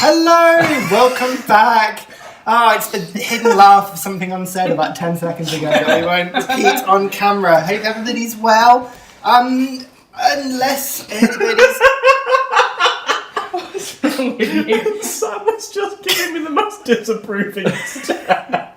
Hello, welcome back. Oh, it's the hidden laugh of something unsaid about 10 seconds ago that we won't repeat on camera. Hope everybody's well. Unless anybody's... What's wrong with you? Sam was just giving me the most disapproving stare.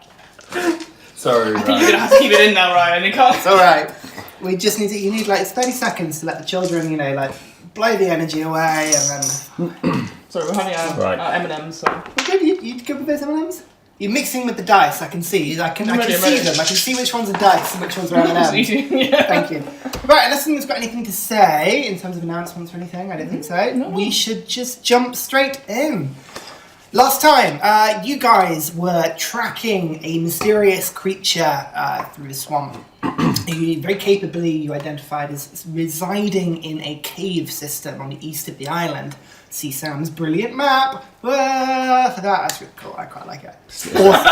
Sorry, I think you're going to have to keep it in now, Ryan. You can't... It's alright. We just need to, you need like 30 seconds to let the children, you know, like blow the energy away and then... Sorry, we're having our M&M's, so... Well, good, you good with those M&Ms? You're mixing with the dice, I can see. I can see them. I can see which ones are dice and which ones are M&Ms. Yeah. Thank you. Right, unless anyone's got anything to say in terms of announcements or anything, I don't think so. No. We should just jump straight in. Last time, you guys were tracking a mysterious creature through the swamp. Very capably, you identified as residing in a cave system on the east of the island. See Sam's brilliant map. For that, that's really cool. I quite like it. Awesome.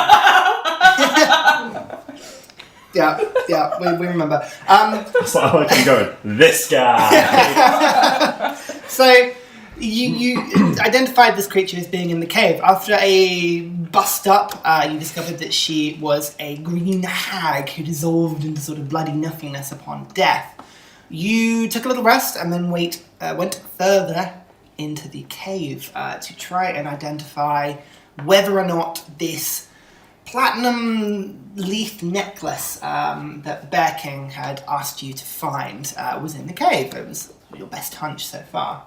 yeah, we remember. It's like I can go, this guy. So you identified this creature as being in the cave. After a bust up, you discovered that she was a green hag who dissolved into sort of bloody nothingness upon death. You took a little rest and then went further into the cave to try and identify whether or not this platinum leaf necklace that the Bear King had asked you to find was in the cave. It was your best hunch so far.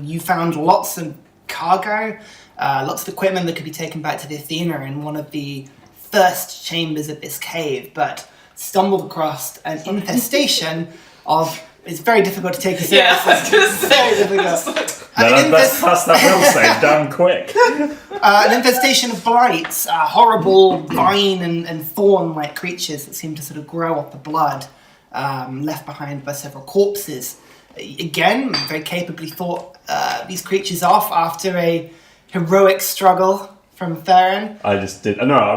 You found lots of cargo, lots of equipment that could be taken back to the Athena in one of the first chambers of this cave, but stumbled across an infestation of... It's very difficult to take you seriously. Yeah, I was going to say. Very difficult. That's that will say, damn quick. An infestation of blights, horrible vine and thorn-like creatures that seem to sort of grow off the blood left behind by several corpses. Again, very capably fought these creatures off after a heroic struggle from Theren. I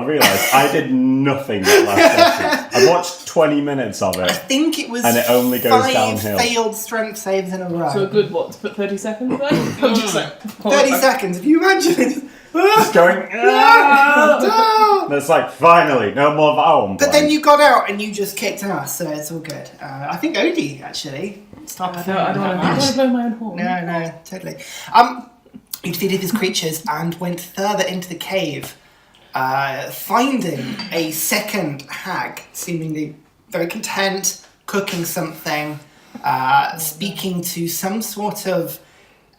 realised I did nothing that last session. I watched 20 minutes of I it. think it was And it only goes 5 downhill. failed strength saves in a row. So a good, what, 30 seconds then? 30 seconds, if you imagine it. Just going, and it's like, finally, no more vowel. But then you got out and you just kicked ass, so it's all good. I think Odie, actually. I don't want to blow my own horn. No, totally. You defeated these creatures and went further into the cave, finding a second hag, seemingly very content, cooking something, speaking to some sort of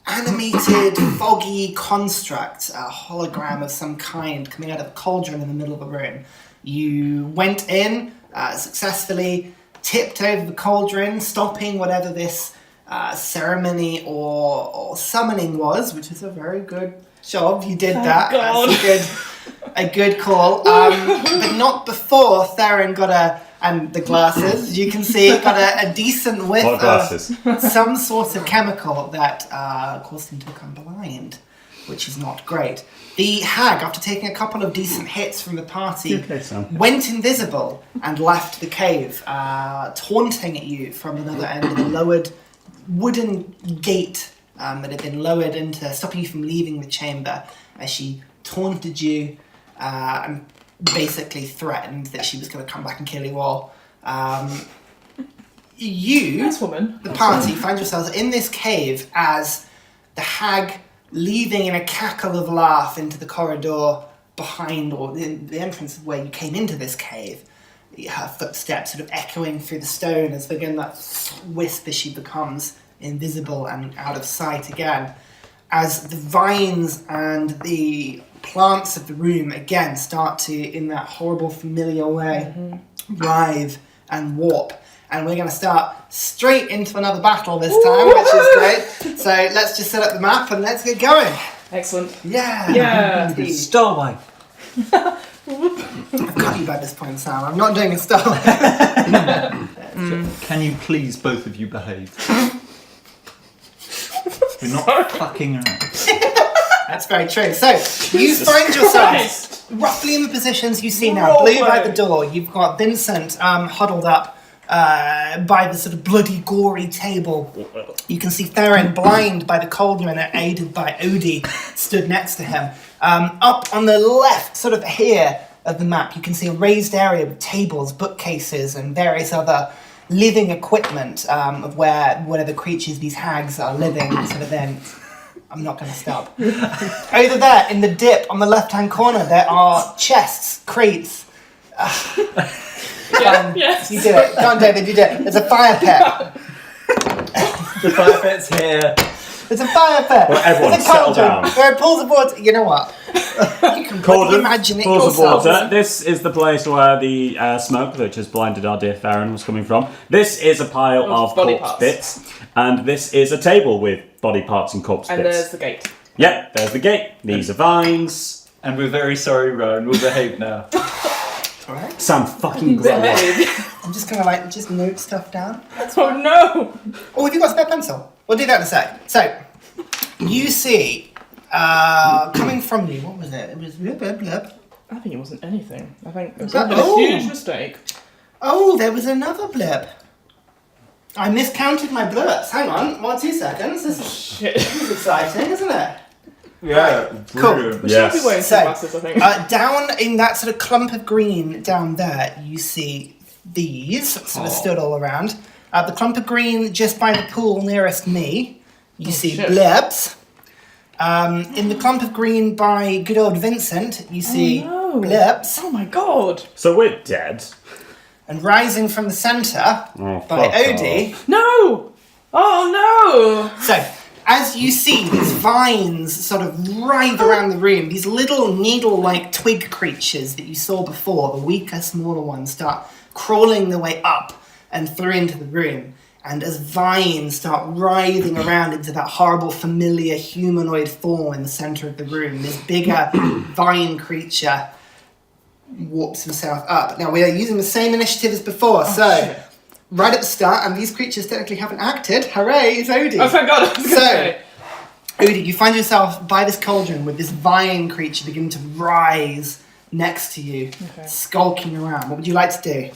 animated, foggy construct, a hologram of some kind coming out of a cauldron in the middle of the room. You went in, successfully tipped over the cauldron, stopping whatever this ceremony or summoning was, which is a very good job. You did that. God. That's a good call. But not before Theren got and the glasses, you can see, got a decent whiff What glasses? of some sort of chemical that caused him to become blind, which is not great. The hag, after taking a couple of decent hits from the party, went invisible and left the cave, taunting at you from another end of the lowered wooden gate that had been lowered into, stopping you from leaving the chamber, as she taunted you and basically threatened that she was going to come back and kill you all. You, Nice woman. the party, find yourselves in this cave as the hag, leaving in a cackle of laugh into the corridor behind, or in the entrance of where you came into this cave. Her footsteps sort of echoing through the stone as again that wisp as she becomes invisible and out of sight again. As the vines and the plants of the room again start to, in that horrible familiar way, writhe and warp. And we're going to start straight into another battle this time, which is great. So let's just set up the map and let's get going. Excellent. Yeah. Stowaway. I've got you by this point, Sam. I'm not doing a style. Can you please, both of you, behave? We're not fucking around. That's very true. So, you find yourselves roughly in the positions you see now. Blue by the door. You've got Vincent huddled up by the sort of bloody, gory table. You can see Theren, blind by the cauldron and aided by Odie, stood next to him. Up on the left, sort of here of the map, you can see a raised area with tables, bookcases, and various other living equipment of where whatever creatures these hags are living sort of in. I'm not going to stop. Over there, in the dip on the left-hand corner, there are chests, crates. Yes. You did it. Go on, David, you did it. There's a fire pit. The fire pit's here. There's a fire pit. Well, everyone There's a settle cauldron. down. There are pools of water. You know what? You can Cauldron, imagine it pools of yourself. water. This is the place where the smoke, which has blinded our dear Theren, was coming from. This is a pile of body corpse parts. bits. And this is a table with body parts and corpse And bits. there's the gate. Yep, there's the gate. These are vines. And we're very sorry, Rowan. We'll behave now. Alright. Sam fucking grow up. I'm just going to just note stuff down. Oh no! Oh, have you got a spare pencil? We'll do that in a sec. So, you see, coming from you, what was it? It was blub, blub, blub. I think it wasn't anything. I think it was But- a oh. huge mistake. Oh, there was another blip. I miscounted my blips. Hang on, 2 seconds. This Shit. is exciting, isn't it? Yeah, Cool. brilliant. We should be wearing So, sunglasses, I think. down in that sort of clump of green down there, you see these sort of stood all around. The clump of green just by the pool nearest me, you see shit. blips. In the clump of green by good old Vincent, you see no. blips. Oh my god! So we're dead. And rising from the centre Oh, by fuck Odie. off. No! Oh no! So, as you see these vines sort of writhe around the room, these little needle-like twig creatures that you saw before, the weaker, smaller ones, start crawling their way up and through into the room. And as vines start writhing around into that horrible, familiar humanoid form in the centre of the room, this bigger vine creature warps himself up. Now, we are using the same initiative as before, shit. right at the start, and these creatures technically haven't acted. Hooray, it's Odie. Oh, thank god! I was gonna So, say. Odie, you find yourself by this cauldron with this vine creature beginning to rise next to you, Okay. skulking around. What would you like to do?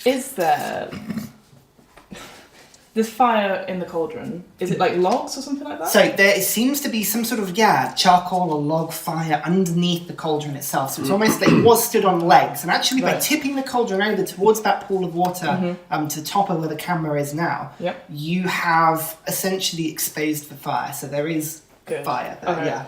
Is there... This fire in the cauldron, is it like logs or something like that? So there seems to be some sort of, charcoal or log fire underneath the cauldron itself. So it's almost like it was stood on legs. And actually by Right. tipping the cauldron over towards that pool of water to the top of where the camera is now, Yep. you have essentially exposed the fire. So there is Good. fire there, Okay. yeah.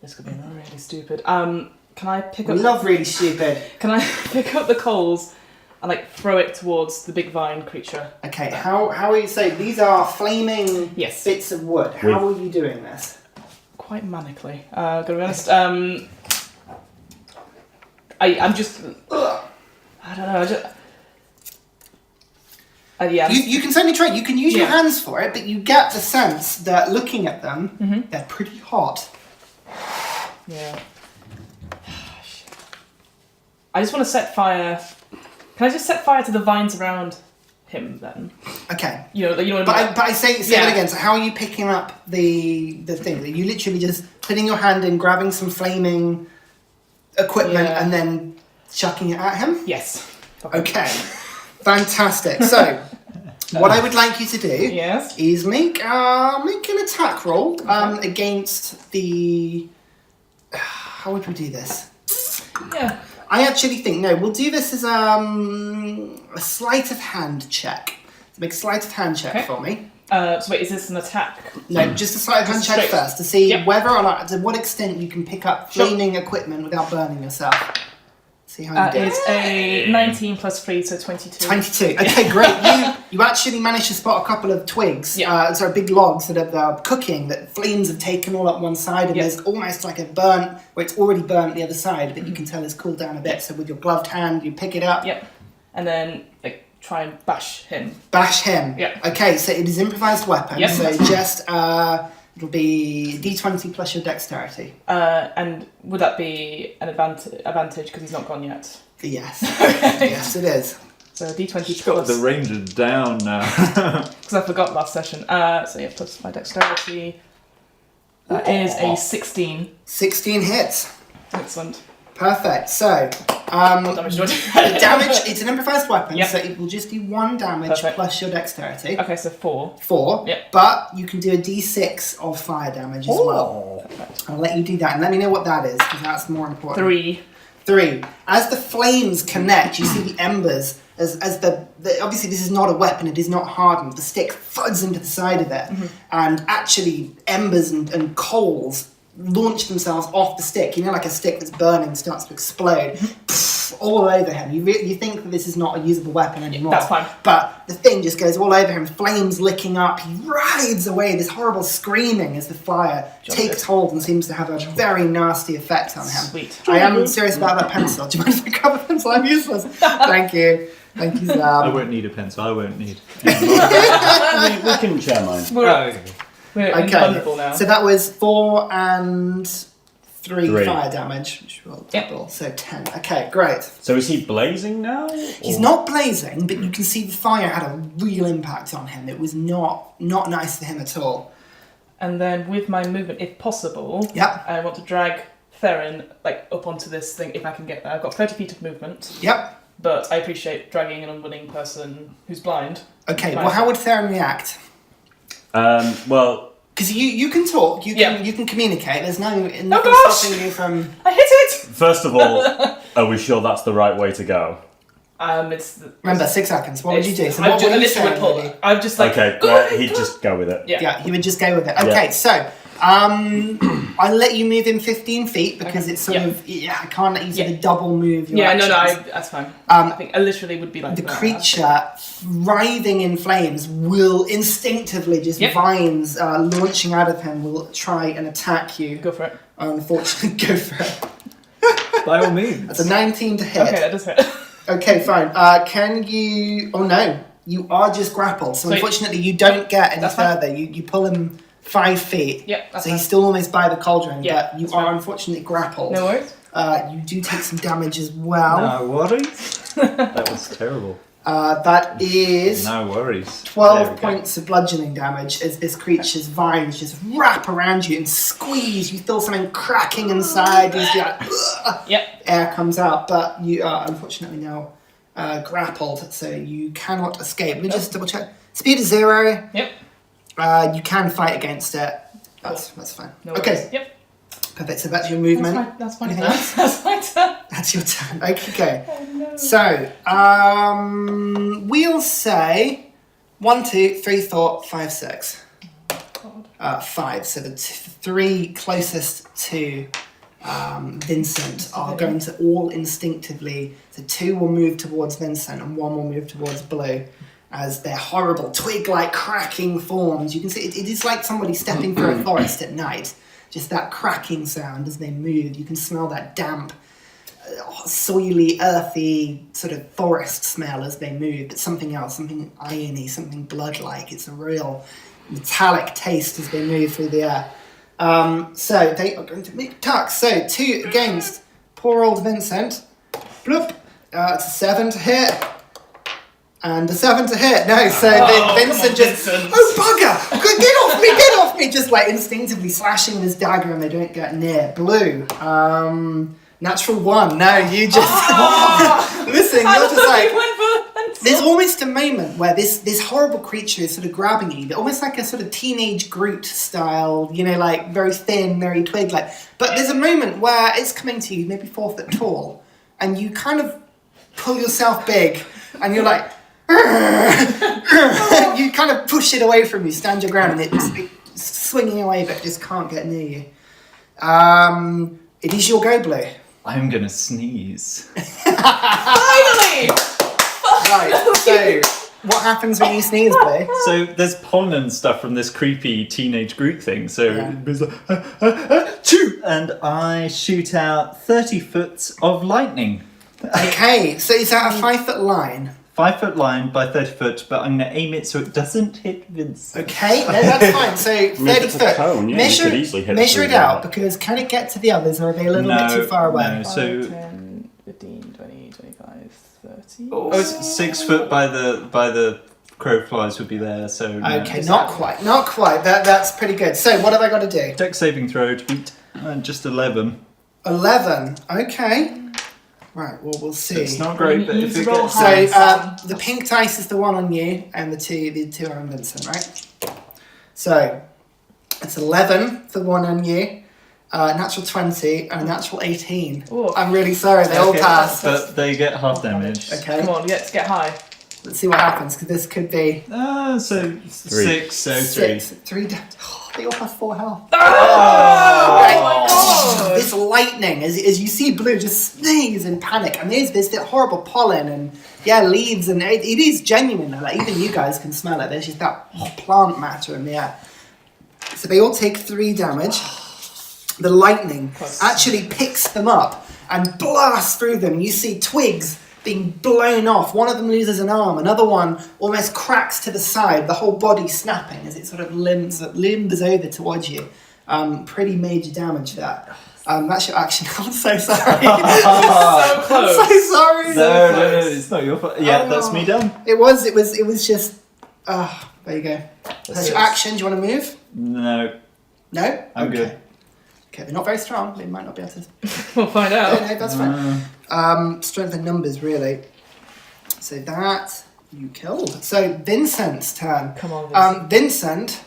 This could be really stupid. Can I pick We up... love really stupid. Can I pick up the coals and throw it towards the big vine creature? Okay, how are you saying these are flaming Yes. bits of wood? How are you doing this? Quite manically. Gotta be honest. I'm just... I don't know, yeah. You can certainly try. You can use your Yeah. hands for it, but you get the sense that looking at them, they're pretty hot. Yeah. I just want to set fire... Can I just set fire to the vines around him then? Okay. You know. But I say Yeah. it again. So how are you picking up the thing? Are you literally just putting your hand in, grabbing some flaming equipment, Yeah. and then chucking it at him? Yes. Okay. Fantastic. So, what I would like you to do Yes. is make an attack roll against the. How would we do this? Yeah. I actually think we'll do this as a sleight of hand check. So make a sleight of hand check Okay. for me. So wait, is this an attack? No, just a sleight of hand Just check straight. first to see Yep. whether or not, to what extent you can pick up Sure. flaming equipment without burning yourself. See how you do. It's a 19 plus 3, so 22. 22. Okay, great. You actually managed to spot a couple of twigs, Yeah. big logs that are cooking, that flames have taken all up one side, and Yeah. there's almost like a burnt, where it's already burnt the other side, but you can tell it's cooled down a bit. So with your gloved hand, you pick it up, Yep. And then try and bash him. bash him. Yeah. Okay, so it is improvised weapon, Yep. so just, it'll be D20 plus your dexterity. And would that be an advantage because he's not gone yet? Yes. Yes, it is. So D20 She's got plus... the ranger down now. Because I forgot last session. So yeah, plus my dexterity. That is a 16. 16 hits. Excellent. Perfect. So, What damage do I do? The damage, it's an improvised weapon, Yep. so it will just do 1 damage Perfect. plus your dexterity. Okay, so 4. 4. Yep. But you can do a d6 of fire damage as well. I'll let you do that, and let me know what that is, because that's more important. 3. 3. As the flames connect, you see the embers. As the obviously this is not a weapon, it is not hardened. The stick thuds into the side of it, and actually embers and coals launch themselves off the stick. You know, like a stick that's burning starts to explode all over him. You think that this is not a usable weapon anymore. That's fine. But the thing just goes all over him, flames licking up. He writhes away, this horrible screaming as the fire takes hold and seems to have a very nasty effect on him. Sweet. I am serious about that pencil. Do you mind if I grab a pencil? I'm useless. Thank you. Thank you, I Zab. won't need a pencil. I won't need. we can share mine. We're Okay, invulnerable now. so that was 4 and 3 3. fire damage, which will double, so 10. Okay, great. So is he blazing now? He's not blazing, but you can see the fire had a real impact on him. It was not nice for him at all. And then with my movement, if possible, Yep. I want to drag Theren up onto this thing if I can get there. I've got 30 feet of movement, Yep. but I appreciate dragging an unwilling person who's blind. Okay, Fine. well, how would Theren react? Well, Because you can talk, you can communicate. There's nothing gosh! stopping you from. I hit it! first of all, are we sure that's the right way to go? Remember, 6 seconds. What would you do? So I what would you say? would pull. I'm just like, Okay, go ahead, he'd go just go with it. Yeah. Yeah, he would just go with it. Okay, so I'll let you move him 15 feet because Okay. it's sort Yeah. of I can't let you sort Yeah. of double move your Yeah, actions. that's fine. I think I literally would be like The that. creature, writhing in flames, will instinctively just Yep. vines launching out of him will try and attack you. Go for it. Unfortunately, go for it. By all means. That's a 19 to hit. Okay, that does hit. Okay, fine. Can you? Oh no, you are just grappled. So Sweet. unfortunately, you don't get any That's fine. further. You pull him 5 feet. Yep, that's So fine. he's still almost by the cauldron, Yeah, but you that's are fine. unfortunately grappled. No worries. You do take some damage as well. No worries. That was terrible. That is No worries. 12 There we go. points of bludgeoning damage as this creature's vines just wrap around you and squeeze. You feel something cracking inside. You see like, Yep. air comes out, but you are unfortunately now grappled, so you cannot escape. Let me just double check. Speed is 0. Yep. You can fight against it. That's fine. No Okay, worries. Yep. perfect. So that's your movement. That's fine. Anything else? That's my turn. That's your turn. Okay. Oh, no. So, we'll say 1, 2, 3, 4, 5, 6. God. 5. So the 3 closest to Vincent are going to all instinctively. So 2 will move towards Vincent and 1 will move towards Blue. As their horrible twig-like cracking forms, you can see it is like somebody stepping through a forest at night. Just that cracking sound as they move. You can smell that damp, soily, earthy sort of forest smell as they move. But something else, something irony, something blood-like. It's a real metallic taste as they move through the air. So they are going to make attacks. So 2 against poor old Vincent. Bloop. It's a 7 to hit. And a 7 to hit. No, so Vincent just... Vincent. Oh, bugger! Get off me! Just like instinctively slashing with his dagger and they don't get near. Blue. Natural 1. No, you just... Listen, you're just like... There's almost a moment where this horrible creature is sort of grabbing you, almost like a sort of teenage Groot style, like very thin, very twig-like. But there's a moment where it's coming to you, maybe 4 foot tall, and you kind of pull yourself big, and you're like... you kind of push it away from you, stand your ground, and it's swinging away, but just can't get near you. It is your go, Blue. I'm gonna sneeze. Finally! Right, so what happens when you sneeze, Blue? So there's pollen and stuff from this creepy teenage Groot thing. So it's like, choo! And I shoot out 30 foot of lightning. Okay, so is that a 5 foot line? 5 foot line by 30 foot, but I'm gonna aim it so it doesn't hit Vince. Okay, no, that's fine. So 30 if it's a foot. cone, yeah, you could easily hit it measure it through out that. because can it get to the others or are they a little bit too far away? No, so 10, 15, 20, 25, 30. oh, it's 6 foot by the crow flies would be there. So no. Okay, not quite. That's pretty good. So what have I got to do? Dex saving throw to beat just 11. 11. Okay. Right, well, we'll see. It's not great, but You if need it to roll gets... high. So, the pink dice is the one on you, and the two are on Vincent, right? So, it's 11 for the one on you, natural 20, and a natural 18. Ooh. I'm really sorry, they all Okay, pass. but they get half damage. Okay, Come on, let's get high. let's see what happens, because this could be So 6, so 3. 6, 3 damage. Oh, they all have 4 health. Oh! This lightning, as you see Blue just sneeze in panic, and there's that horrible pollen and leaves, and it is genuine. Like even you guys can smell it. There's just that plant matter in the air. So they all take 3 damage. The lightning actually picks them up and blasts through them. You see twigs being blown off. One of them loses an arm. Another one almost cracks to the side. The whole body snapping as it sort of limbs over towards you. Pretty major damage there. That's your action. I'm so sorry. So close. I'm so sorry. No, it's not your fault. Yeah, that's me done. It was just. There you go. That's your action. Do you want to move? No, No. I'm Okay. good. Okay, they're not very strong. They might not be able to. We'll find No, out. no, that's fine. Strength in numbers, really. So that you killed. So Vincent's turn. Come on, Vincent. Vincent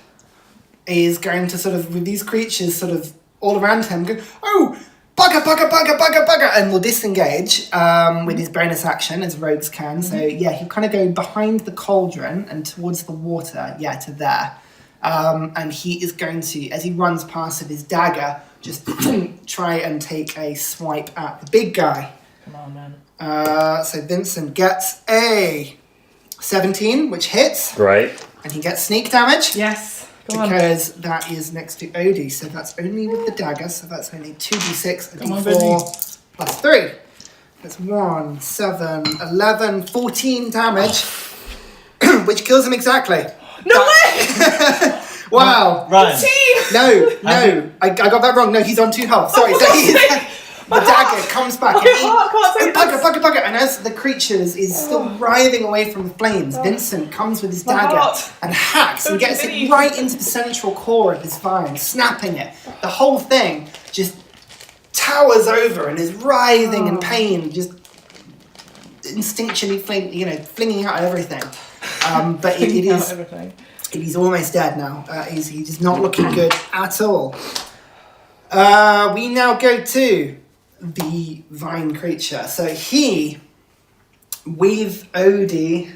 is going to sort of, with these creatures sort of all around him, go, oh, bugger, and will disengage with his bonus action, as rogues can. So he'll kind of go behind the cauldron and towards the water, to there. And he is going to, as he runs past with his dagger, just try and take a swipe at the big guy. Come on, man. So Vincent gets a 17, which hits, Great. and he gets sneak damage. Yes. Come on. Because that is next to Odie, so that's only with the dagger, so that's only 2d6, a Come on, d4 plus 3. That's 1, 7, 11, 14 damage, which kills him exactly. No way! Wow. Ryan. No, I got that wrong. No, he's on 2 health. Sorry, so the dagger comes back My heart can't take this. bugger, and as the creature is still writhing away from the flames, Vincent comes with his My dagger heart. and hacks and gets Vinny. it right into the central core of his vine, snapping it. The whole thing just towers over and is writhing in pain, just instinctually flinging out everything. But it is. Everything. He's almost dead now. He's not looking good at all. We now go to the vine creature. So he, with Odie,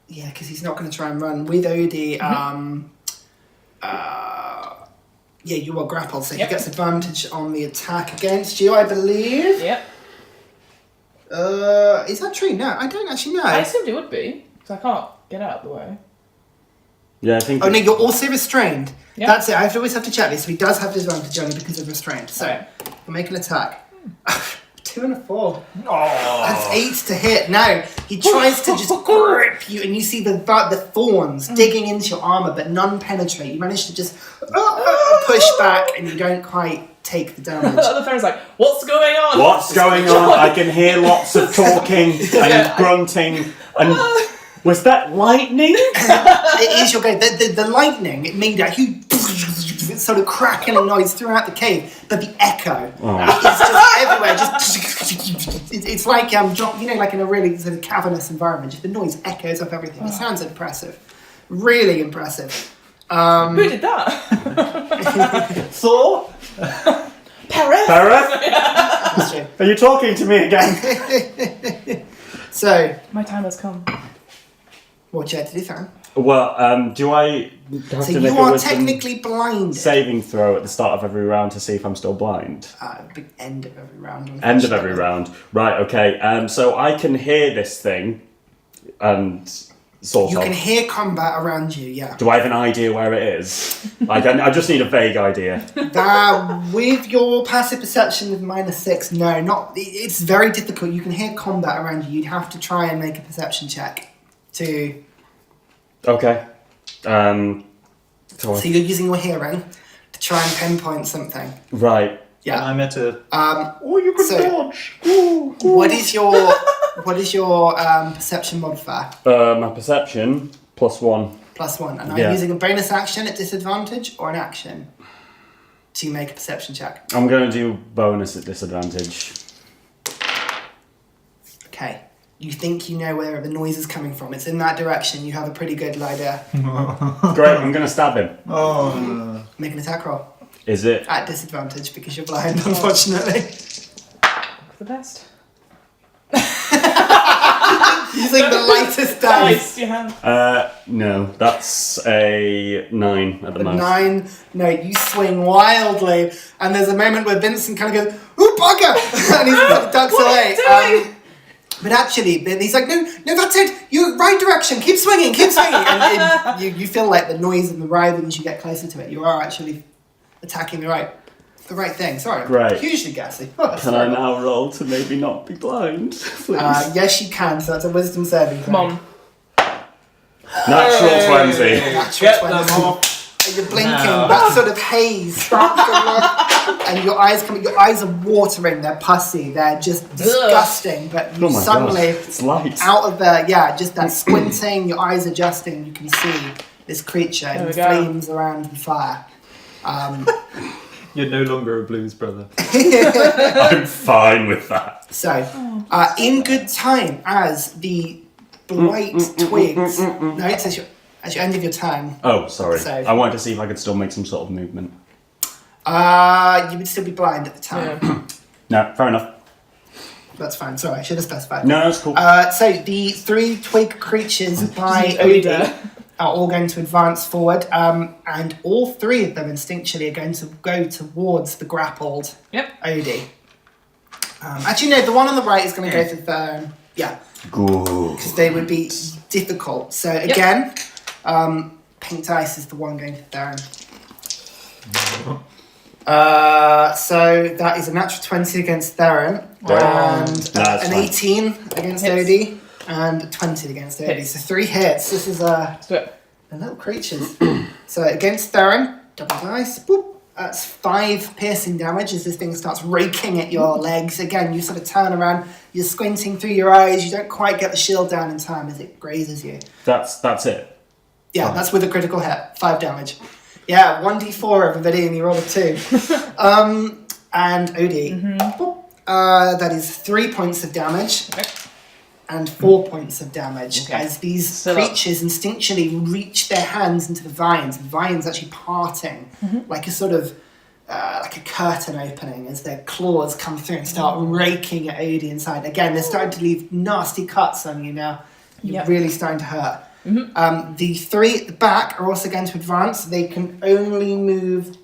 because he's not going to try and run. With Odie, you are grappled, so he gets advantage on the attack against you, I believe. Yep. Is that true? No, I don't actually know. I assumed it would be, because I can't get out of the way. Yeah, I think. Oh no, you're also restrained. Yeah. That's it. I always have to check this. So he does have disadvantage only because of restraint. So Okay. we'll make an attack. 2 and a 4. That's 8 to hit. Now he tries to just grip you, and you see the thorns digging into your armor, but none penetrate. You manage to just push back, and you don't quite take the damage. The other Theren's like, what's going on? What's going on? I can hear lots of talking and grunting. And was that lightning? It is your go. The lightning, it made a huge sort of crackling noise throughout the cave, but the echo is just everywhere. It's like like in a really sort of cavernous environment. Just the noise echoes up everything. It sounds impressive, really impressive. Who did that? Thor? Paris? Theren? That's true. Are you talking to me again? So, My time has come. what you had to do, Theren? Well, do I have So to make you a are wisdom technically blinded. saving throw at the start of every round to see if I'm still blind? Big end of every round. End of every round. Right, okay. So I can hear this thing and sort You of. can hear combat around you, yeah. Do I have an idea where it is? I just need a vague idea. With your passive perception with -6, no, not. It's very difficult. You can hear combat around you. You'd have to try and make a perception check to. Okay. So you're using your hearing to try and pinpoint something. Right. Yeah. I'm at a... Oh, you could So- dodge. Ooh. What is your perception modifier? My perception +1. +1. And are Yeah. you using a bonus action at disadvantage or an action to make a perception check? I'm going to do bonus at disadvantage. Okay. You think you know where the noise is coming from. It's in that direction. You have a pretty good idea. Great, I'm going to stab him. Oh. Make an attack roll. Is it? At disadvantage because you're blind, unfortunately. The best. Using the lightest dice. Nice, you have. No, that's a 9 at the most. 9. No, you swing wildly, and there's a moment where Vincent kind of goes, "Ooh, bugger!" and he sort of ducks away. But actually, he's like, no, that's it. You right direction. Keep swinging. And you feel like the noise and the writhing as you get closer to it. You are actually attacking the right thing. Sorry, Great. Hugely gassy. Can I now roll to maybe not be blind, please? Yes, you can. So that's a wisdom saving throw. Come on. Natural 20. Natural Get 20. them off. And you're blinking. That sort of haze starts to look, and your eyes are watering. They're pussy. They're just disgusting. But you Oh my suddenly, God, it's light. out of just that squinting, your eyes adjusting, you can see this creature in we go. flames around the fire. You're no longer a blues brother. I'm fine with that. So, in good time, as the blight twigs, no, it's at your end of your turn. Oh, sorry. So- I wanted to see if I could still make some sort of movement. You would still be blind at the time. Yeah. No, fair enough. That's fine. Sorry, I should have specified. No, that's cool. So the 3 twig creatures by Odie Odie there. are all going to advance forward, and all 3 of them instinctually are going to go towards the grappled Yep. Odie. Actually, no, the one on the right is going to go for Theren. Yeah, Good. because they would be difficult. So again, pink dice is the one going for Theren. So that is a natural 20 against Theren, and That's an fine. 18 against Hits. Odie, and a 20 against Odie. Hits. So 3 hits. This is Let's do it. the little creatures. So against Theren, double dice. Boop. That's 5 piercing damage as this thing starts raking at your legs. Again, you sort of turn around, you're squinting through your eyes, you don't quite get the shield down in time as it grazes you. That's it. Yeah, that's with a critical hit. 5 damage. Yeah, 1d4 everybody, and you roll a 2. And Odie. Boop. That is 3 points of damage. Okay. And 4 points of damage Okay. as these Still up. creatures instinctually reach their hands into the vines. The vines actually parting like a sort of like a curtain opening as their claws come through and start raking at Odie inside. Again, they're starting to leave nasty cuts on you now. You're Yep. really starting to hurt. The 3 at the back are also going to advance. They can only move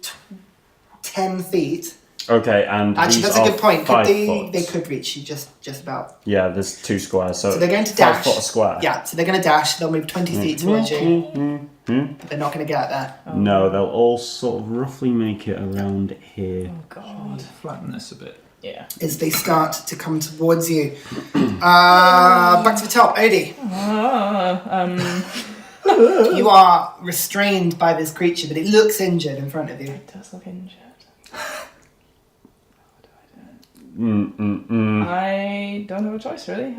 10 feet. Okay, and Actually, these that's a are good point. 5 They foot. could reach you just about. Yeah, there's 2 squares, so, So they're going to 5 dash. foot a square. Yeah, so they're going to dash. They'll move 20 feet towards you. But they're not going to get there. No, they'll all sort of roughly make it around here. Oh god. Flatten this a bit. Yeah. As they start to come towards you. Back to the top, Odie. You are restrained by this creature, but it looks injured in front of you. It does look injured. I don't have a choice really.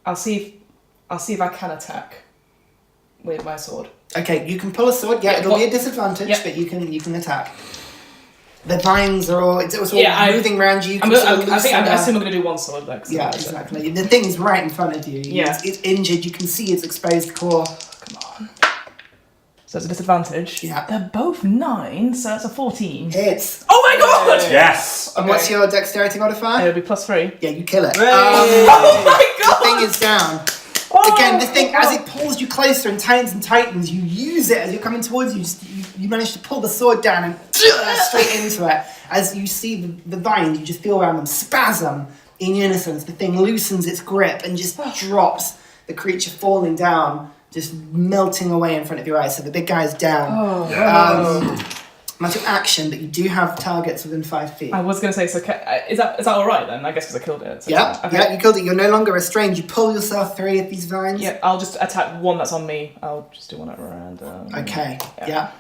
I'll see if I can attack with my sword. Okay, you can pull a sword. Yeah, Yeah, it'll be a what- disadvantage, Yep. but you can attack. The vines are all. It's all Yeah, moving around you. You I can sort of think I loosen assume I'm going to do one sword next. Yeah, exactly. The thing's right in front of you. Yeah. It's injured. You can see its exposed claw. Come on. So it's a disadvantage. Yeah. They're both 9, so that's a 14. Hits. Oh my god! Yes! And what's your dexterity modifier? It'll be +3. Yeah, you kill it. Oh my The god! thing is down. Again, the thing, as it pulls you closer and tightens, you use it as you're coming towards you. You manage to pull the sword down and straight into it. As you see the vines, you just feel around them spasm in unison. The thing loosens its grip and just drops the creature falling down, just melting away in front of your eyes. So the big guy's down. Matter of action, but you do have targets within 5 feet. I was going to say, so is that alright then? I guess because I killed it. So Yeah, okay. yeah, you killed it. You're no longer restrained. You pull yourself through of these vines. Yeah, I'll just attack one that's on me. I'll just do one at random. Okay, Yeah.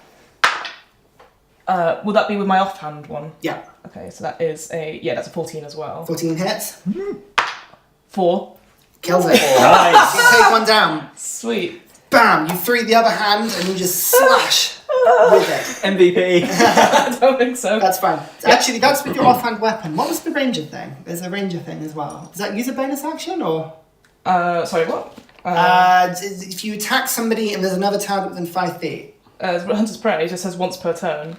yeah. Will that be with my offhand one? Yeah. Okay, so that is that's a 14 as well. 14 hits. 4. Kills it. Nice! You take one down. Sweet. Bam! You free the other hand and you just slash with it. MVP. I don't think so. That's fine. Actually, that's with your offhand weapon. What was the ranger thing? There's a ranger thing as well. Does that use a bonus action or? Sorry, what? If you attack somebody and there's another target within 5 feet. Hunter's Prey just says once per turn.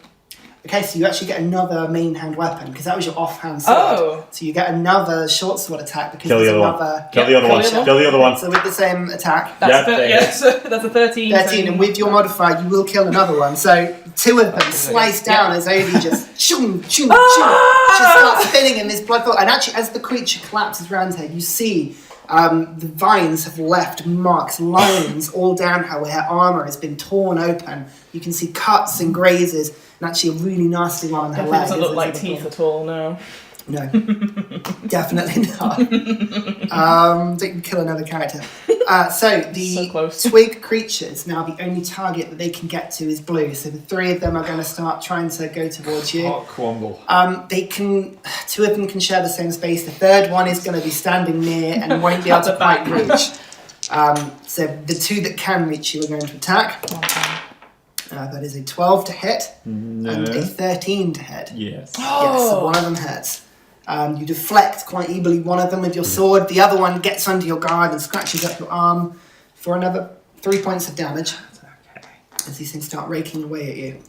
Okay, so you actually get another main hand weapon because that was your offhand sword. Oh. So you get another short sword attack because Kill the there's other one. another. Kill the other one. Kill the other one. So with the same attack, That's that's a 13. 13, and with your modifier, you will kill another one. So 2 of them slice down as Odie just shoom, shoom, shoom, just starts spinning in this blood pool. And actually, as the creature collapses around her, you see the vines have left marks, lines all down her where her armour has been torn open. You can see cuts and grazes, and actually a really nasty one on her Definitely leg. doesn't look like teeth at all, no. No, definitely not. Don't kill another character. So the So close. twig creatures, now the only target that they can get to is blue. So the 3 of them are going to start trying to go towards you. Hot Quamble. They can, 2 of them can share the same space. The 3rd one is going to be standing near and won't be able to quite reach. So the 2 that can reach you are going to attack. That is a 12 to hit and a 13 to hit. Yes. Yes, so one of them hits. You deflect quite easily one of them with your sword. The other one gets under your guard and scratches up your arm for another 3 points of damage as these things start raking away at you.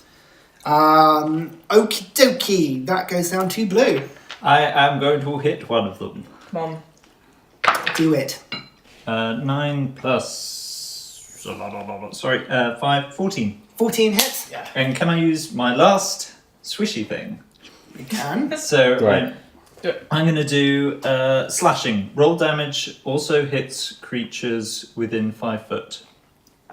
Okie dokie, that goes down to blue. I am going to hit one of them. Come on. Do it. 9 plus... Sorry, 5, 14. 14 hits? Yeah. And can I use my last swishy thing? You can. So Right. I'm going to do slashing. Roll damage also hits creatures within 5 foot.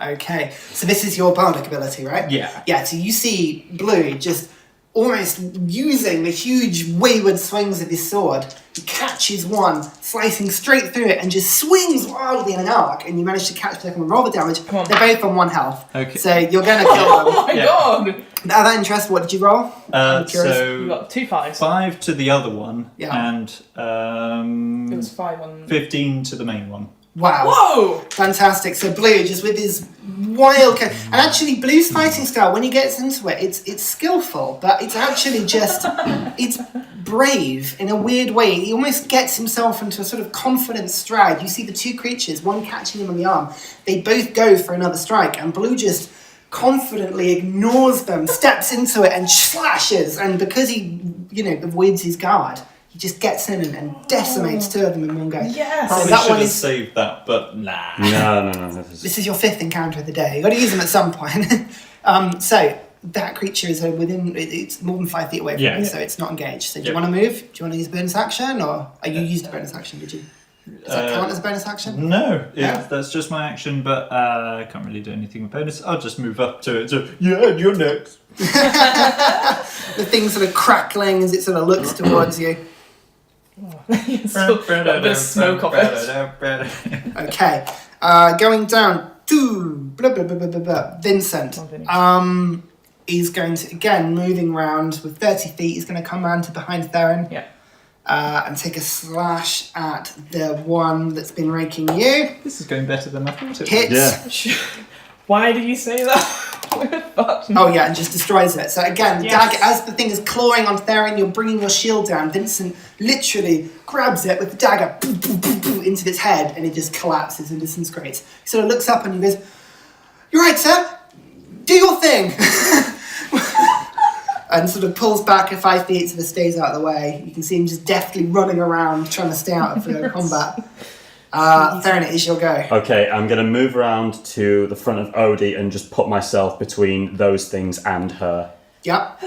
Okay, so this is your bardic ability, right? Yeah. Yeah, so you see Blue just almost using the huge wayward swings of his sword. He catches one, slicing straight through it, and just swings wildly in an arc, and you manage to catch them and roll the damage. Come on. They're both on 1 health. Okay. So you're going to kill Oh them. my Yeah. god! Out of interest, what did you roll? I'm curious. You So got 2 5s. 5 to the other one, Yeah. and It was 5 on. 15 to the main one. Wow. Whoa! Fantastic. So Blue, just with his wild... And actually, Blue's fighting style, when he gets into it, it's skillful, but it's actually just... It's brave in a weird way. He almost gets himself into a sort of confident stride. You see the 2 creatures, one catching him on the arm. They both go for another strike, and Blue just confidently ignores them, steps into it, and slashes. And because he, avoids his guard... He just gets in and decimates 2 of them in one go. Yes! So Probably that should one have is... saved that, but nah. No. This is your 5th encounter of the day. You've got to use them at some point. So that creature is within... It's more than 5 feet away from you, so it's not engaged. So do you want to move? Do you want to use bonus action? Or you used a bonus action, did you? Does that count as a bonus action? No, No? that's just my action, but I can't really do anything with bonus. I'll just move up to it. So, yeah, you're next. The thing sort of crackling as it sort of looks towards you. So, got a bit of smoke off it. Okay. Going down to... Blah, blah, blah, blah, blah, blah. Vincent. He's going to, again, moving round with 30 feet. He's going to come round to behind Theren. Yeah. And take a slash at the one that's been raking you. This is going better than I thought it Hits. Yeah. Why did you say that? Oh yeah, and just destroys it. So again, the Yes. dagger, as the thing is clawing on Theren, you're bringing your shield down. Vincent literally grabs it with the dagger boom, boom, boom, boom, into its head, and it just collapses and disintegrates. He sort of looks up and he goes, "You're right, sir. Do your thing." And sort of pulls back 5 feet so that stays out of the way. You can see him just deftly running around trying to stay out of the combat. Theren, it is your go. Okay, I'm going to move around to the front of Odie and just put myself between those things and her. Yep.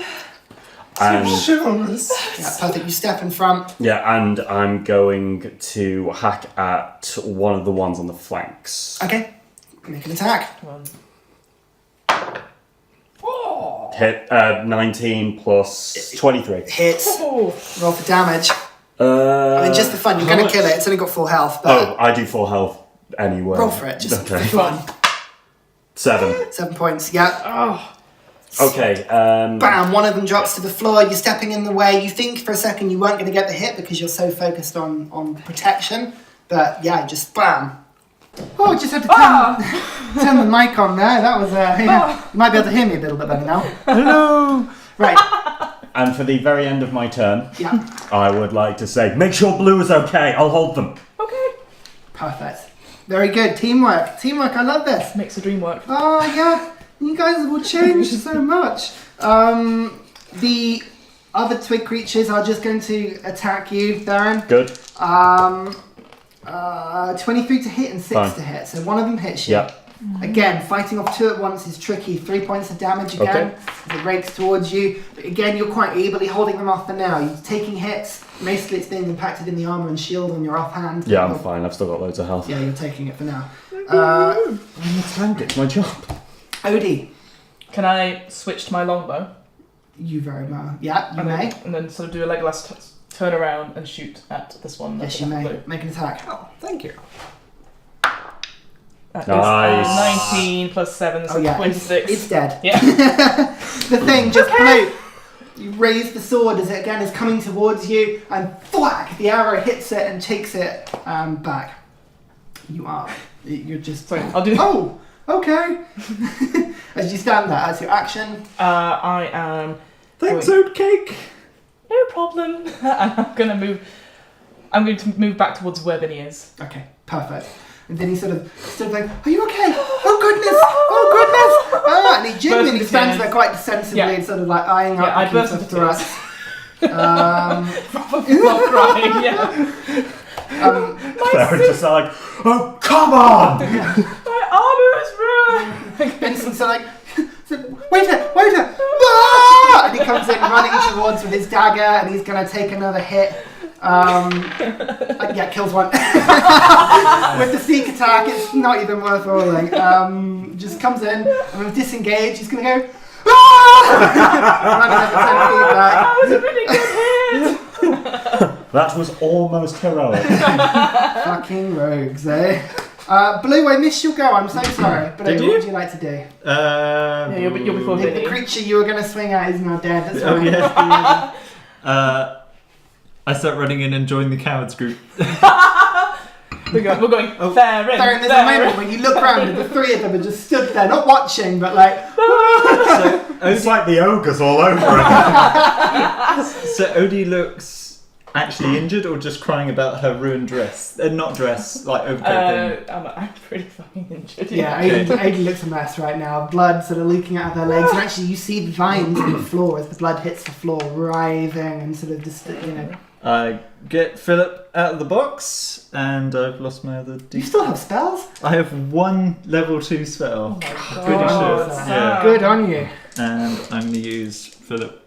And Yeah, perfect. You step in front. yeah, and I'm going to hack at one of the ones on the flanks. Okay. Make an attack. Hit 19 plus 23. Hits. Oh. Roll for damage. I I mean, just for fun. You're going to kill it. It's only got full health. But Oh, I do full health anyway. roll for it. Just okay. for fun. 7. 7 points. Yeah. Oh. Okay. Bam. One of them drops to the floor. You're stepping in the way. You think for a second you weren't going to get the hit because you're so focused on protection. But yeah, just bam. Oh, I just had to turn the mic on there. That was, you might be able to hear me a little bit better now. Hello. Right. And for the very end of my turn, Yeah. I would like to say, make sure blue is okay. I'll hold them. Okay. Perfect. Very good. Teamwork. I love this. Makes the dream work. Oh, yeah. You guys will change so much. The other twig creatures are just going to attack you, Theren. Good. 23 to hit and 6 Fine. to hit. So one of them hits you. Yep. Again, fighting off 2 at once is tricky. 3 points of damage again. As it rakes towards you. But again, you're quite ably holding them off for now. You're taking hits. Mostly it's being impacted in the armour and shield on your offhand. Yeah, I'm fine. I've still got loads of health. Yeah, you're taking it for now. I'm a tank. It's my job. Odie. Can I switch to my longbow? You very well. Yeah, you and may. Then, and then sort of do a Legolas turn around and shoot at this one. Yes, that's you may. blue. Make an attack. Oh, thank you. That is, Nice. 19 plus 7, so Oh, yeah. 26. It's dead. Yeah. The thing just blew. You raise the sword as it again is coming towards you, and thwack! The arrow hits it and takes it back. You're just. Sorry, I'll do. Oh, okay. As you stand there, as your action. I am. Thanks, Wait. Oatcake. No problem. I'm going to move back towards where Vinny is. Okay, perfect. And then he sort of stood like, "Are you okay? Oh goodness! Oh goodness!" And he genuinely Burst stands into there quite defensively Yeah. and sort of like eyeing up. Yeah, I looking burst for into thrusts. Not crying, yeah. They're just like, oh, come on! My armor is ruined! Vincent's like, waiter! Ah! And he comes in running towards with his dagger, and he's going to take another hit. Yeah, kills one. With the sneak attack, it's not even worth rolling. Just comes in, and with disengage, he's going to go, ah! Running over 10 feet back. That was a really good hit! That was almost heroic. Fucking rogues, eh? Blue, I missed your go. I'm so sorry. But Did what you? would you like to do? Yeah, you're before The Vinny. creature you were going to swing at is now dead. That's Oh, right. yeah. I start running in and join the cowards group. We're going Theren. Theren, there's a moment when you look around and the 3 of them are just stood there, not watching, but like. It's like the ogres all over again. So Odie looks actually injured or just crying about her ruined dress? Not dress, like overcoat thing. I'm pretty fucking injured. Yeah, Aiden looks a mess right now. Blood sort of leaking out of her legs. And actually, you see the vines on the floor as the blood hits the floor, writhing and sort of just, I get Philip out of the box, and I've lost my other You still have spells? I have 1 level 2 spell. Oh my Pretty god. sure. Yeah. Good on you. And I'm going to use Philip.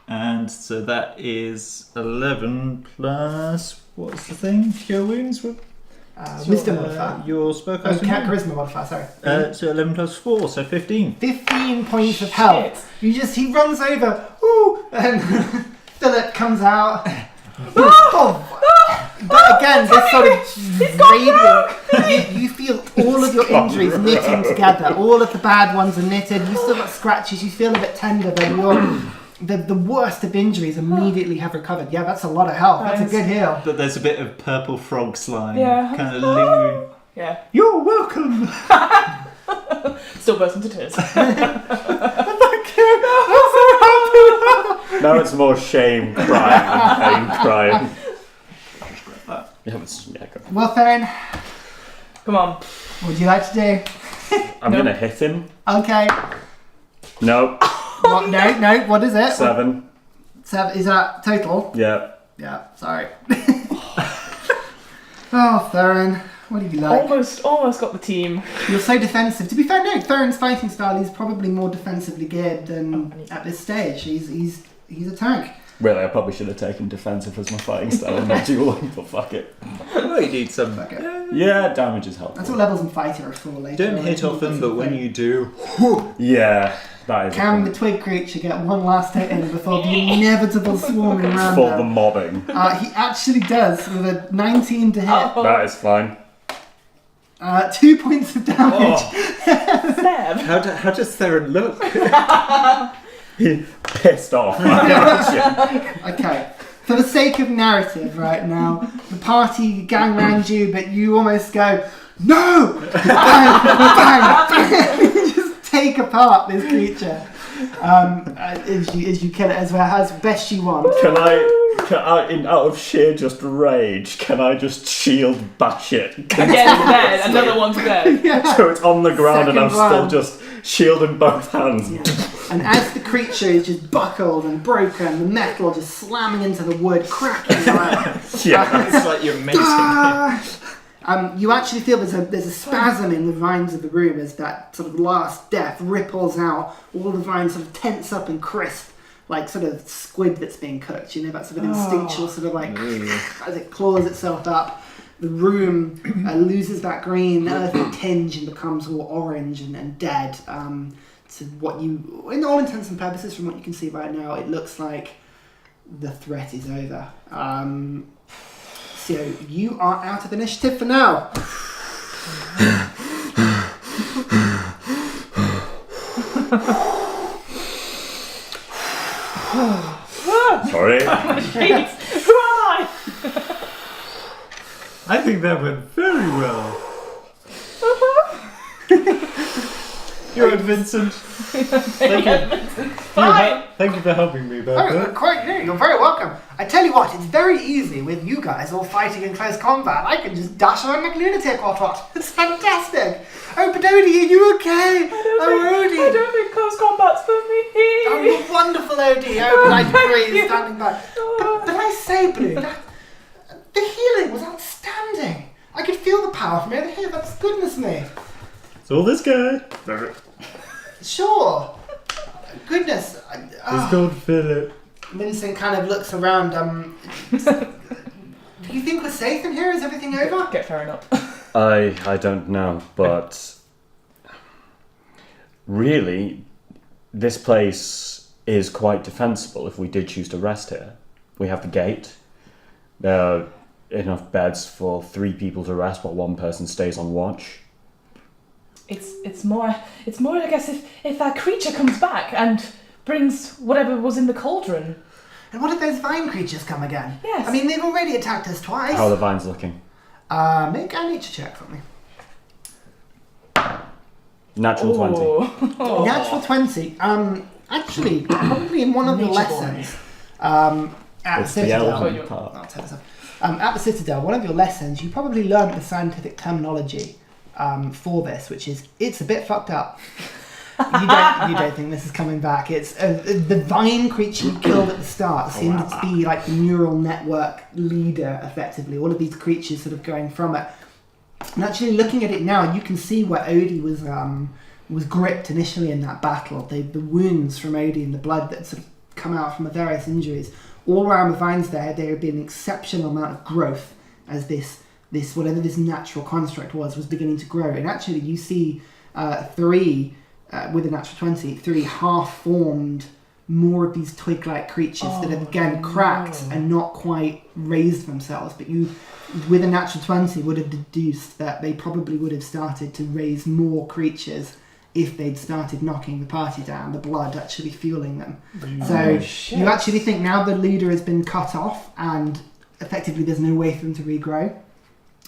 And so that is 11 plus, what's the thing? Cure wounds? Wisdom modifier. Your spellcasting. Charisma modifier, sorry. So 11 plus 4, so 15. 15 points of health. He runs over, ooh, and Philip comes out. Oh, but again, this sort of radiant. You feel all of your injuries knitting together. All of the bad ones are knitted. You've still got scratches. You feel a bit tender, but the worst of injuries immediately have recovered. Yeah, that's a lot of health. That's a good heal. But there's a bit of purple frog slime kind of Yeah. lingering. Yeah. You're welcome! Still burst into tears. Now it's more shame crying and pain crying. Yeah, go. Well, Theren, Come on. what would you like to do? I'm Nope. gonna hit him. Okay. No. What, no, what is it? 7. 7, is that total? Yeah. Yeah, sorry. Oh, Theren, what do you like? Almost got the team. You're so defensive. To be fair, no, Theren's fighting style is probably more defensively geared than at this stage. He's a tank. Really, I probably should have taken defensive as my fighting style and not dueling, but fuck it. Well, you need some. Okay. Yeah, damage is helpful. That's what levels in fighting are for later. Don't hit often, but when you do. Yeah, that is Can a the twig creature get one last hit in before the inevitable swarming around for the them? mobbing. He actually does with a 19 to hit. That is fine. 2 points of damage. Stab. How does Theren look? He pissed off. Okay. For the sake of narrative right now, the party gang around you, but you almost go, no! Bang, bang, bang! Just take apart this creature. As you kill it as best you want. Can I, out of sheer just rage, can I just shield bash it? Again, dead. Another one's dead. Yeah. So it's on the ground and I'm Second one. still just shielding both hands. Yeah. And as the creature is just buckled and broken, the metal just slamming into the wood, cracking around. Yeah. It's like you're mating. You actually feel there's a spasm in the vines of the room as that sort of last death ripples out. All the vines sort of tense up and crisp, like sort of squid that's being cooked. You know, that sort of instinctual sort of like as it claws itself up. The room loses that green earthy tinge and becomes all orange and dead. To what you, in all intents and purposes, from what you can see right now, it looks like the threat is over. So you are out of initiative for now. Sorry. Jeez, who am I? I think that went very well. You're right, Vincent. Thank you for helping me about that. Quite, you're very welcome. I tell you what, it's very easy with you guys all fighting in close combat. I can just dash around like a lunatic or what. It's fantastic. Oh, but Odie, are you okay? I don't think close combat's for me. Oh, you're wonderful, Odie. Oh, but I agree, standing by. But I say, Blue, the healing was outstanding. I could feel the power from over here. That's goodness me. So this guy Sure. Goodness. is called Philip. Vincent kind of looks around. Do you think we're safe in here? Is everything over? Get Theren up. I don't know, but really, this place is quite defensible if we did choose to rest here. We have the gate. There are enough beds for 3 people to rest while 1 person stays on watch. It's more I guess if that creature comes back and brings whatever was in the cauldron. And what if those vine creatures come again? Yes. I mean, they've already attacked us twice. How are the vines looking? Make a nature check for me. Natural 20. Oh. Natural 20. Actually, probably in one of your Nature boy. lessons, at the It's the Citadel. elephant part. I'll tell you something. At the Citadel, one of your lessons, you probably learned the scientific terminology for this, which is it's a bit fucked up. You don't think this is coming back. It's the vine creature you killed at the start seemed to be like the neural network leader, effectively. All of these creatures sort of going from it. And actually, looking at it now, you can see where Odie was gripped initially in that battle. The wounds from Odie and the blood that sort of come out from the various injuries. All around the vines there had been an exceptional amount of growth as this whatever this natural construct was beginning to grow. And actually, you see 3. With a natural 20, 3 half-formed, more of these twig-like creatures that have again cracked and not quite raised themselves. But you, with a natural 20, would have deduced that they probably would have started to raise more creatures if they'd started knocking the party down, the blood actually fueling them. So you actually think now the leader has been cut off and effectively there's no way for them to regrow.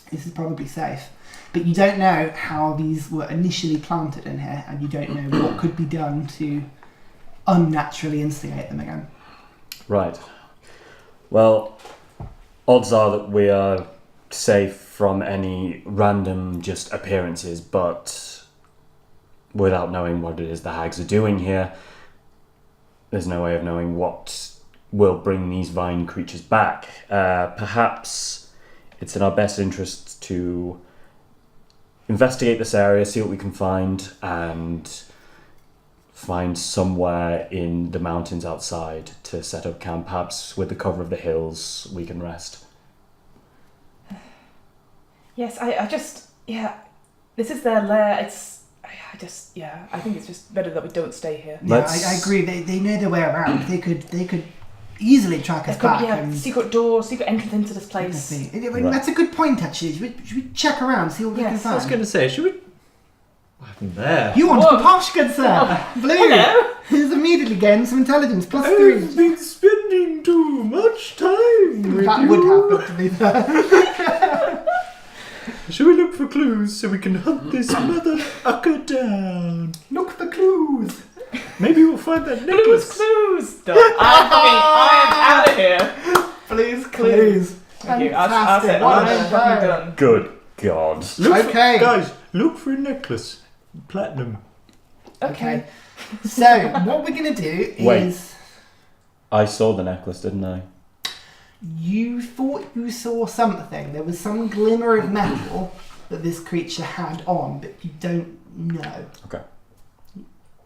This is probably safe. But you don't know how these were initially planted in here, and you don't know what could be done to unnaturally instigate them again. Right. Well, odds are that we are safe from any random just appearances, but without knowing what it is the hags are doing here, there's no way of knowing what will bring these vine creatures back. Perhaps it's in our best interest to investigate this area, see what we can find, and find somewhere in the mountains outside to set up camp. Perhaps with the cover of the hills we can rest. Yes, I this is their lair. I think it's just better that we don't stay here. Yeah, I agree. They know their way around. They could easily track us back. Secret door, secret entrance into this place. That's a good point, actually. Should we check around, see what we can Yes, find? I was going to say, should we... What happened there? You want Whoa. to be posh, good sir. Blue. Hello. He's immediately gained some intelligence. +3. I've been spending too much time with That you. would happen, to be fair. Should we look for clues so we can hunt this mother ucker down? Look for clues. Maybe we'll find that necklace. Clues! I am out of here. Please, clues. Thank you. I'll say What I'm a fucking done. Good God. Okay. Guys, look for a necklace. Platinum. Okay. So, what we're going to do Wait. is... I saw the necklace, didn't I? You thought you saw something. There was some glimmer of metal that this creature had on, but you don't know. Okay.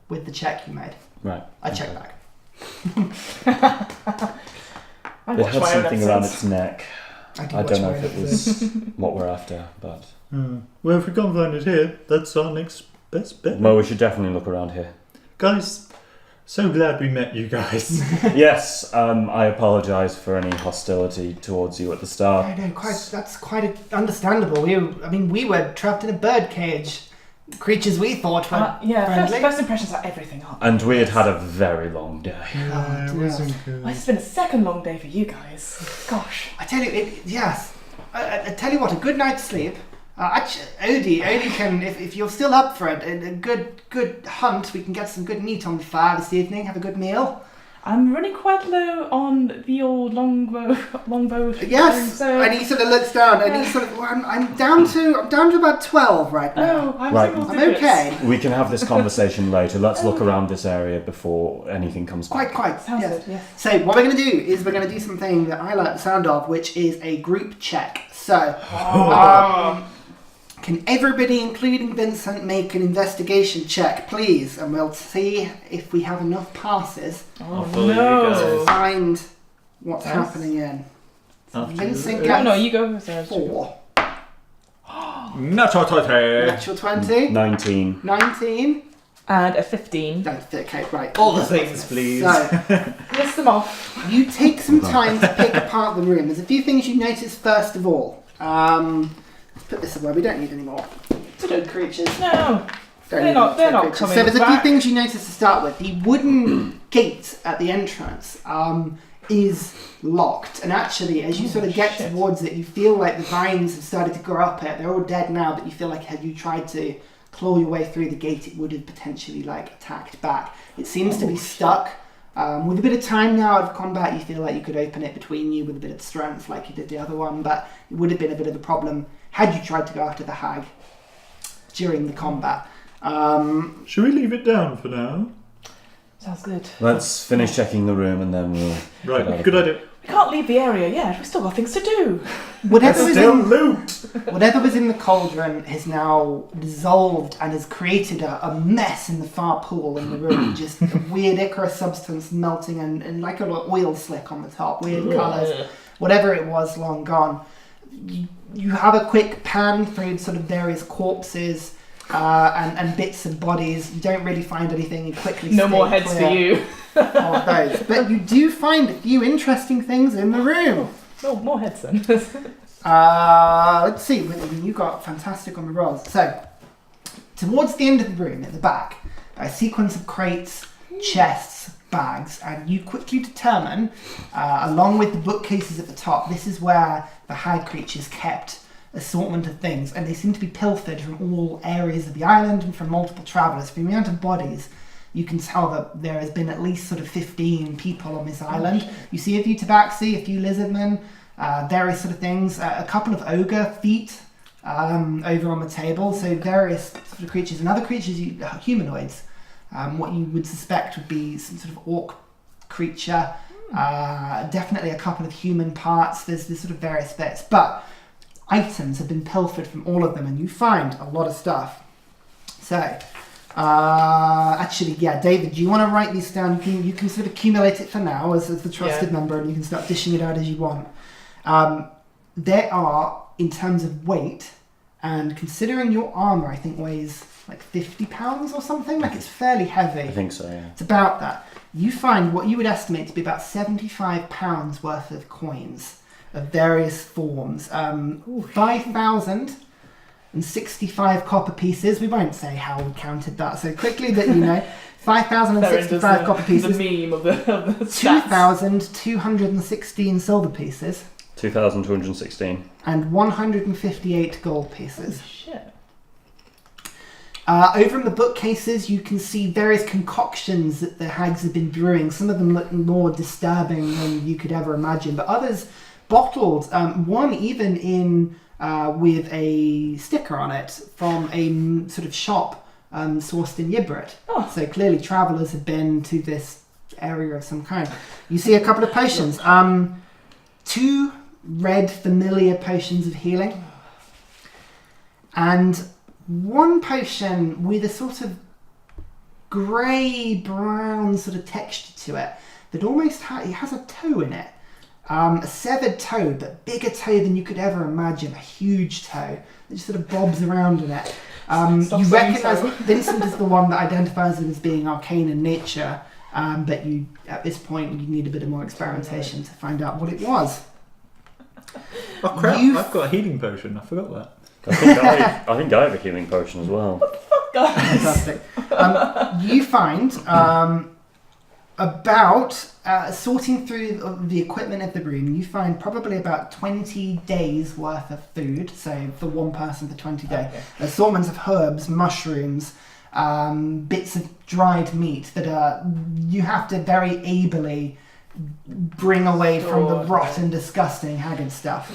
With the check you made. Right. I checked okay. back. I It watch had my own something around episodes. its neck. I I don't know if it was what we're after, but... Well, if we can't find it here, that's our next best bet. Well, we should definitely look around here. Guys, so glad we met you guys. Yes, I apologise for any hostility towards you at the start. No, that's quite understandable. We were trapped in a bird cage. Creatures we thought were friendly. First impressions are everything, aren't they? And we had a very long day. Yeah, it wasn't good. Well, it's been a second long day for you guys. Gosh. I tell you, yes. I tell you what, a good night's sleep. Odie can, if you're still up for it, a good hunt. We can get some good meat on the fire this evening. Have a good meal. I'm running quite low on the old longbow. Yes, so and he sort of looks down, and he sort of, well, I'm down to about 12 right now. Oh, I'm Right. single I'm digits. okay. We can have this conversation later. Let's look around this area before anything comes back. Quite. Sounds Yes. good, yes. So what we're going to do is we're going to do something that I like the sound of, which is a group check. So, can everybody, including Vincent, make an investigation check, please? And we'll see if we have enough passes Oh, follow you no. to find what's Yes. happening in. After Vincent you. gets No, you go first. 4. Natural 20. Natural 20. 19. 19. And a 15. No, okay, right. All the things, please. So, List them off. you take some time to pick apart the room. There's a few things you notice first of all. Let's put this away. We don't need any more stone creatures. No. Don't They're need not stone creatures. coming So there's a few back. things you notice to start with. The wooden gate at the entrance is locked, and actually, as you sort of get shit. towards it, you feel like the vines have started to grow up it. They're all dead now, but you feel like had you tried to claw your way through the gate, it would have potentially attacked back. It seems to be stuck. With a bit of time now of combat, you feel like you could open it between you with a bit of strength like you did the other one, but it would have been a bit of a problem had you tried to go after the hag during the combat. Should we leave it down for now? Sounds good. Let's finish checking the room and then we'll... Right, Get out of good here. idea. We can't leave the area yet. We've still got things to do. Whatever was, Still in, loot! whatever was in the cauldron has now dissolved and has created a mess in the far pool in the room. Just a weird Icarus substance melting and like a little oil slick on the top, weird colours. Whatever it was, long gone. You have a quick pan through sort of various corpses and bits of bodies. You don't really find anything. You quickly No stay more heads for clear you. of those. But you do find a few interesting things in the room. No, more heads then. Let's see. You got fantastic on the rolls. So, towards the end of the room, at the back, a sequence of crates, chests, bags, and you quickly determine, along with the bookcases at the top, this is where the hag creatures kept assortment of things, and they seem to be pilfered from all areas of the island and from multiple travellers. From the amount of bodies, you can tell that there has been at least sort of 15 people on this island. You see a few tabaxi, a few lizardmen, various sort of things, a couple of ogre feet over on the table, so various sort of creatures, and other creatures, humanoids, what you would suspect would be some sort of orc creature, definitely a couple of human parts, there's sort of various bits, but items have been pilfered from all of them, and you find a lot of stuff. So, actually, yeah, David, do you want to write these down? You can sort of accumulate it for now as the trusted member, and you can start dishing it out as you want. There are, in terms of weight, and considering your armour, I think weighs like 50 pounds or something, like it's fairly heavy. I think so, yeah. It's about that. You find what you would estimate to be about 75 pounds worth of coins of various forms. 5,065 copper pieces. We won't say how we counted that so quickly, but 5,065 copper pieces. The meme of the stats. 2,216 silver pieces. 2,216. And 158 gold pieces. Shit. Over in the bookcases, you can see various concoctions that the hags have been brewing. Some of them look more disturbing than you could ever imagine, but others bottled. One even in with a sticker on it from a sort of shop sourced in Yibrit. Oh. So clearly travellers have been to this area of some kind. You see a couple of potions. 2 red familiar potions of healing. And 1 potion with a sort of grey-brown sort of texture to it that almost it has a toe in it. A severed toe, but bigger toe than you could ever imagine. A huge toe that just sort of bobs around in it. You recognise Vincent is the one that identifies it as being arcane in nature, but you at this point you need a bit of more experimentation to find out what it was. Oh crap! I've got a healing potion. I forgot that. I think I have a healing potion as well. Fantastic. You find about sorting through the equipment of the room, you find probably about 20 days worth of food. So for one person for 20 days, assortments of herbs, mushrooms, bits of dried meat that you have to very ably bring away from the rot and disgusting haggard stuff.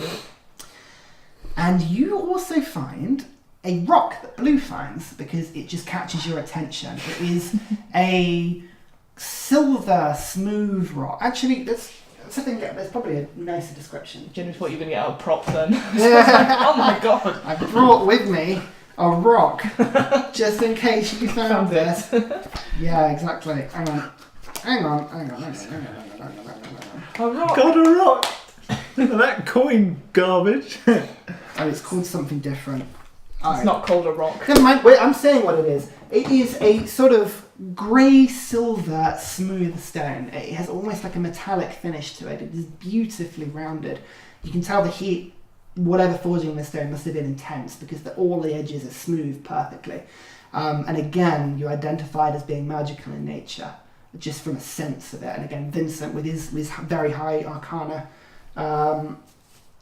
And you also find a rock that Blue finds because it just catches your attention. It is a silver, smooth rock. Actually, there's probably a nicer description. Jimmy thought you were going to get out a prop then. Oh my god. I brought with me a rock just in case you found this. Yeah, exactly. Hang on. A rock. Got a rock! That coin garbage. Oh, it's called something different. It's not called a rock. Never mind. Wait, I'm saying what it is. It is a sort of grey silver smooth stone. It has almost like a metallic finish to it. It is beautifully rounded. You can tell the heat, whatever forging the stone must have been intense because all the edges are smooth perfectly. And again, you identified as being magical in nature, just from a sense of it. And again, Vincent, with his very high arcana,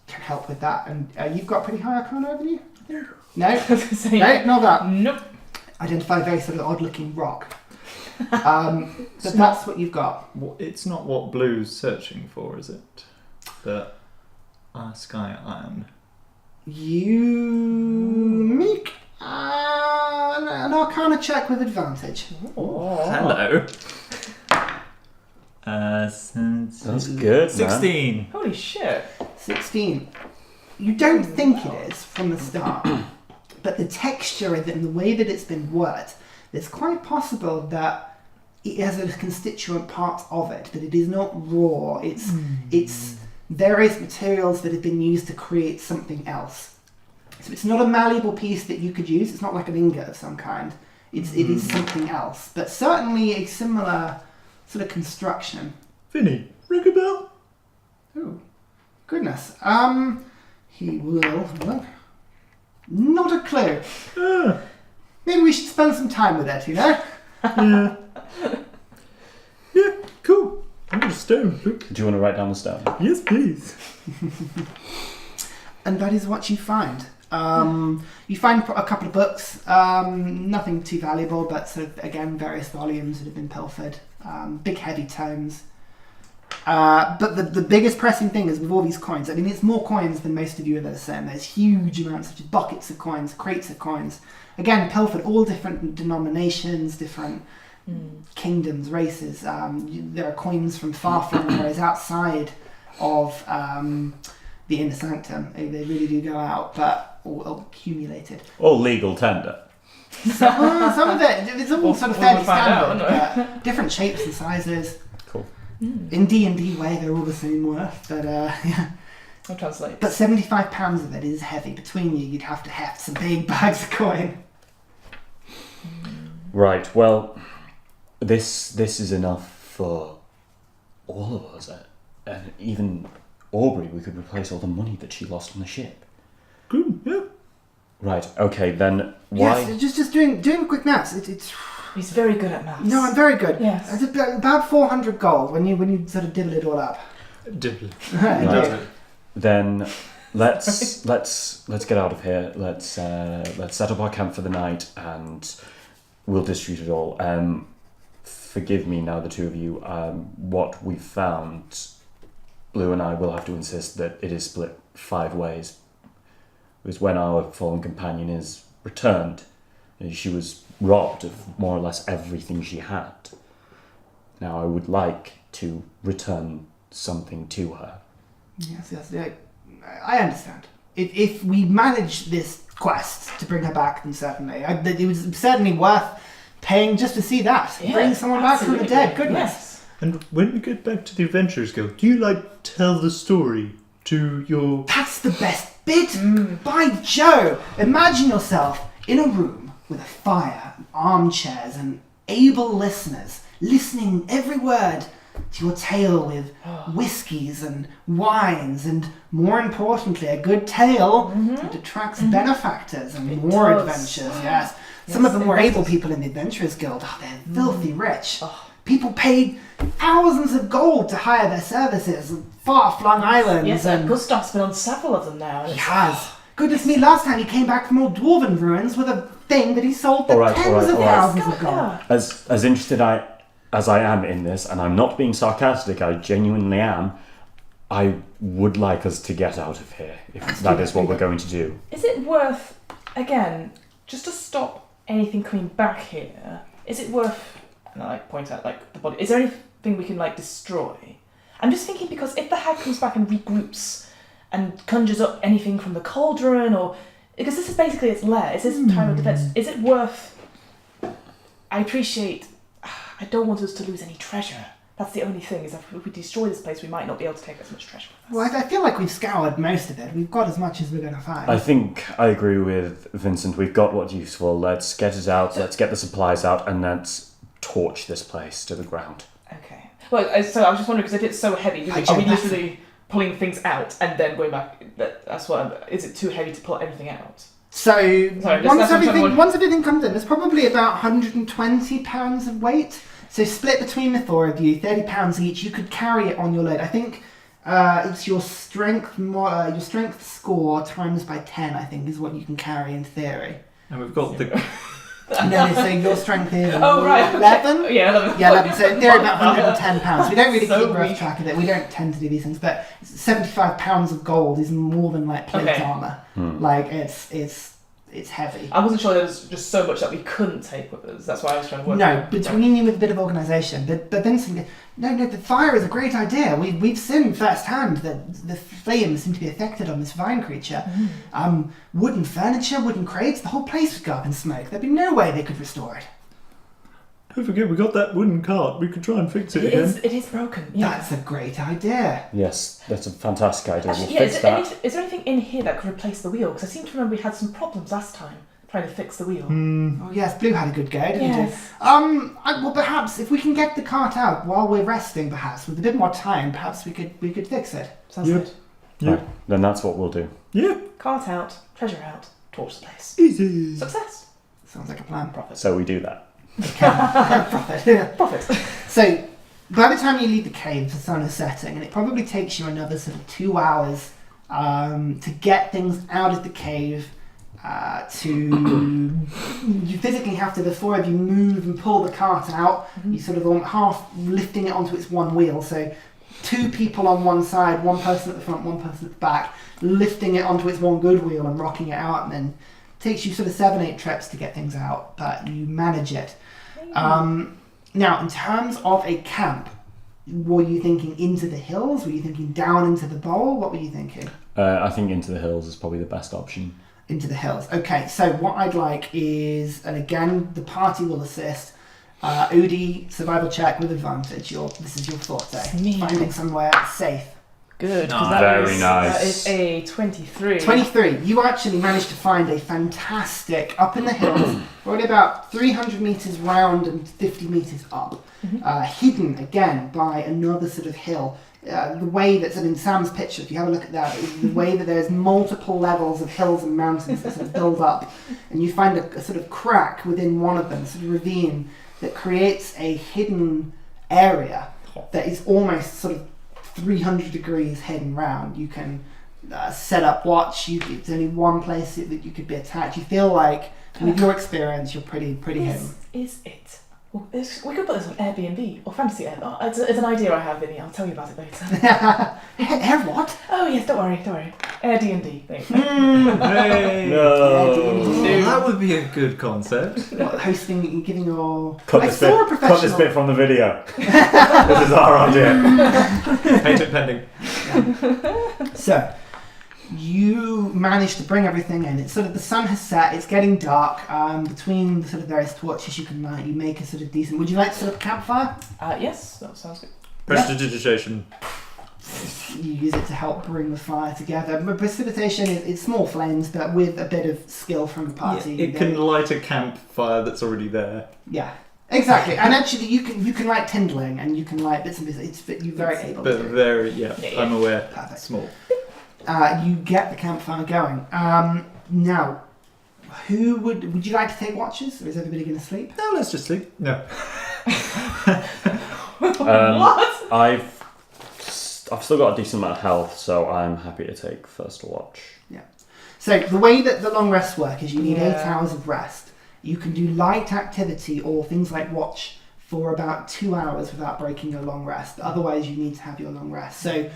can help with that. And you've got pretty high arcana, haven't you? No? No, not that. Nope. Identify a very sort of odd-looking rock. But that's what you've got. It's not what Blue's searching for, is it? The sky iron. You make an arcana check with advantage. Oh. Hello. That's good, 16. man. Holy shit. 16. You don't think it is from the start, but the texture and the way that it's been worked, it's quite possible that it has a constituent part of it, that it is not raw. It's various materials that have been used to create something else. So it's not a malleable piece that you could use. It's not like an ingot of some kind. It is something else, but certainly a similar sort of construction. Vinny, ring a bell? Oh, goodness. He will. Not a clue. Maybe we should spend some time with it, you know? Yeah. Yeah, cool. I'm just stone. Do you want to write down the stone? Yes, please. And that is what you find. You find a couple of books, nothing too valuable, but sort of, again, various volumes that have been pilfered. Big, heavy tomes. But the biggest pressing thing is with all these coins. I mean, it's more coins than most of you have ever seen. There's huge amounts of buckets of coins, crates of coins. Again, pilfered, all different denominations, different kingdoms, races. There are coins from far-flung areas outside of the inner sanctum. They really do go out, but all accumulated. All legal tender. Some of it, it's all sort of fairly standard, out, but different shapes and sizes. Cool. In D&D way, they're all the same worth, but yeah. I'll translate. But 75 pounds of it is heavy. Between you, you'd have to heft some big bags of coin. Right, well, this is enough for all of us. And even Aubrey, we could replace all the money that she lost on the ship. Good, yeah. Right, okay, then why... Yes, just doing quick maths. It's He's very good at maths. No, I'm very good. Yes. It's about 400 gold when you sort of divvy it all up. Dibble. Right. Then let's get out of here. Let's set up our camp for the night, and we'll distribute it all. Forgive me now, the two of you. What we've found, Blue and I will have to insist that it is split 5 ways. Because when our fallen companion is returned, she was robbed of more or less everything she had. Now I would like to return something to her. Yes, yeah, I understand. If we manage this quest to bring her back, then certainly. It was certainly worth paying just to see that. Yeah, bring someone back from the dead, goodness. Yes. And when we get back to the Adventurers Guild, do you tell the story to your... That's the best bit! By Joe! Imagine yourself in a room with a fire, and armchairs, and able listeners, listening every word to your tale with whiskies and wines, and more importantly, a good tale that attracts benefactors and more adventures, yes. Some of the more able people in the Adventurers Guild, they're filthy rich. People paid thousands of gold to hire their services on far-flung islands. Yes, and Gustav's been on several of them now. he has. Goodness me, last time he came back from old dwarven ruins with a thing that he sold for tens of thousands of gold. Yeah. As interested as I am in this, and I'm not being sarcastic, I genuinely am, I would like us to get out of here, if that is what we're going to do. Is it worth, again, just to stop anything coming back here, is it worth, and I point out the body, is there anything we can destroy? I'm just thinking, because if the hag comes back and regroups and conjures up anything from the cauldron, or because this is basically its lair, it's its time of defense, is it worth... I don't want us to lose any treasure. That's the only thing, is that if we destroy this place, we might not be able to take as much treasure with us. Well, I feel like we've scoured most of it. We've got as much as we're going to find. I think I agree with Vincent. We've got what's useful. Let's get it out, let's get the supplies out, and let's torch this place to the ground. Okay. Well, so I was just wondering, because if it's so heavy, are we literally pulling things out and then going back? That's what. Is it too heavy to pull everything out? So, Sorry, once everything comes in, there's probably about 120 pounds of weight. So split between the 4 of you, 30 pounds each. You could carry it on your load. I think it's your strength score times by 10, I think, is what you can carry in theory. And we've got the... No, so your strength is 11? 11? Yeah, 11. Yeah, 11. So in theory, about 110 pounds. We don't really So keep rough weak. track of it. We don't tend to do these things, but 75 pounds of gold is more than plate armor. It's heavy. I wasn't sure there was just so much that we couldn't take with us. That's why I was trying to work. No, between you with a bit of organisation. But Vincent, no, the fire is a great idea. We've seen firsthand that the flames seem to be affected on this vine creature. Wooden furniture, wooden crates, the whole place would go up in smoke. There'd be no way they could restore it. Don't forget, we got that wooden cart. We could try and fix it again. It is broken. Yeah. That's a great idea. Yes, that's a fantastic idea. Actually, We'll fix that. Is there anything in here that could replace the wheel? Because I seem to remember we had some problems last time trying to fix the wheel. Oh yes, Blue had a good go, didn't Yes. he? Well, perhaps if we can get the cart out while we're resting, perhaps with a bit more time, perhaps we could fix it. Sounds Yep. good. Yeah. Right, then that's what we'll do. Yeah. Cart out, treasure out, torch the place. Easy. Success. Sounds like a plan. Profit. So we do that. Profit. Profit. So, by the time you leave the cave, the sun is setting, and it probably takes you another sort of 2 hours to get things out of the cave. You physically have to, the 4 of you, move and pull the cart out. You sort of half lifting it onto its one wheel. So, 2 people on one side, 1 person at the front, 1 person at the back, lifting it onto its one good wheel and rocking it out, and then it takes you sort of 7-8 trips to get things out, but you manage it. Now, in terms of a camp, were you thinking into the hills? Were you thinking down into the bowl? What were you thinking? I think into the hills is probably the best option. Into the hills. Okay, so what I'd like is, and again, the party will assist. Udi, survival check with advantage. This is your forte. Me. Finding somewhere safe. Good. 'cause Nice. Very nice. That is a 23. 23. You actually managed to find a fantastic, up in the hills, probably about 300 metres round and 50 metres up, hidden again by another sort of hill. The way that's in Sam's picture, if you have a look at that, is the way that there's multiple levels of hills and mountains that sort of build up, and you find a sort of crack within one of them, a sort of ravine, that creates a hidden area that is almost sort of 300 degrees hidden round. You can set up watch. It's only one place that you could be attacked. You feel like, with your experience, you're pretty hidden. Is it? Well, we could put this on Airbnb or Fantasy Air. It's an idea I have, Vinny. I'll tell you about it later. Air what? Oh yes, don't worry. Airbnb thing. Hey. No. That would be a good concept. What, hosting, giving your... Cut I this saw a bit. professional... Cut this bit from the video. This is our idea. Patent pending. So, you managed to bring everything in. It's sort of, the sun has set, it's getting dark. Between the sort of various torches you can light, you make a sort of decent... Would you like to set up a campfire? Yes, that sounds good. Prestidigitation. You use it to help bring the fire together. But precipitation it's small flames, but with a bit of skill from the party. It can light a campfire that's already there. Yeah, exactly. And actually, you can light kindling, and you can light bits and pieces. You're very able But to do. very, Yeah. I'm aware. Perfect. Small. You get the campfire going. Now, would you like to take watches, or is everybody going to sleep? No, let's just sleep. No. What? I've still got a decent amount of health, so I'm happy to take first watch. So the way that the long rests work is you need 8 Yeah. hours of rest. You can do light activity or things like watch for about 2 hours without breaking your long rest. Otherwise, you need to have your long rest. So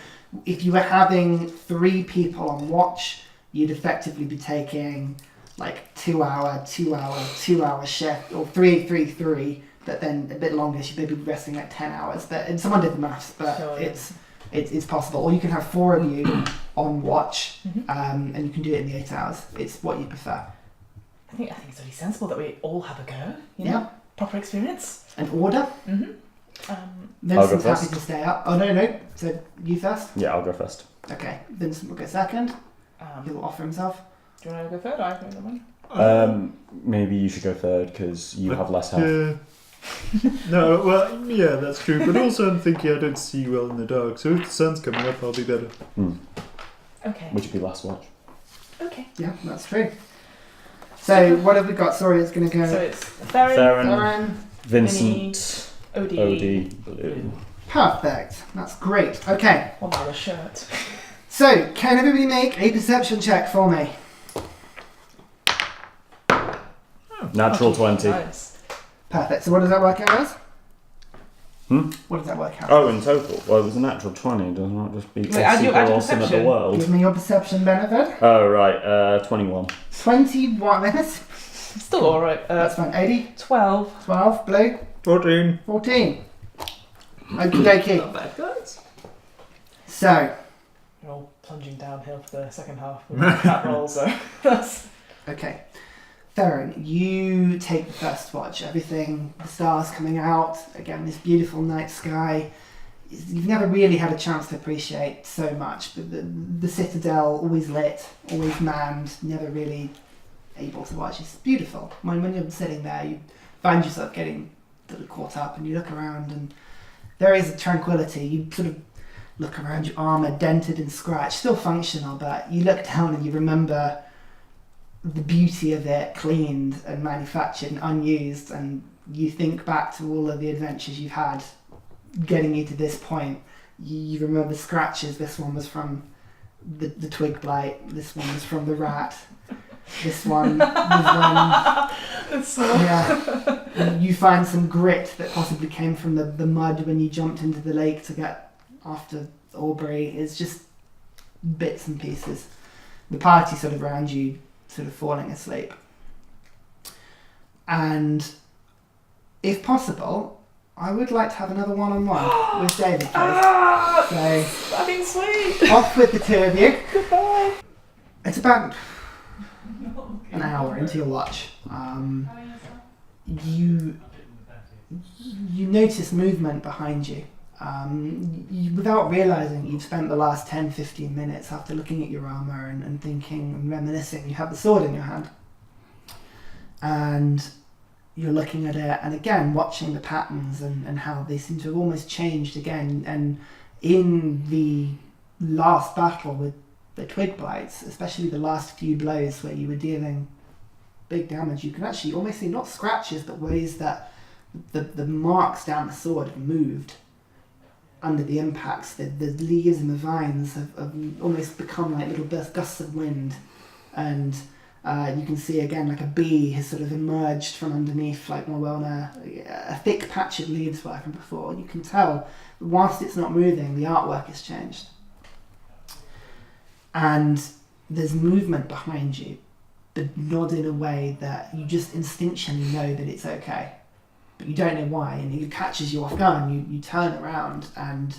if you were having 3 people on watch, you'd effectively be taking like 2 hour shift, or 3, but then a bit longer. So you'd maybe be resting like 10 hours. And someone did the maths, but Sure, yeah. it's possible. Or you can have 4 of you on watch, Mhm. and you can do it in the 8 hours. It's what you prefer. I think it's really sensible that we all have a go. You Yeah. know, proper experience. An order. Mhm. Vincent's I'll go happy first. to stay up. Oh no. So you first. Yeah, I'll go first. Okay. Vincent will go second. He'll offer himself. Do you want to go third? I can go one. Maybe you should go third because you have less health. Yeah. No, well, yeah, that's true. But also, I'm thinking I don't see well in the dark. So if the sun's coming up, I'll be better. Okay. Which would be last watch. Okay. Yeah, that's true. So what have we got? Sorry, it's going to go. So it's Theren, Theren. Vincent, Odie. Odie, Blue. Perfect. That's great. Okay. What about a shirt? So can everybody make a perception check for me? Natural 20. Nice. Perfect. So what does that work out as? Hmm? What does that work out? Oh, in total? Well, it was a natural 20. Does not just be Wait, add your awesome at the perception. world. Give me your perception benefit. Oh, right. 21. 21 minutes. Still alright. That's fine. 80, 12. 12, Blue, 14. 14. Okie dokie. Not bad, guys. So, You're all plunging downhill for the second half with that roll, so that's... okay. Theren, you take the first watch. Everything, the stars coming out. Again, this beautiful night sky. You've never really had a chance to appreciate so much, but the citadel, always lit, always manned, never really able to watch. It's beautiful. When you're sitting there, you find yourself getting sort of caught up, and you look around, and there is a tranquility. You sort of look around, your armour dented and scratched, still functional, but you look down and you remember the beauty of it, cleaned and manufactured and unused, and you think back to all of the adventures you've had getting you to this point. You remember scratches. This one was from the twig blight, this one was from the rat, this one was It's so... yeah. You find some grit that possibly came from the mud when you jumped into the lake to get after Aubrey. It's just bits and pieces. The party sort of around you sort of falling asleep. And if possible, I would like to have another one-on-one with David, please. Ah! So, I mean, sweet! off with the two of you. Goodbye! It's about an hour into your watch. You notice movement behind you. Without realising, you've spent the last 10-15 minutes after looking at your armour and thinking and reminiscing. You have the sword in your hand. And you're looking at it and again watching the patterns and how they seem to have almost changed again. And in the last battle with the twig blights, especially the last few blows where you were dealing big damage, you can actually almost see not scratches but ways that the marks down the sword have moved. under the impacts. The leaves and the vines have almost become like little gusts of wind, and you can see again like a bee has sort of emerged from underneath, like more well on a thick patch of leaves were from before. You can tell, whilst it's not moving, the artwork has changed. And there's movement behind you, but not in a way that you just instinctually know that it's okay. But you don't know why, and it catches you off guard, and you turn around, and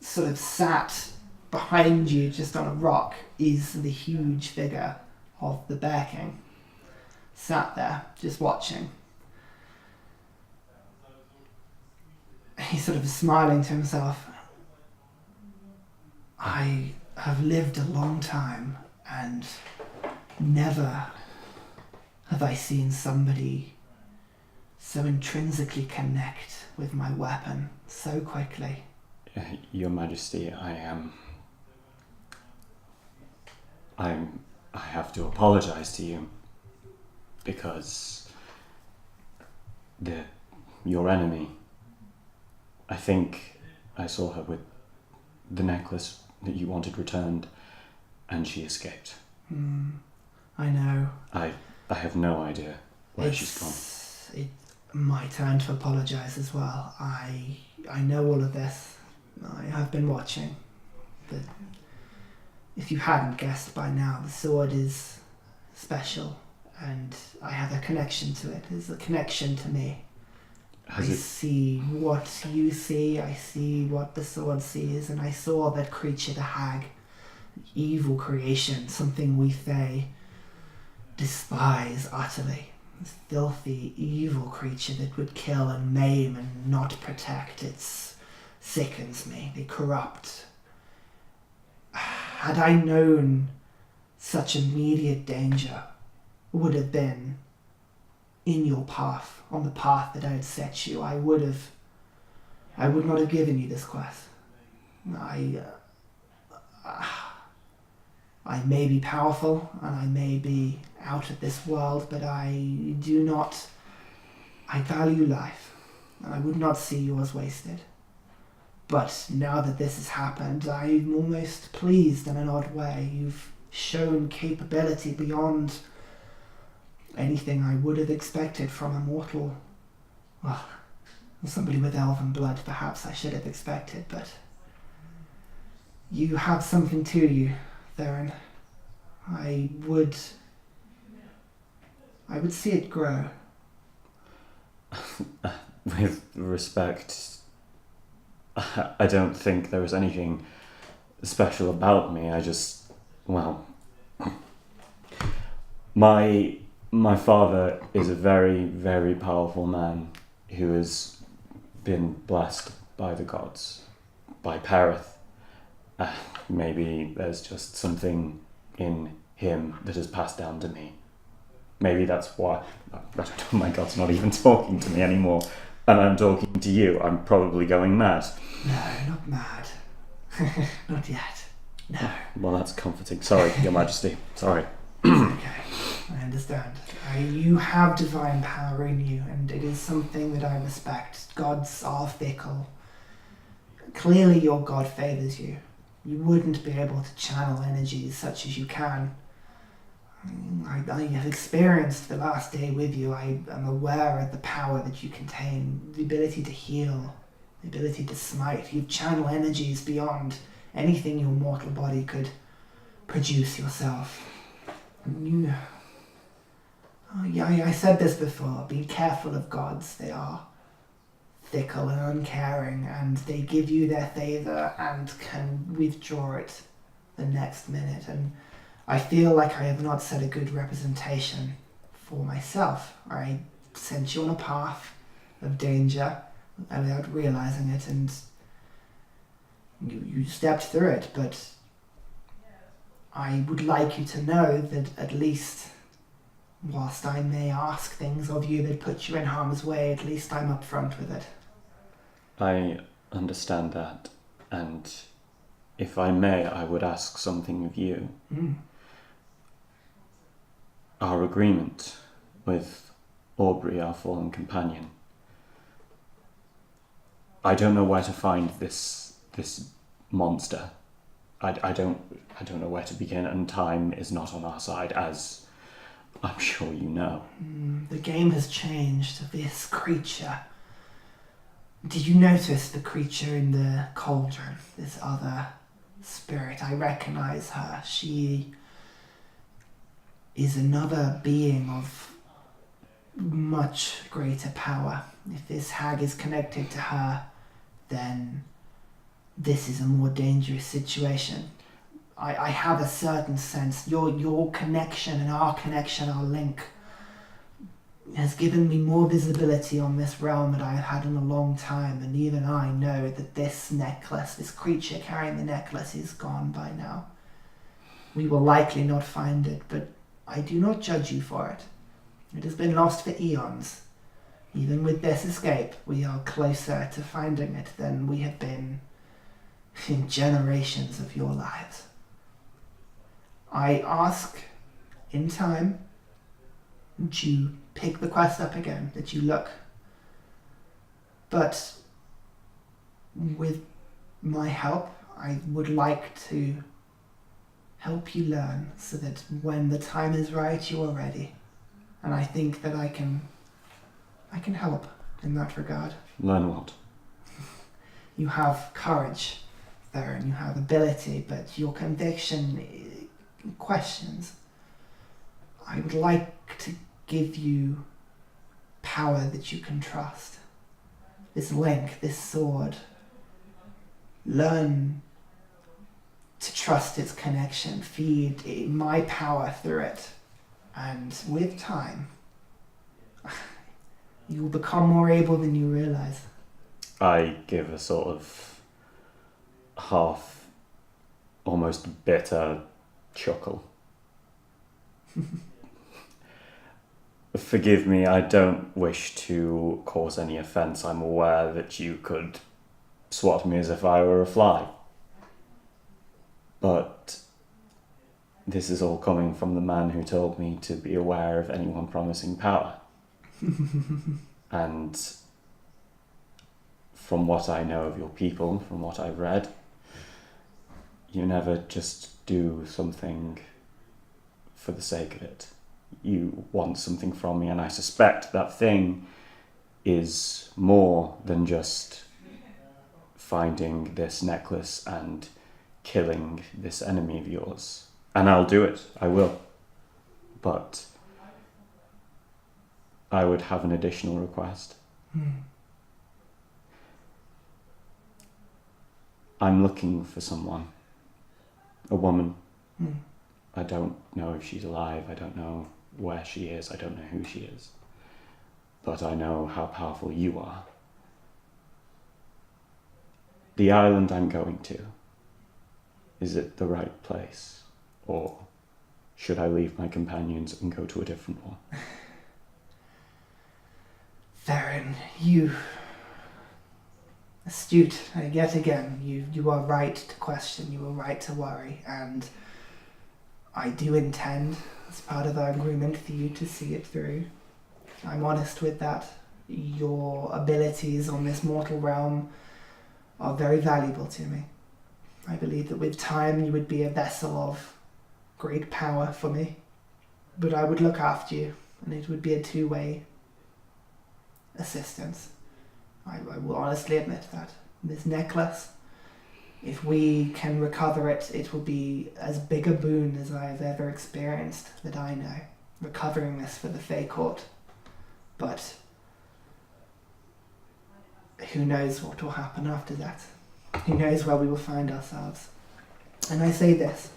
sort of sat behind you just on a rock is the huge figure of the Bear King. Sat there, just watching. He's sort of smiling to himself. I have lived a long time, and never have I seen somebody so intrinsically connect with my weapon so quickly. Your Majesty, I have to apologize to you because your enemy, I think I saw her with the necklace that you wanted returned, and she escaped. I know. I have no idea where she's gone. It's my turn to apologise as well. I know all of this. I have been watching. But if you hadn't guessed by now, the sword is special, and I have a connection to it. There's a connection to me. See what you see, I see what the sword sees, and I saw that creature, the hag, evil creation, something we Fae despise utterly. This filthy, evil creature that would kill and maim and not protect. It sickens me. They corrupt. Had I known such immediate danger would have been in your path, on the path that I had set you, I would not have given you this quest. I may be powerful and I may be out of this world, but I value life, and I would not see yours wasted. But now that this has happened, I'm almost pleased in an odd way. You've shown capability beyond anything I would have expected from a mortal. Well, somebody with elven blood, perhaps I should have expected, but you have something to you, Theren. I would see it grow. With respect, I don't think there was anything special about me. I just, well, my father is a very, very powerful man who has been blessed by the gods, by Perith. Maybe there's just something in him that has passed down to me. Maybe that's why. My God's not even talking to me anymore, and I'm talking to you. I'm probably going mad. No, not mad. Not yet. No. Well, that's comforting. Sorry, Your Majesty. Sorry. It's okay. I understand. You have divine power in you, and it is something that I respect. Gods are fickle. Clearly your God favours you. You wouldn't be able to channel energies such as you can. I have experienced the last day with you. I am aware of the power that you contain, the ability to heal, the ability to smite. You channel energies beyond anything your mortal body could produce yourself. I said this before, be careful of gods. They are fickle and uncaring, and they give you their favour and can withdraw it the next minute. And I feel like I have not set a good representation for myself. I sent you on a path of danger without realising it, and you stepped through it, but I would like you to know that at least, whilst I may ask things of you that put you in harm's way, at least I'm upfront with it. I understand that, and if I may, I would ask something of you. Our agreement with Aubrey, our fallen companion, I don't know where to find this monster. I don't know where to begin, and time is not on our side, as I'm sure you know. The game has changed. This creature. Did you notice the creature in the cauldron? This other spirit. I recognize her. She is another being of much greater power. If this hag is connected to her, then this is a more dangerous situation. I have a certain sense. Your connection and our connection, our link, has given me more visibility on this realm than I have had in a long time, and even I know that this necklace, this creature carrying the necklace, is gone by now. We will likely not find it, but I do not judge you for it. It has been lost for eons. Even with this escape, we are closer to finding it than we have been in generations of your lives. I ask, in time, that you pick the quest up again, that you look. But with my help, I would like to help you learn so that when the time is right, you are ready. And I think that I can help in that regard. Learn what? You have courage, Theren, you have ability, but your conviction questions. I would like to give you power that you can trust. This link, this sword. Learn to trust its connection. Feed my power through it. And with time, you will become more able than you realize. I give a sort of half, almost bitter chuckle. Forgive me, I don't wish to cause any offence. I'm aware that you could swat me as if I were a fly. But this is all coming from the man who told me to be aware of anyone promising power. And from what I know of your people, from what I've read, you never just do something for the sake of it. You want something from me, and I suspect that thing is more than just finding this necklace and killing this enemy of yours. And I'll do it, I will. But I would have an additional request. I'm looking for someone. A woman. I don't know if she's alive, I don't know where she is, I don't know who she is. But I know how powerful you are. The island I'm going to, is it the right place? Or should I leave my companions and go to a different one? Theren, you... astute, yet again. You are right to question, you are right to worry, and I do intend, as part of our agreement, for you to see it through. I'm honest with that. Your abilities on this mortal realm are very valuable to me. I believe that with time you would be a vessel of great power for me, but I would look after you, and it would be a two-way assistance. I will honestly admit that. This necklace, if we can recover it, it will be as big a boon as I have ever experienced that I know. Recovering this for the Fae Court. But who knows what will happen after that? Who knows where we will find ourselves? And I say this,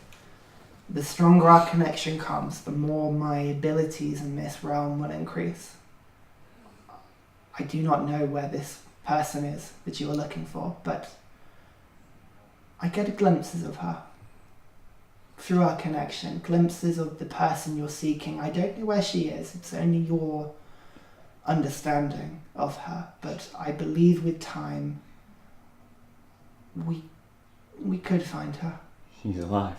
the stronger our connection comes, the more my abilities in this realm will increase. I do not know where this person is that you are looking for, but I get glimpses of her. Through our connection, glimpses of the person you're seeking. I don't know where she is, it's only your understanding of her, but I believe with time we could find her. She's alive.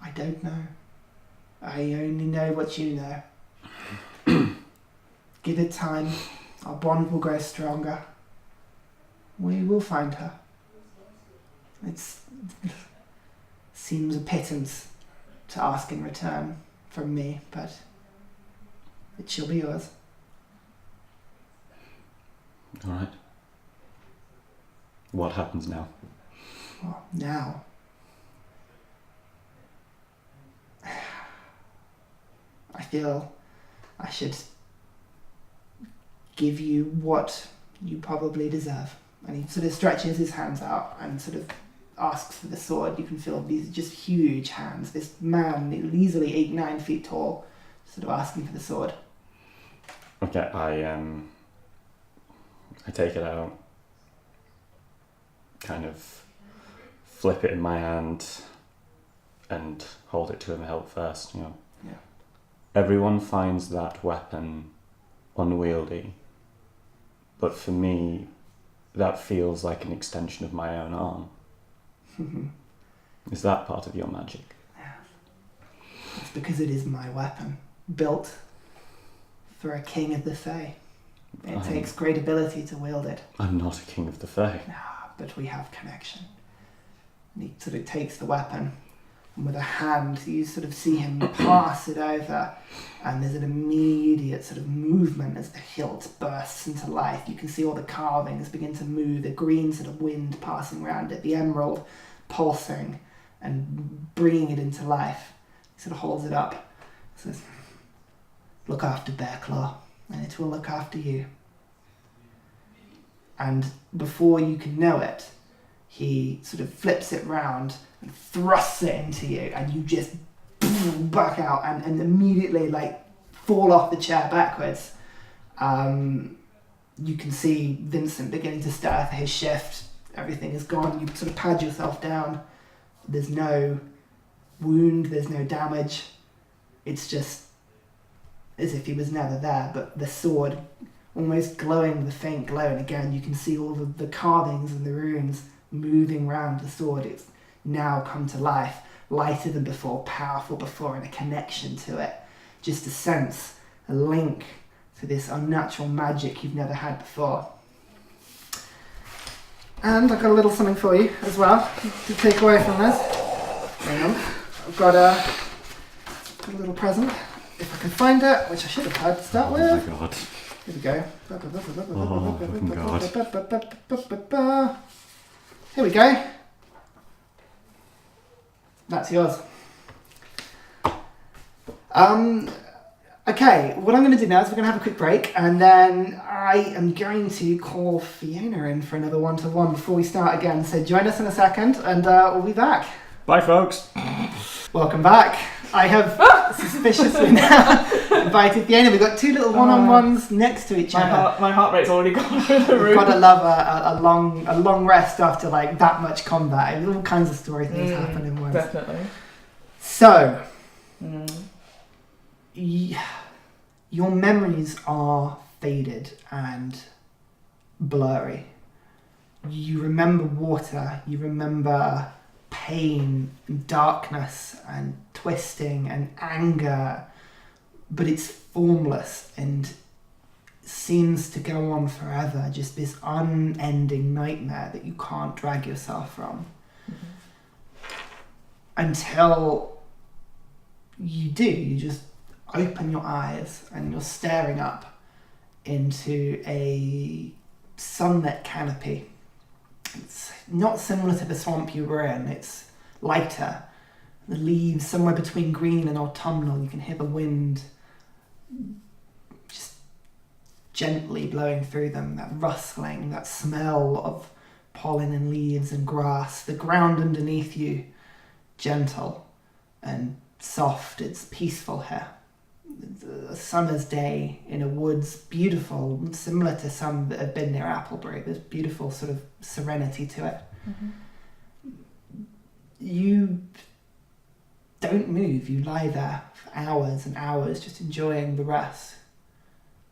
I don't know. I only know what you know. Give it time. Our bond will grow stronger. We will find her. It seems a pittance to ask in return from me, but it shall be yours. All right. What happens now? Well, now... I feel I should give you what you probably deserve. And he sort of stretches his hands out and sort of asks for the sword. You can feel these just huge hands. This man, easily 8-9 feet tall, sort of asking for the sword. Okay, I take it out, kind of flip it in my hand, and hold it to him head first. You know. Yeah. Everyone finds that weapon unwieldy, but for me, that feels like an extension of my own arm. Is that part of your magic? It's because it is my weapon, built for a king of the Fae. It takes great ability to wield it. I'm not a king of the Fae. But we have connection. And he sort of takes the weapon, and with a hand, you sort of see him pass it over, and there's an immediate sort of movement as the hilt bursts into life. You can see all the carvings begin to move, the green sort of wind passing around it, the emerald pulsing and bringing it into life. He sort of holds it up, says, "Look after Bearclaw, and it will look after you." And before you can know it, he sort of flips it round and thrusts it into you, and you just back out and immediately like fall off the chair backwards. You can see Vincent beginning to stir for his shift. Everything is gone. You sort of pad yourself down. There's no wound, there's no damage. It's just as if he was never there, but the sword almost glowing with a faint glow, and again you can see all of the carvings and the runes moving around the sword. It's now come to life, lighter than before, powerful before, and a connection to it. Just a sense, a link to this unnatural magic you've never had before. And I've got a little something for you as well to take away from this. Hang on. I've got a little present, if I can find it, which I should have had to start with. Oh my god. Here we go. Oh, fucking god. Here we go. That's yours. Okay, what I'm going to do now is we're going to have a quick break, and then I am going to call Fiona in for another one-to-one before we start again. So join us in a second, and we'll be back. Bye, folks. Welcome back. I have suspiciously now invited Fiona. We've got two little one-on-ones next to each other. My heart rate's already gone through the roof. You've got to love a long rest after like that much combat. All kinds of story things happen in once. Definitely. So, your memories are faded and blurry. You remember water. You remember pain and darkness and twisting and anger, but it's formless and seems to go on forever, just this unending nightmare that you can't drag yourself from. Until you do, you just open your eyes and you're staring up into a sunlit canopy. It's not similar to the swamp you were in, it's lighter. The leaves somewhere between green and autumnal, you can hear the wind just gently blowing through them, that rustling, that smell of pollen and leaves and grass. The ground underneath you, gentle and soft, it's peaceful here. A summer's day in a woods, beautiful, similar to some that have been near Applebury. There's beautiful sort of serenity to it. You don't move, you lie there for hours and hours just enjoying the rest,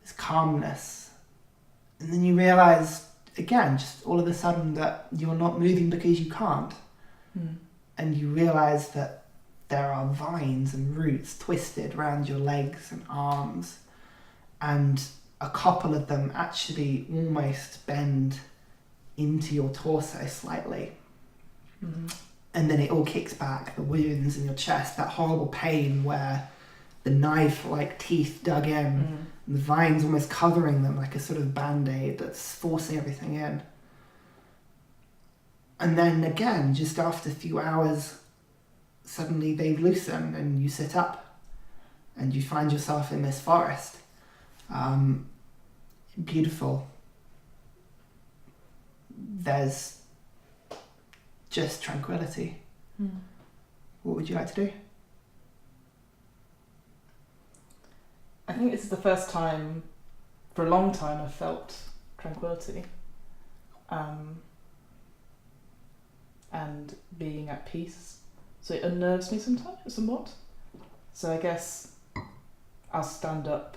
this calmness. And then you realise, again, just all of a sudden that you're not moving because you can't. And you realise that there are vines and roots twisted around your legs and arms, and a couple of them actually almost bend into your torso slightly. Mm-hmm. And then it all kicks back, the wounds in your chest, that horrible pain where the knife-like teeth dug in, Mm-hmm. and the vines almost covering them like a sort of band-aid that's forcing everything in. And then again, just after a few hours, suddenly they loosen and you sit up and you find yourself in this forest. Beautiful. There's just tranquility. Mm. What would you like to do? I think this is the first time for a long time I've felt tranquility. And being at peace. So it unnerves me somewhat. So I guess I'll stand up.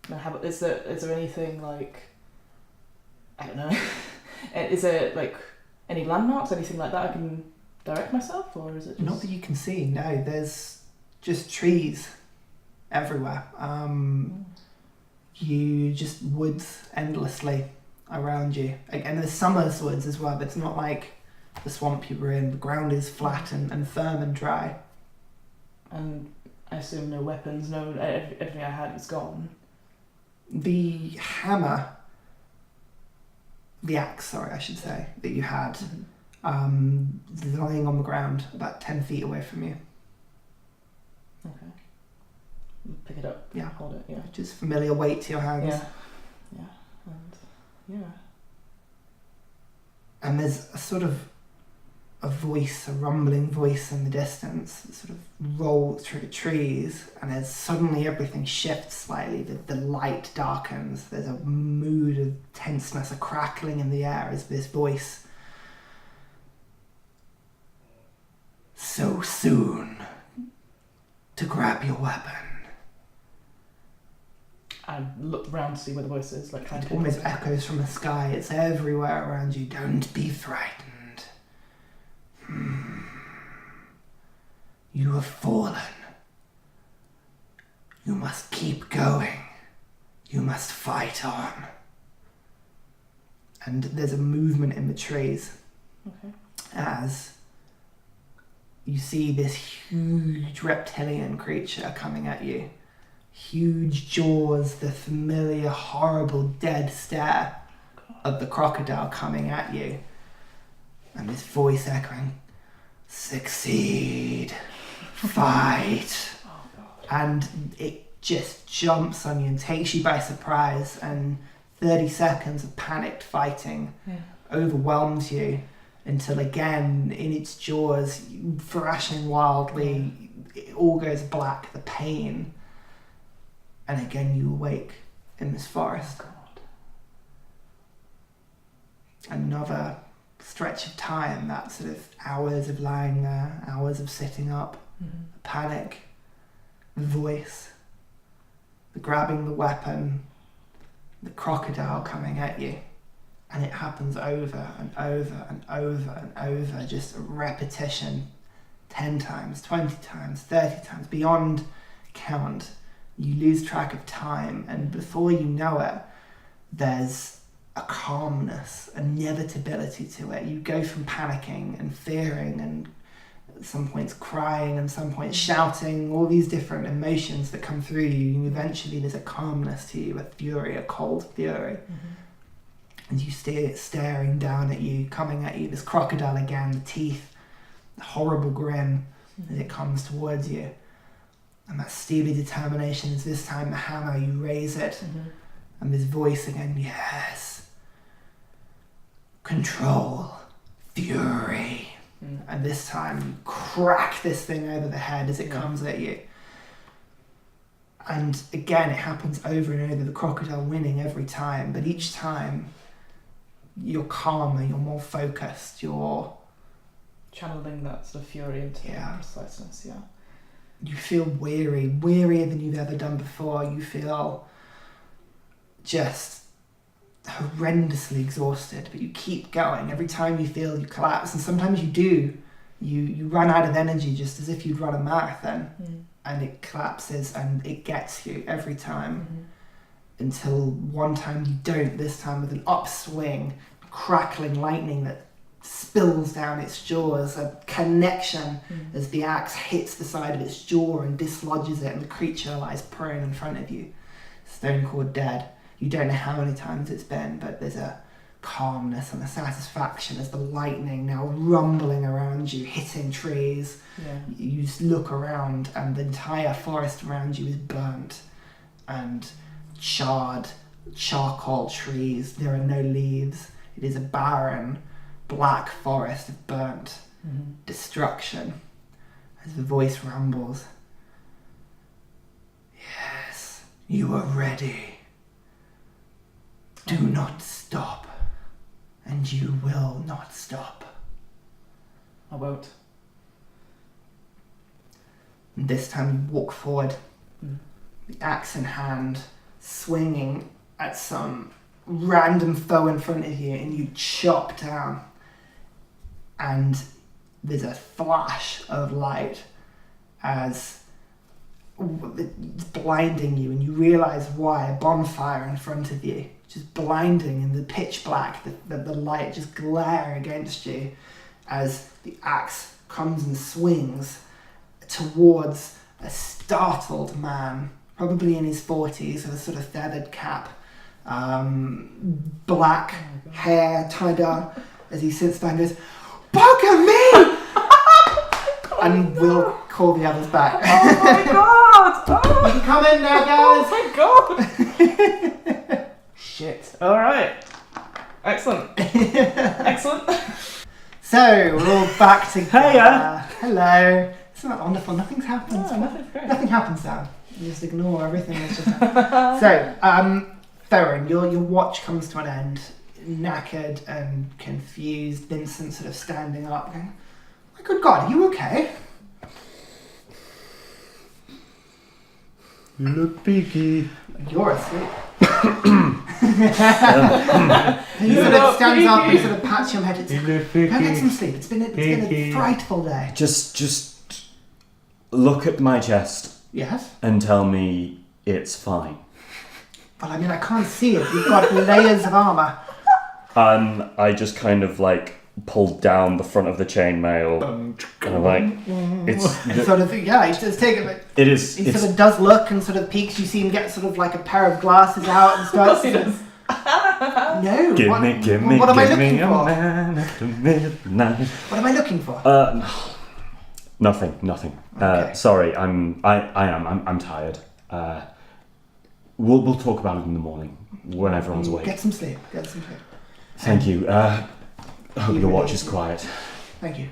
Now, is there anything like, I don't know, is there like any landmarks, anything like that I can direct myself, or is it just... Not that you can see, no. There's just trees everywhere. You just woods endlessly around you. And there's summer's woods as well, but it's not like the swamp you were in. The ground is flat and firm and dry. And I assume no weapons, everything I had is gone. The hammer, the axe, sorry, I should say, that you had, is lying on the ground about 10 feet away from you. Okay. Pick it up. Yeah. Hold it. Yeah. Just familiar weight to your hands. Yeah. And yeah. And there's a sort of a voice, a rumbling voice in the distance that sort of rolls through the trees, and as suddenly everything shifts slightly, the light darkens, there's a mood of tenseness, a crackling in the air as this voice, so soon to grab your weapon. I look round to see where the voice is, like trying It to... almost echoes from the sky, it's everywhere around you. Don't be frightened. You have fallen. You must keep going. You must fight on. And there's a movement in the trees Okay. as you see this huge reptilian creature coming at you. Huge jaws, the familiar, horrible, dead stare of the crocodile coming at you. And this voice echoing, succeed, fight. Oh god. And it just jumps on you and takes you by surprise, and 30 seconds of panicked fighting overwhelms you until again, in its jaws, thrashing wildly, it all goes black, the pain. And again you awake in this forest. God. Another stretch of time, that sort of hours of lying there, hours of sitting up, the panic, the voice, the grabbing the weapon, the crocodile coming at you. And it happens over and over and over and over, just a repetition, 10 times, 20 times, 30 times, beyond count. You lose track of time, and before you know it, there's a calmness, a inevitability to it. You go from panicking and fearing and at some points crying and some points shouting, all these different emotions that come through you, and eventually there's a calmness to you, a fury, a cold fury. And you see it staring down at you, coming at you, this crocodile again, the teeth, the horrible grin as it comes towards you. And that steely determination is this time the hammer, you raise it, and this voice again, yes. Control, fury. And this time you crack this thing over the head as it comes at you. And again, it happens over and over, the crocodile winning every time, but each time you're calmer, you're more focused, you're... Channeling that sort of fury into preciseness, You feel wearier than you've ever done before. You feel just horrendously exhausted, but you keep going. Every time you feel you collapse, and sometimes you do, you run out of energy, just as if you'd run a marathon, and it collapses and it gets you every time, until one time you don't, this time with an upswing, crackling lightning that spills down its jaws, a connection as the axe hits the side of its jaw and dislodges it, and the creature lies prone in front of you, stone cold dead. You don't know how many times it's been, but there's a calmness and a satisfaction as the lightning now rumbling around you, hitting trees. Yeah. You just look around and the entire forest around you is burnt and charred, charcoal trees. There are no leaves. It is a barren, black forest of burnt destruction. As the voice rumbles, "Yes, you are ready. Do not stop, and you will not stop." I won't. And this time you walk forward, the axe in hand, swinging at some random foe in front of you, and you chop down. And there's a flash of light as it's blinding you, and you realise why. A bonfire in front of you, just blinding in the pitch black, the light just glare against you as the axe comes and swings towards a startled man, probably in his 40s, with a sort of feathered cap, black hair tied up, as he sits back and goes, "Bugger me!" And we'll call the others back. Oh my god! Oh, You can come in now, guys. oh my god! Shit. Alright. Excellent. Excellent. So, we're all back together. Hiya. Hello. Isn't that wonderful? Nothing's happened. Oh, nothing's great. Nothing happens, Sam. You just ignore everything that's just happened. So, Theren, your watch comes to an end, knackered and confused. Vincent sort of standing up, going, "My good God, are you okay?" You look peaky. You're asleep. He sort of stands up and he sort of pats your head. Go get some sleep. It's been a frightful day. Just look at my chest Yes? and tell me it's fine. Well, I mean, I can't see it. You've got layers of armour. I just kind of like pulled down the front of the chainmail, and I'm like, And sort of, yeah, he's just taking it. it is. He It's, sort of does look and sort of peeks. You see him get sort of like a pair of glasses out and starts. He does. No. give what, me, what am I give looking me a for? man after midnight. What am I looking for? Nothing. Okay. Sorry, I'm tired. We'll talk about it in the morning when everyone's awake. Get some sleep. Get some sleep. Thank you. Hope your watch is quiet. Thank you.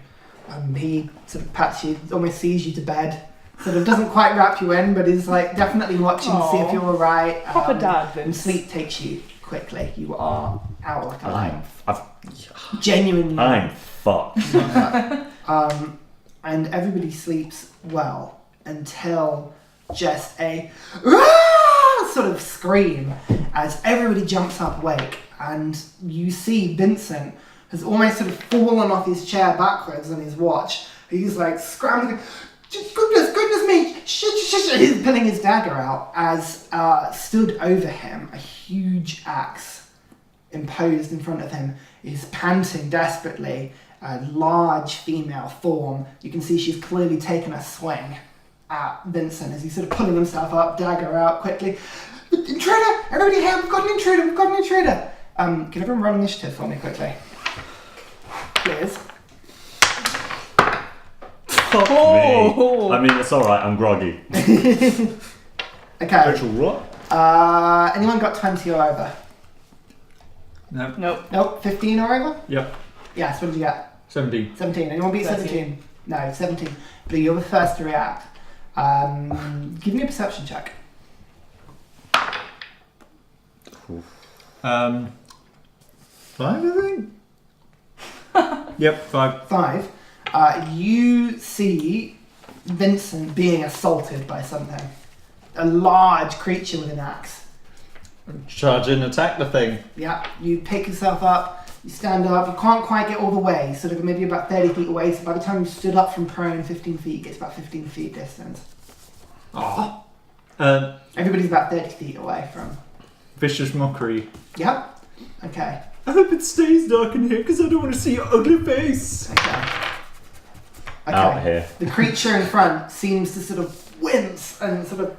He sort of pats you, almost sees you to bed. Sort of doesn't quite wrap you in, but is like definitely watching to see if you're alright. Proper dad, And Vince. sleep takes you quickly. You are out like a lion. I've Genuinely. I'm fucked. And everybody sleeps well until just a sort of scream as everybody jumps up awake, and you see Vincent has almost sort of fallen off his chair backwards on his watch. He's like scrambling, goodness me, shh. He's pulling his dagger out as stood over him a huge axe imposed in front of him is panting desperately. A large female form. You can see she's clearly taken a swing at Vincent as he's sort of pulling himself up, dagger out quickly. Intruder! Everybody here, we've got an intruder! Can everyone roll initiative for me quickly? Please. Fuck Oh. me. I mean, it's alright, I'm groggy. Okay. Actual what? Anyone got 20 or over? No. Nope. Nope, 15 or over? Yep. Yes, what did you get? 17. 17. Anyone beat 13. 17? No, 17. But you're the first to react. Give me a perception check. 5, I think? Yep, 5. 5. You see Vincent being assaulted by something. A large creature with an axe. Charge and attack the thing. Yeah, you pick yourself up, you stand up, you can't quite get all the way, sort of maybe about 30 feet away, so by the time you stood up from prone 15 feet, it gets about 15 feet distance. Oh. Everybody's about 30 feet away from... Vicious mockery. Yep. Okay. I hope it stays dark in here because I don't want to see your ugly face. Okay. Out here. The creature in front seems to sort of wince and sort of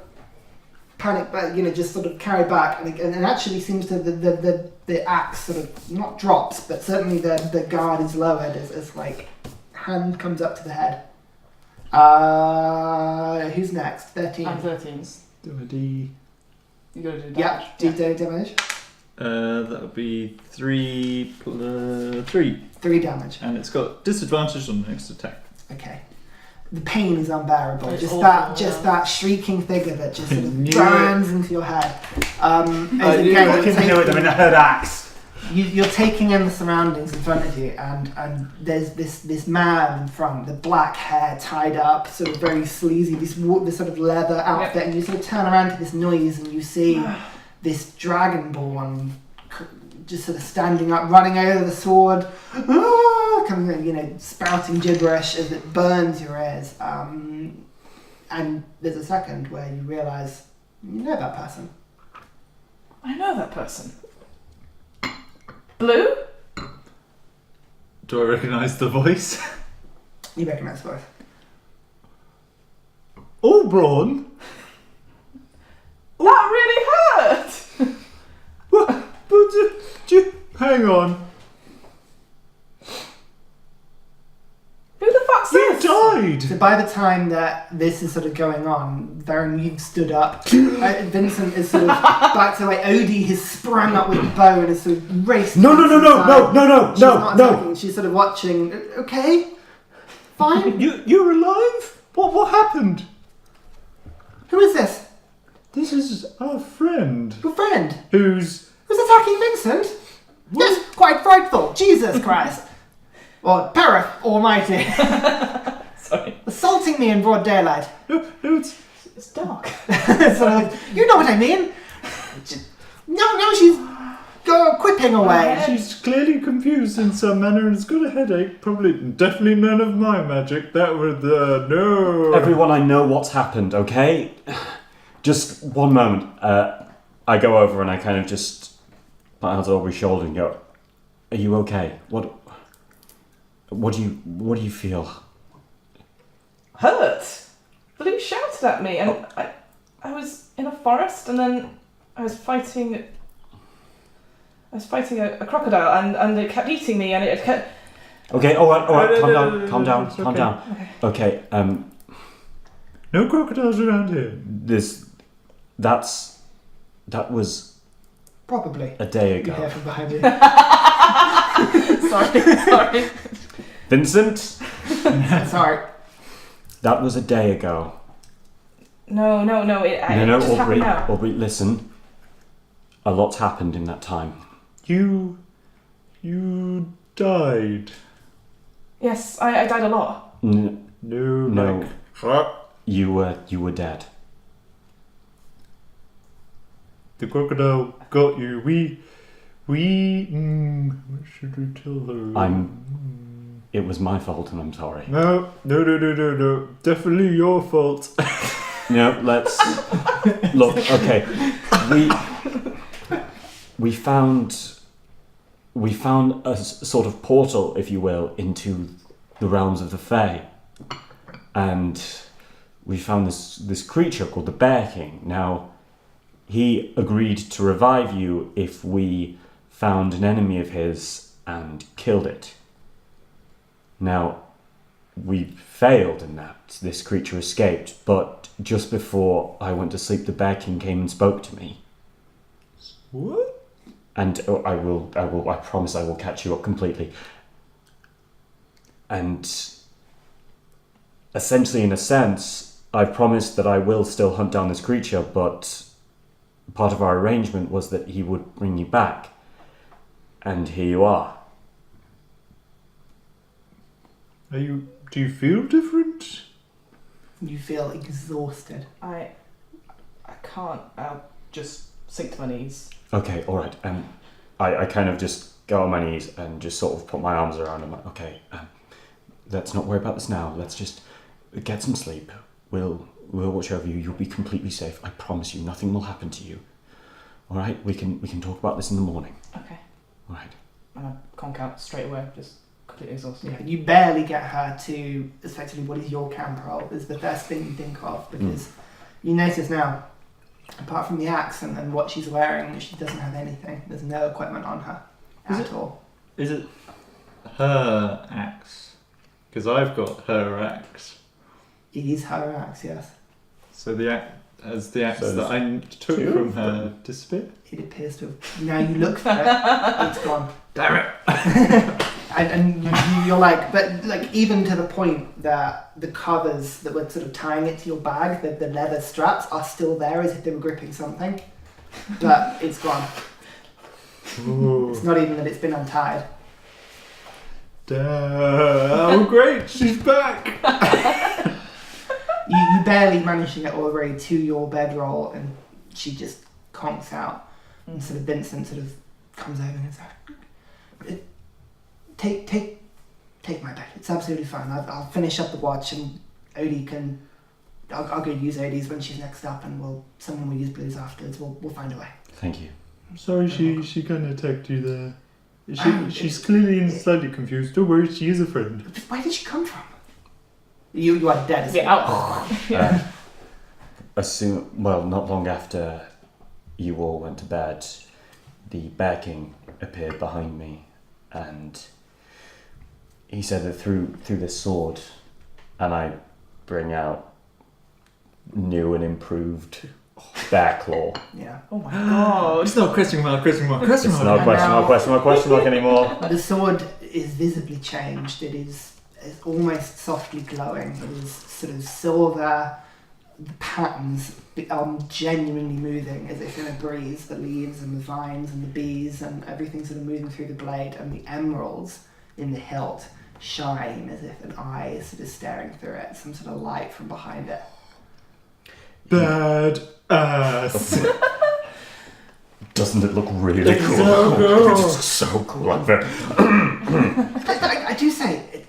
panic, but just sort of carry back, and actually seems to the axe sort of not drops, but certainly the guard is lowered as like hand comes up to the head. Who's next? 13. I'm 13. Do a D. You gotta do Yeah. damage. Do damage. That would be 3 plus 3. 3 damage. And it's got disadvantage on the next attack. Okay. The pain is unbearable. It's Just awful, that shrieking figure that just sort of Knew burns into your head. Again, I heard axe. you're taking in the surroundings in front of you, and there's this man in front, the black hair tied up, sort of very sleazy, this sort of leather outfit, and you sort of turn around to this noise, and you see this dragonborn just sort of standing up, running over the sword, coming in, spouting gibberish as it burns your ears. And there's a second where you realise you know that person. I know that person. Blue? Do I recognise the voice? You recognise the voice. Oberon? That really hurt! What? Hang on. Who the fuck's You this? died! So by the time that this is sort of going on, Theren, you've stood up. Vincent is sort of back to Odie has sprung up with the bow and has sort of raced. No. She's not attacking. She's sort of watching. Okay, fine. You're alive? What happened? Who is this? This is our friend. Your friend? Who's Who's attacking Vincent? That's quite frightful. Jesus Christ. Or Perith Almighty. Sorry. Assaulting me in broad daylight. no, it's It's dark. So, you know what I mean. No, she's quipping away. she's clearly confused in some manner and has got a headache. Definitely none of my magic. That would no. Everyone, I know what's happened, okay? Just one moment. I go over and I kind of just put my hands over his shoulder and go, "Are you okay? What do you feel?" Hurt? Blue shouted at me, and I was in a forest, and then I was fighting a crocodile, and it kept eating me, and it kept... Okay, alright, calm down. Okay. Okay, No crocodiles around here. that was Probably. a day You hear ago. from behind you. Sorry. Vincent, Sorry. that was a day ago. No. It just happened now. Aubrey, listen. A lot's happened in that time. You died. Yes, I died a lot. No, you were dead. The crocodile got you. What should we tell her? It was my fault, and I'm sorry. No. Definitely your fault. No, let's look. Okay, we found a sort of portal, if you will, into the realms of the Fae, and we found this creature called the Bear King. Now, he agreed to revive you if we found an enemy of his and killed it. Now, we failed in that. This creature escaped, but just before I went to sleep, the Bear King came and spoke to me. What? And I promise I will catch you up completely. And essentially, in a sense, I promised that I will still hunt down this creature, but part of our arrangement was that he would bring you back. And here you are. Do you feel different? You feel exhausted. I can't. I'll just sink to my knees. Okay, alright. I kind of just go on my knees and just sort of put my arms around him. Like, okay, let's not worry about this now. Let's just get some sleep. We'll watch over you. You'll be completely safe. I promise you, nothing will happen to you. Alright, we can talk about this in the morning. Okay. Alright. And I conk out straight away, just completely exhausted. Yeah, you barely get her to effectively what is your camp roll is the first thing you think of, because you notice now, apart from the axe and what she's wearing, she doesn't have anything. There's no equipment on her at all. Is it her axe? Because I've got her axe. It is her axe, yes. So the axe So that I took two from of her them. disappeared. It appears to have. Now you look for it, it's gone. Damn it! And you're like, but like even to the point that the covers that were sort of tying it to your bag, the leather straps are still there as if they were gripping something, but it's gone. Ooh. It's not even that it's been untied. Oh great, she's back! You barely manage to get Aubrey to your bedroll, and she just conks out. And sort of Vincent sort of comes over and says, Take my bed. It's absolutely fine. I'll finish up the watch, and Odie can. I'll go use Odie's when she's next up, and someone will use Blue's afterwards. We'll find a way. Thank you. I'm sorry she kind of attacked you there. She's clearly slightly confused. Don't worry, she is a friend. But where did she come from? You are dead. Yeah, out. Yeah. Not long after you all went to bed, the Bear King appeared behind me, and he said that through this sword, and I bring out new and improved bear claw. Yeah. Oh my god. It's not question mark. It's not question mark anymore. The sword is visibly changed. It's almost softly glowing. It is sort of silver. The patterns are genuinely moving as if in a breeze. The leaves and the vines and the bees and everything sort of moving through the blade, and the emeralds in the hilt shine as if an eye is sort of staring through it. Some sort of light from behind it. Bad ass. Doesn't it look really It's cool? so cool. It's so cool. I do say,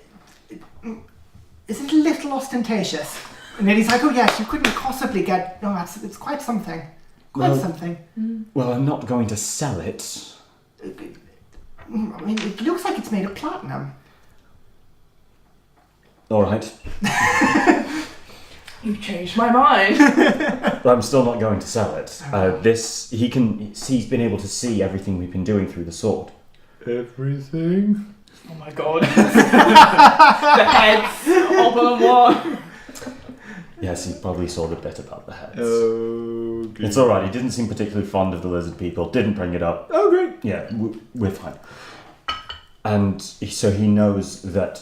is it a little ostentatious? And then he's like, oh yes, you couldn't possibly get. No, it's quite something. Quite something. Well, I'm not going to sell it. I mean, it looks like it's made of platinum. All right. You've changed my mind. But I'm still not going to sell it. He's been able to see everything we've been doing through the sword. Everything? Oh my god. The heads, all in one. Yes, he probably saw the bit about the heads. Oh, good. It's alright, he didn't seem particularly fond of the lizard people, didn't bring it up. Oh, great. Yeah, we're fine. And so he knows that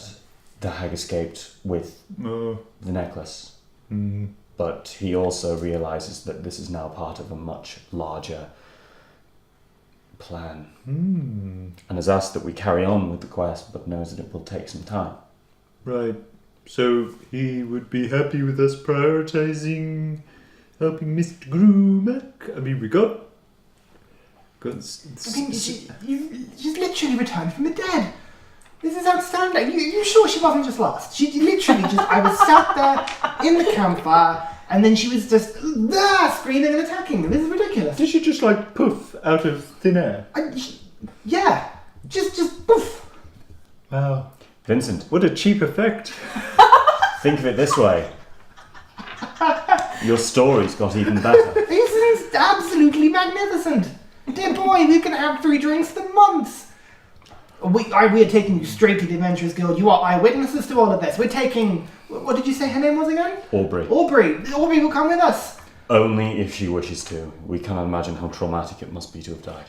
the hag escaped with Oh. the necklace. Mm. But he also realizes that this is now part of a much larger plan. Mm. And has asked that we carry on with the quest, but knows that it will take some time. Right. So he would be happy with us prioritizing helping Mr. Grumac. I mean, we got. I mean, she's literally returned from the dead. This is outstanding. You sure she wasn't just lost? She literally just. I was sat there in the campfire, and then she was just there screaming and attacking them. This is ridiculous. Did she just like poof out of thin air? Yeah, just poof. Wow. Vincent, What a cheap effect. think of it this way. Your story's got even better. This is absolutely magnificent. Dear boy, we can have 3 drinks for months. We are taking you straight to the Adventurers Guild. You are eyewitnesses to all of this. We're taking... What did you say her name was again? Aubrey. Aubrey. Aubrey will come with us. Only if she wishes to. We cannot imagine how traumatic it must be to have died.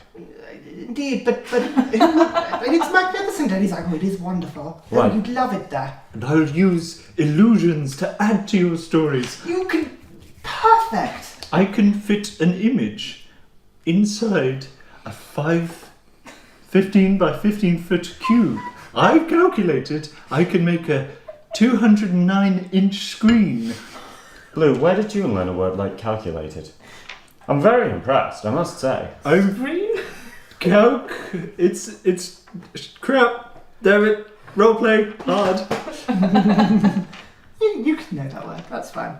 Indeed, but it's magnificent. And he's like, oh, it is wonderful. Oh, Right. you'd love it there. And I'll use illusions to add to your stories. You can... Perfect. I can fit an image inside a 15 by 15 foot cube. I've calculated I can make a 209-inch screen. Blue, where did you learn a word like calculated? I'm very impressed, I must say. I'm calc. It's crap. Damn it. Roleplay hard. You can know that word. That's fine.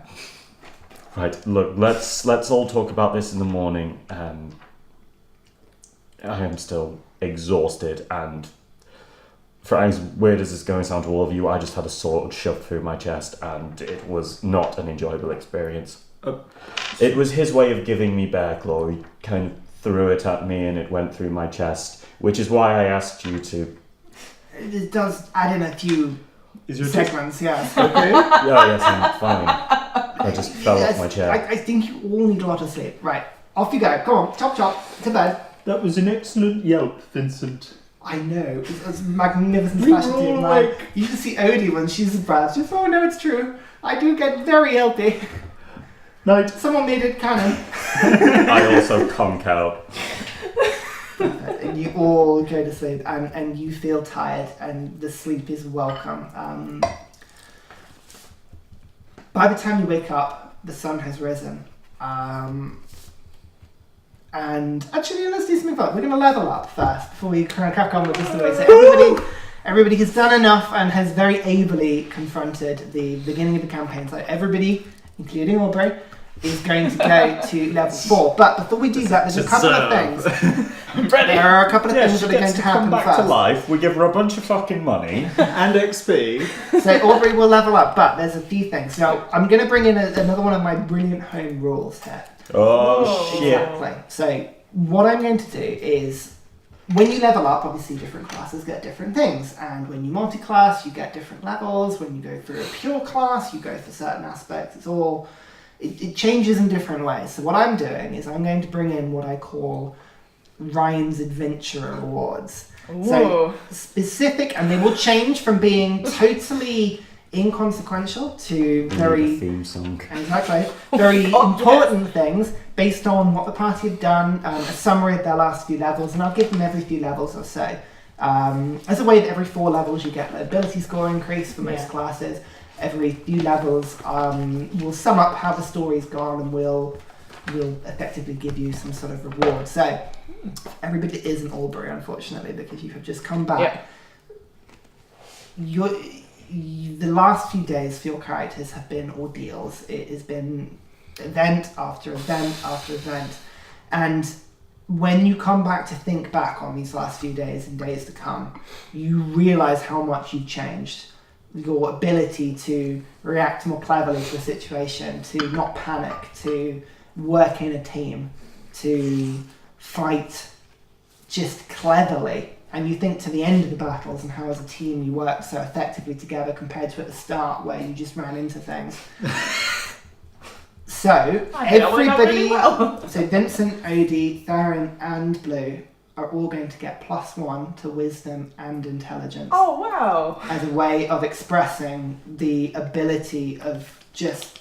Right, look, let's all talk about this in the morning. I am still exhausted, and for as weird as it's going to sound to all of you, I just had a sword shoved through my chest, and it was not an enjoyable experience. It was his way of giving me bear claw. He kind of threw it at me, and it went through my chest, which is why I asked you to. It does add in a few Is your segments, yeah. okay? Yeah, yes, I'm fine. I just fell off my chair. I think you all need a lot of sleep. Right, off you go. Come on, chop chop, to bed. That was an excellent yelp, Vincent. I know, it was magnificent We were specialty all of mine. like- You just see Odie when she's surprised. She's, oh no, it's true. I do get very healthy. Night. Someone made it canon. I also conk out. And you all go to sleep, and you feel tired, and the sleep is welcome. By the time you wake up, the sun has risen. And actually, let's do something fun. We're going to level up first before we kind of crack on with the story. So everybody has done enough and has very ably confronted the beginning of the campaign. So everybody, including Aubrey, is going to go to level 4. But before we do that, there's a couple of things. I'm ready. There are a couple of Yeah, things she that are gets going to to come happen back first. to life. We give her a bunch of fucking money. And XP. So Aubrey will level up, but there's a few things. Now, I'm going to bring in another one of my brilliant home rules here. Oh, shit. Exactly. So what I'm going to do is, when you level up, obviously different classes get different things. And when you multi-class, you get different levels. When you go through a pure class, you go for certain aspects. It's all... It changes in different ways. So what I'm doing is I'm going to bring in what I call Ryan's Adventure Awards. So specific, and they will change from being totally inconsequential to very theme song. exactly very important things based on what the party have done, a summary of their last few levels, and I'll give them every few levels or so. As a way that every 4 levels you get an ability score increase for most classes. Every few levels will sum up how the story's gone and will effectively give you some sort of reward. So everybody isn't Aubrey, unfortunately, because you have just come back. The last few days for your characters have been ordeals. It has been event after event after event. And when you come back to think back on these last few days and days to come, you realise how much you've changed. Your ability to react more cleverly to a situation, to not panic, to work in a team, to fight just cleverly. And you think to the end of the battles and how as a team you work so effectively together compared to at the start where you just ran into things. So everybody, so Vincent, Odie, Theren and Blue are all going to get +1 to wisdom and intelligence. Oh, wow. As a way of expressing the ability of just,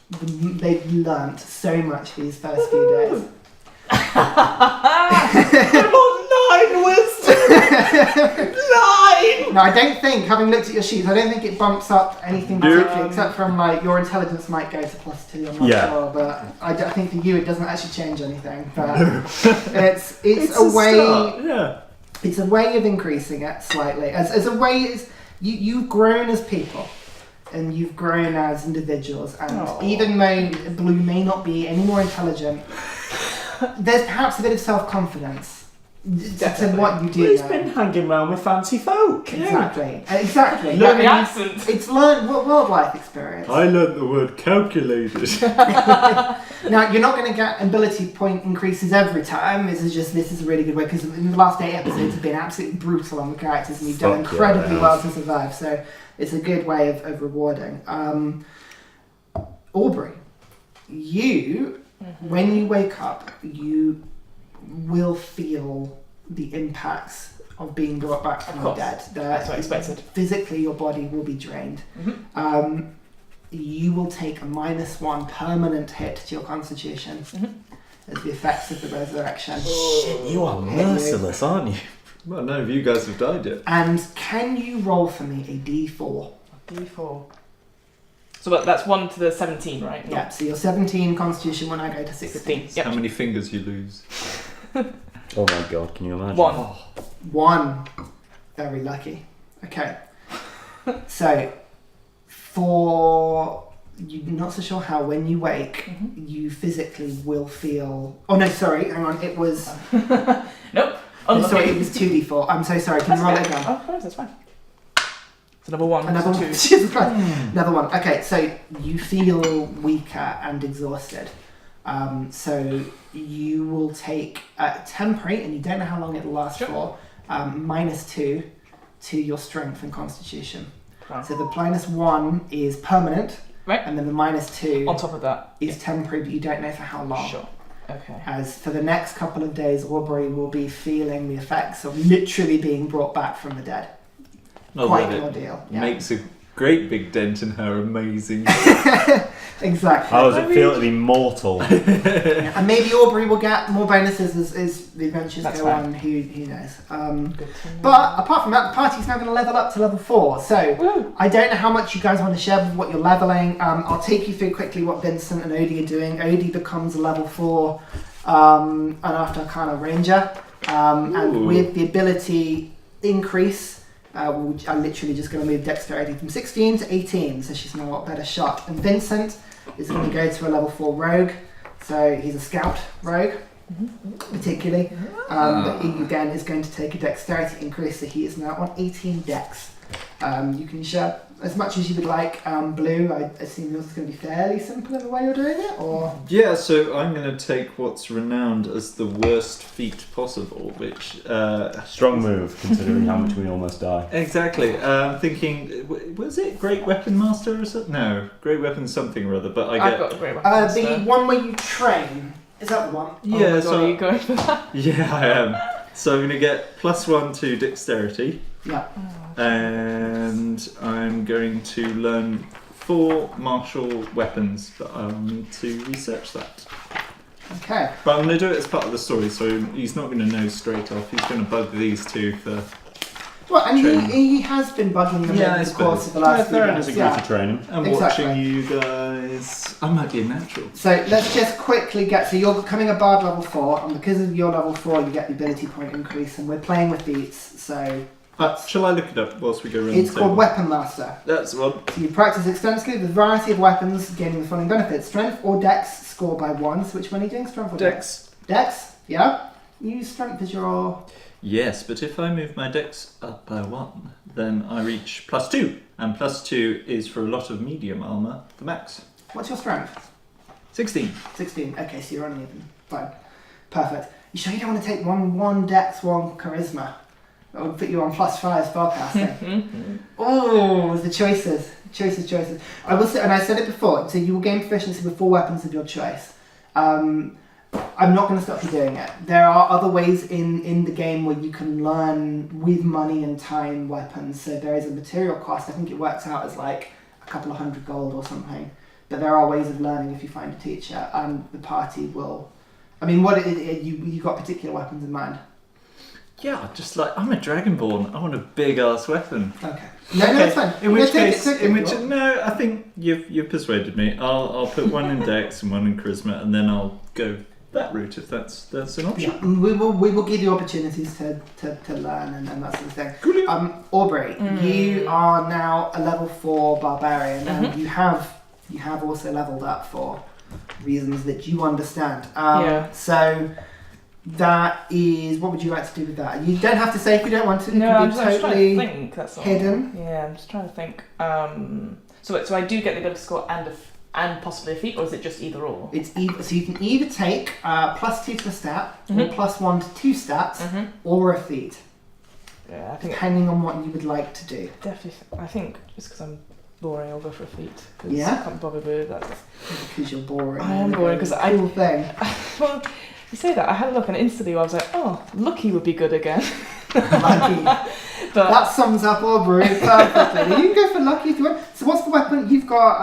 they've learnt so much these first few days. I'm on 9 wisdom! 9! No, I don't think, having looked at your sheets, I don't think it bumps up anything particularly, except from like your intelligence might go to +2, I'm not sure, but I think for you it doesn't actually change anything. But it's a way. Start, yeah. It's a way of increasing it slightly. As a way, you've grown as people, and you've grown as individuals, and even though Blue may not be any more intelligent, there's perhaps a bit of self-confidence to what you do. He's been hanging around with fancy folk. Exactly. Learn the accent. It's learned world life experience. I learnt the word calculated. Now, you're not going to get ability point increases every time. This is a really good way, because in the last 8 episodes have been absolutely brutal on the characters, and you've done incredibly well to survive. So it's a good way of rewarding. Aubrey, you, when you wake up, you will feel the impacts of being brought back from the dead. That's what I expected. Physically, your body will be drained. You will take a -1 permanent hit to your constitution as the effects of the resurrection. Shit, you are merciless, aren't you? Well, none of you guys have died yet. And can you roll for me a d4? D4. So that's 1 to the 17, right? Yeah, so you're 17 constitution when I go to 16. Yep. How many fingers you lose? Oh my god, can you imagine? 1. 1. Very lucky. Okay. So, for you're not so sure how, when you wake, you physically will feel... Oh no, sorry, hang on. It was... Nope. Unlucky. Sorry, it was 2d4. I'm so sorry. Can you roll it again? Oh, no, that's fine. It's another one. Another so one. 2. Jesus Christ. Another one. Okay, so you feel weaker and exhausted. So you will take temporary, and you don't know how long it'll last for, -2 to your strength and constitution. Right. So the -1 is permanent, Right. and then the -2 On top of that. is temporary, but you don't know for how long. Sure. Okay. As for the next couple of days, Aubrey will be feeling the effects of literally being brought back from the dead. Not Quite that an it ordeal. Yeah. makes a great big dent in her amazing. Exactly. How does it feel to be mortal? And maybe Aubrey will get more bonuses as the adventures That's go fine. on. Who knows? Good to know. But apart from that, the party's now going to level up to level 4. So Woo. I don't know how much you guys want to share with what you're leveling. I'll take you through quickly what Vincent and Odie are doing. Odie becomes a level 4 an Arcana Ranger, and with the ability increase. I'm literally just going to move dexterity from 16 to 18, so she's now a lot better shot. And Vincent is going to go to a level 4 rogue, so he's a scout rogue, particularly. But he again is going to take a dexterity increase, so he is now on 18 dex. You can share as much as you would like. Blue, I assume yours is going to be fairly simple in the way you're doing it, or? Yeah, so I'm going to take what's renowned as the worst feat possible, which... Strong move, considering how much we almost die. Exactly. Thinking, was it Great Weapon Master or something? No, Great Weapon something or other, but I I've get... got a great weapon. The one where you train. Is that the one? Yeah, Oh my God, so... are you going for that? Yeah, I am. So I'm going to get +1 to dexterity, Yeah. and I'm going to learn 4 martial weapons, but I'll need to research that. Okay. But I'm going to do it as part of the story, so he's not going to know straight off. He's going to bug these two for... Well, and Training. he has been bugging them Yeah, over I the course of the Yeah, last few Theren days. has agreed to train him. I'm Exactly. watching you guys. I might be a natural. So let's just quickly get. So you're becoming a bard level 4, and because of your level 4, you get the ability point increase, and we're playing with beats. So Shall I look it up whilst we go around it's the table? called Weapon Master. That's the one. So you practice extensively with a variety of weapons, gaining the following benefits: strength or dex score by 1. So which one are you doing? Strength or dex? Dex. Yeah. Use strength as your. Yes, but if I move my dex up by 1, then I reach +2. And +2 is for a lot of medium armour, the max. What's your strength? 16. 16. Okay, so you're on even. Fine. Perfect. You sure you don't want to take one dex, 1 charisma? That would put you on +5 spellcasting. Oh, the choices. Choices. I will say, and I said it before, so you will gain proficiency with 4 weapons of your choice. I'm not going to stop you doing it. There are other ways in the game where you can learn with money and time weapons. So there is a material cost. I think it works out as like a couple of 100 gold or something. But there are ways of learning if you find a teacher, and the party will. I mean, you got particular weapons in mind? Yeah, just like, I'm a Dragonborn. I want a big ass weapon. Okay. No, it's fine. In which Take case, it. no, I think you've persuaded me. I'll put 1 in dex and 1 in charisma, and then I'll go that route if that's an option. Yeah, we will give you opportunities to learn and that sort of thing. Aubrey, you are now a level 4 barbarian, and you have also leveled up for reasons that you understand. So that is, what would you like to do with that? You don't have to say if you don't want to. No, it I'm can just be trying totally to think. That's all. hidden. Yeah, I'm just trying to think. So I do get the ability score and possibly a feat, or is it just either or? It's either, so you can either take +2 to a stat, or +1 to 2 stats, or a feat. Yeah, I think Depending on what you would like to do. definitely. I think just because I'm boring, I'll go for a feat. Cause Yeah? I can't bother with that. Because you're boring. I am boring because I. Cool thing. Well, you say that. I had a look, and instantly I was like, "Oh, lucky would be good again." Lucky. But That sums up Aubrey perfectly. You can go for lucky if you want. So what's the weapon you've got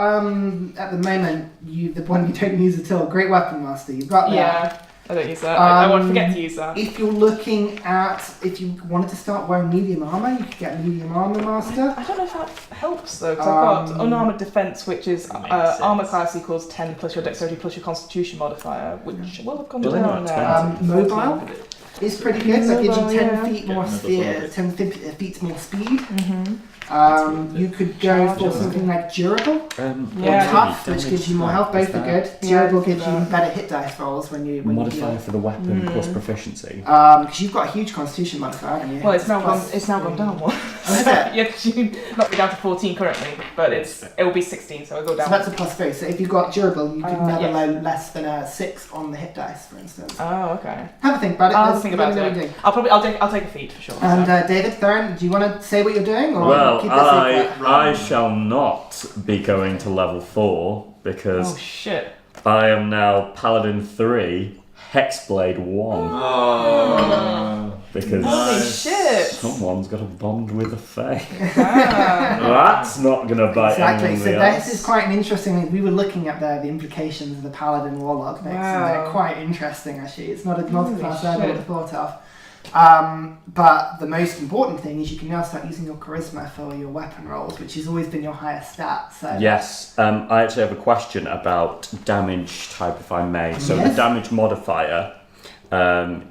at the moment? The one you don't use at all. Great Weapon Master. You've got that. yeah, I don't use that. I won't forget to use that. If you're looking at, if you wanted to start wearing medium armor, you could get Medium Armor Master. I don't know if that helps though, because I've got unarmored defense, which is armor class equals 10 plus your dexterity plus your constitution modifier, which will have gone Doesn't down that now. expensive? Mobile. is pretty good. That gives you 10 Yeah. feet more Get another speed. bullet. 10 feet more speed. Mm-hmm. You could go for Charge. something like durable Yeah. or tough, which gives you more health. Both are good. Yeah, Durable do gives you that. better hit dice rolls when you Modifier deal. for the weapon plus Mm. proficiency. Because you've got a huge Constitution modifier, haven't you? Well, it's now gone. Plus It's now gone 3. down one. Oh, is it? Yeah, 'cause you knocked me down to 14 currently, but it will be 16, so I'll go So down. that's a plus 3. So if you've got durable, you can never yes. low less than a 6 on the hit dice, for instance. Oh, okay. Have a think about it. I'll Let's think let about me know what it. you do. I'll take a feat for sure. And so. David, Theren, do you want to say what you're doing, or Well, keep it secret? I shall not be going to level 4 Oh because shit. I am now Paladin 3, Hexblade 1. Oh. Because Holy shit. someone's got a bond with a fae. Ah. That's not going to bite Exactly. anyone So else. this is quite an interesting thing. We were looking at the implications of the Paladin Warlock mix, and they're Wow. quite interesting actually. It's not a Holy class I would shit. have thought of. But the most important thing is you can now start using your charisma for your weapon rolls, which has always been your highest stat. So Yes, I actually have a question about damage type, if I may. So Yes. the damage modifier,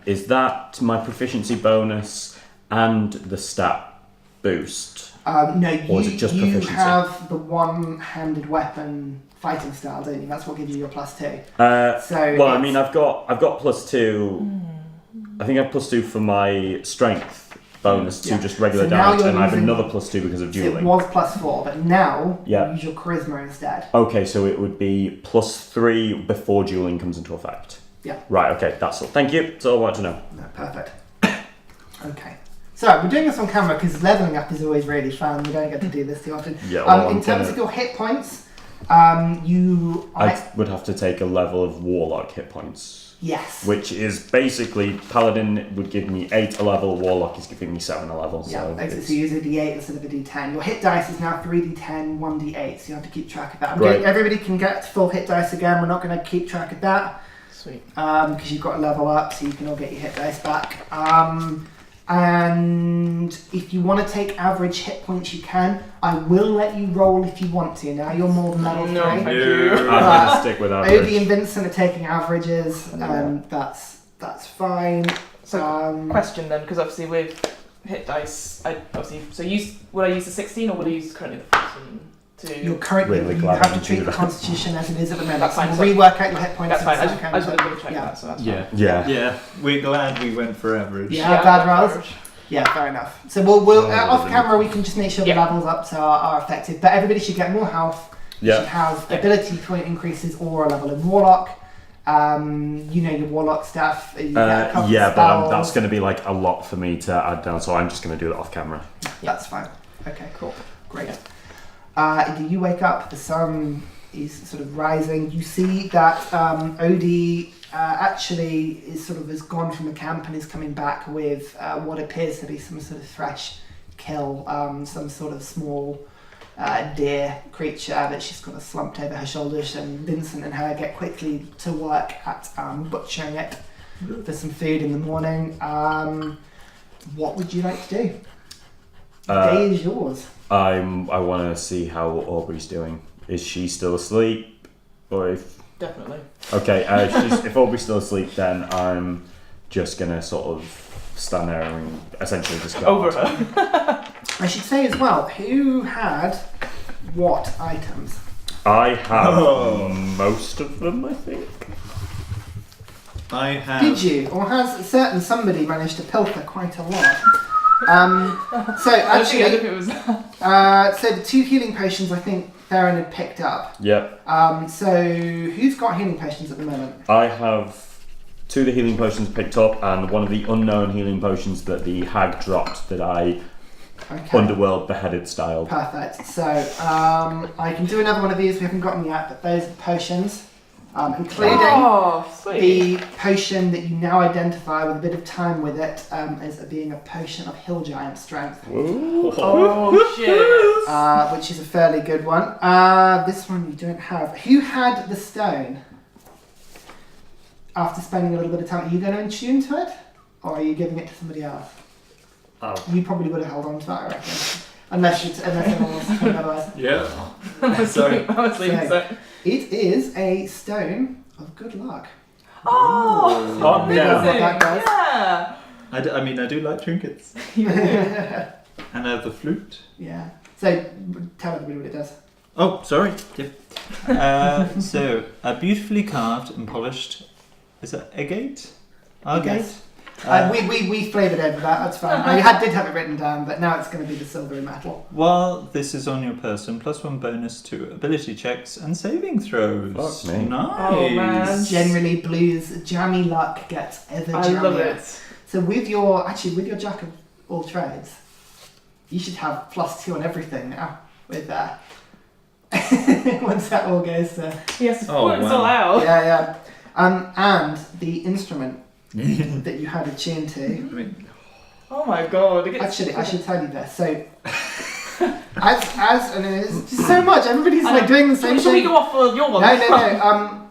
is that my proficiency bonus and the stat boost? no, Or is it just you proficiency? have the one-handed weapon fighting style, don't you? That's what gives you your +2. So Well, I it's- mean, I've got +2. I think I have +2 for my strength bonus to Yeah. just regular So now damage, you're and I have using- another +2 because of it dueling. was +4, but now Yeah. you use your charisma instead. Okay, so it would be +3 before dueling comes into effect. Yeah. Right. Okay, that's all. Thank you. That's all I want to know. No, perfect. Okay. So we're doing this on camera because leveling up is always really fun. We don't get to do this too often. Yeah. Well, In I'm terms gonna- of your hit points, you I would have to take a level of Warlock hit points, yes. which is basically Paladin would give me 8 a level, Warlock is giving me 7 a level. Yeah, So basically it's- so you use a D8 instead of a D10. Your hit dice is now 3D10, 1D8, so you have to keep track of that. Right. Everybody can get full hit dice again. We're not going to keep track of that Sweet. because you've got to level up, so you can all get your hit dice back. And if you want to take average hit points, you can. I will let you roll if you want to. Now you're more than level 3. No, thank you. I'm gonna stick with average. Odie and Vincent are taking averages, and that's fine. So, question then, because obviously with hit dice, would I use the 16 or would I use currently the 14 to? You're currently Really you glad have I to treat do the that. Constitution as it is at the moment. That's fine, So so- we'll rework out your hit points. That's fine. I in just a want second, to double check yeah. that, so that's Yeah. fine. Yeah. Yeah, we're glad we went for average. Yeah, bad rolls. average. Yeah, fair enough. So we'll Oh, off really? camera we can just make sure the Yeah. levels ups are effective. But everybody should get more health. You should Yeah. have Yeah. ability point increases or a level in Warlock. You know your Warlock stuff. You get a couple Yeah, of but spells. that's going to be like a lot for me to add down, so I'm just going to do that off camera. That's fine. Okay, cool. Great. You wake up, the sun is sort of rising. You see that Odie actually has gone from the camp and is coming back with what appears to be some sort of fresh kill, some sort of small deer creature that she's got slumped over her shoulders, and Vincent and her get quickly to work at butchering it for some food in the morning. What would you like to do? The day is yours. I want to see how Aubrey's doing. Is she still asleep? Or if Definitely. okay, if Aubrey's still asleep, then I'm just gonna sort of stand there and essentially just go Over her. I should say as well, who had what items? I have Oh. most of them, I think. I have. Did you? Or has somebody managed to pilfer quite a lot? So I think actually, it was. so the 2 healing potions I think Theren had picked up. Yep. So who's got healing potions at the moment? I have 2 of the healing potions picked up and one of the unknown healing potions that the hag dropped that I Okay. underworld beheaded style. Perfect. So I can do another one of these. We haven't gotten yet, but those are potions, including Oh, sweet. the potion that you now identify with a bit of time with it as being a potion of hill giant strength, Oh, shit. which is a fairly good one. This one you don't have. Who had the stone? After spending a little bit of time, are you going to attune to it, or are you giving it to somebody else? Oh. You probably would have held on to that, I reckon. Unless anyone wants to tell me otherwise. Yeah. Sorry. Honestly, So- so. It is a stone of good luck. Oh, Oh, Big no. one, what that does. Yeah. I mean, I do like trinkets. Yeah. And I have the flute. So tell everybody what it does. Oh, sorry. Yep. So, a beautifully carved and polished. Is that agate? Agate? Yes. We flavoured over that. That's fine. I did have it written down, but now it's going to be the silvery metal. While this is on your person, +1 bonus to ability checks and saving throws. Fuck me. Nice. Oh, man. Generally, Blue's jammy luck gets ever I jammier. love it. So with your jack of all trades, you should have +2 on everything now. With that, once that all goes to He has to Oh, put it wow. all out. yeah. And the instrument that you had attuned to. I mean, Oh my god. It gets Actually, I should tell you this. So, as and there's just so much. Everybody's like doing the same Should we thing. go off for your one? No.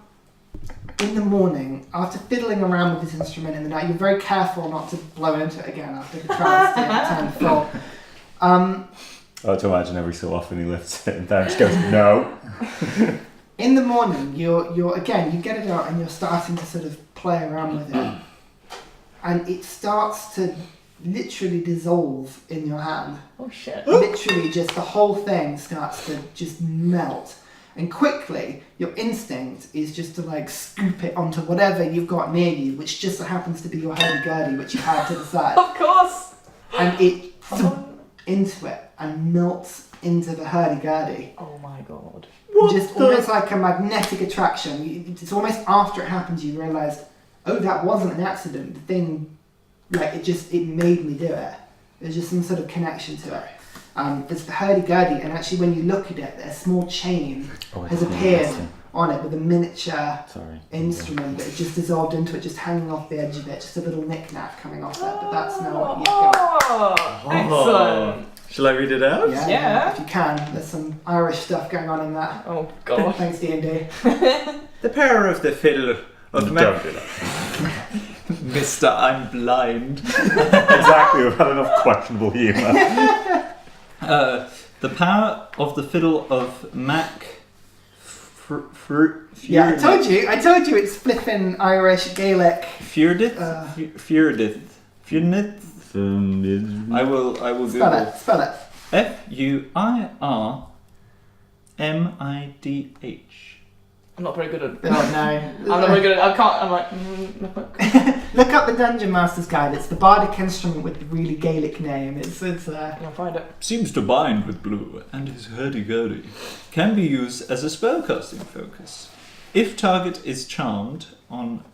In the morning, after fiddling around with this instrument in the night, you're very careful not to blow into it again after the trials turn full. I like to imagine every so often he lifts it and then just goes, no. In the morning, you're again, you get it out and you're starting to sort of play around with it, and it starts to literally dissolve in your hand. Oh shit. Literally, just the whole thing starts to just melt. And quickly, your instinct is just to like scoop it onto whatever you've got near you, which just so happens to be your hurdy-gurdy, which you had to the side. Of course. And it into it and melts into the hurdy-gurdy. Oh my god. Just almost like a magnetic attraction. It's almost after it happens you realise, oh, that wasn't an accident. The thing, like, it made me do it. There's just some sort of connection to it. It's the hurdy-gurdy, and actually when you look at it, a small chain has appeared on it with a miniature instrument that it just dissolved into it, just hanging off the edge of it, just a little knick-knack coming off it, but that's not what you've got. Excellent. shall I read it out? Yeah. If you can. There's some Irish stuff going on in that. Oh god. Thanks, D&D. The power of the fiddle of Don't do that. Mr. I'm blind. Exactly, we've had enough questionable humour. The power of the fiddle of Mac. Yeah, I told you it's flipping Irish, Gaelic. Feuridith? Feuridith. I will Google. Spell it. FUIRMIDH. I'm not very good at Oh no. I'm not very good at I can't I'm like Look up the Dungeon Master's Guide. It's the bardic instrument with the really Gaelic name. It's I'll find it. Seems to bind with blue, and his hurdy-gurdy can be used as a spellcasting focus. If target is charmed on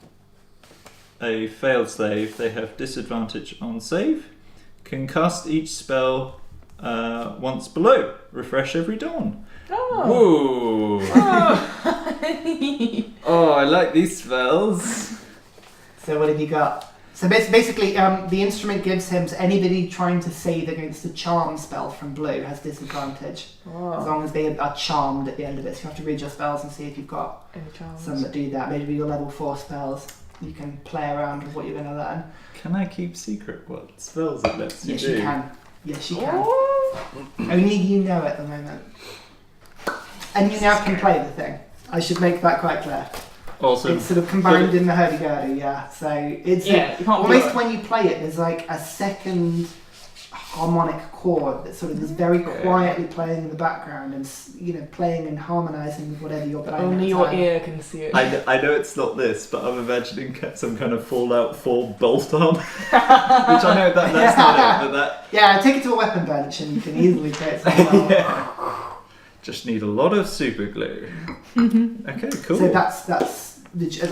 a failed save, they have disadvantage on save. Can cast each spell once below. Refresh every dawn. Oh. Whoa! Oh. Oh, I like these spells. So what have you got? So basically, the instrument gives him to anybody trying to save against a charm spell from blue has disadvantage. As long as they are charmed at the end of it. So you have to read your spells and see if you've got Any chance? some that do that. Maybe your level 4 spells. You can play around with what you're going to learn. Can I keep secret what spells it lets you Yes, do? you can. Yes, you can. Oh. Only you know at the moment. And you now can play the thing. I should make that quite clear. Also, It's sort of combined in the hurdy-gurdy, yeah. So it's Yeah, you can't almost do it. when you play it, there's like a second harmonic chord that sort of is very quietly playing in the background and playing and harmonising with whatever you're playing. Only at your the time. ear can see it. I know it's not this, but I'm imagining some kind of Fallout 4 bolt on. Which I know that's not it, but that Yeah, take it to a weapon bench and you can easily create something. just need a lot of super glue. Okay, cool. So that's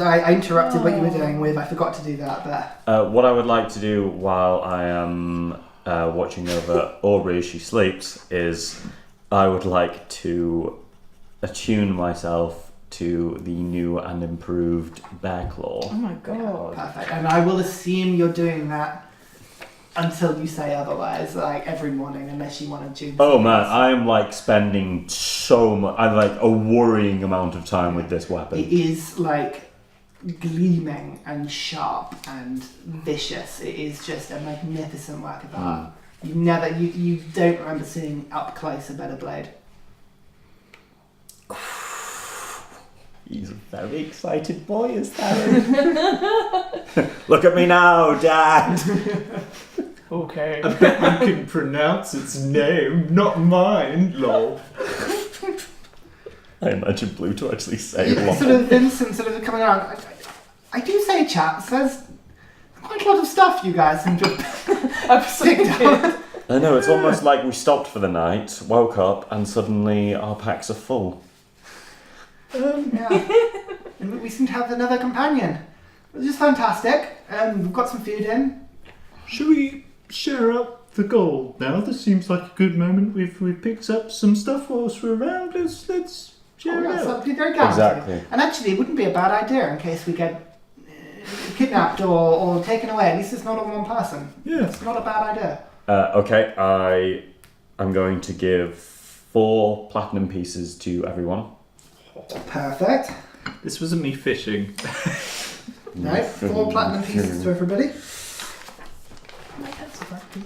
I interrupted what you were doing with. I forgot to do that, but What I would like to do while I am watching over Aubrey as she sleeps is I would like to attune myself to the new and improved bear claw. Oh my god. perfect. And I will assume you're doing that until you say otherwise, like every morning, unless you want to tune. Oh man, I am like spending so much, I'm like a worrying amount of time with this It weapon. is like gleaming and sharp and vicious. It is just a magnificent work of art. You don't remember seeing up close a better blade. He's a very excited boy, is Theren. Look at me now, Dad. Okay. I bet you can pronounce its name, not mine, lol. I imagine Blue to actually say lol. Sort of Vincent sort of coming around. I do say, chaps, there's quite a lot of stuff you guys can just picked up. I know, it's almost like we stopped for the night, woke up, and suddenly our packs are full. Yeah. And we seem to have another companion. Which is fantastic. We've got some food in. Should we share up the gold now? This seems like a good moment. We've picked up some stuff whilst we're around. Let's share it Yes, out. I'd be very glad to. Exactly. And actually, it wouldn't be a bad idea in case we get kidnapped or taken away. At least it's not all one person. Yeah. It's not a bad idea. Okay, I'm going to give 4 platinum pieces to everyone. Perfect. This wasn't me fishing. No, 4 platinum pieces to everybody.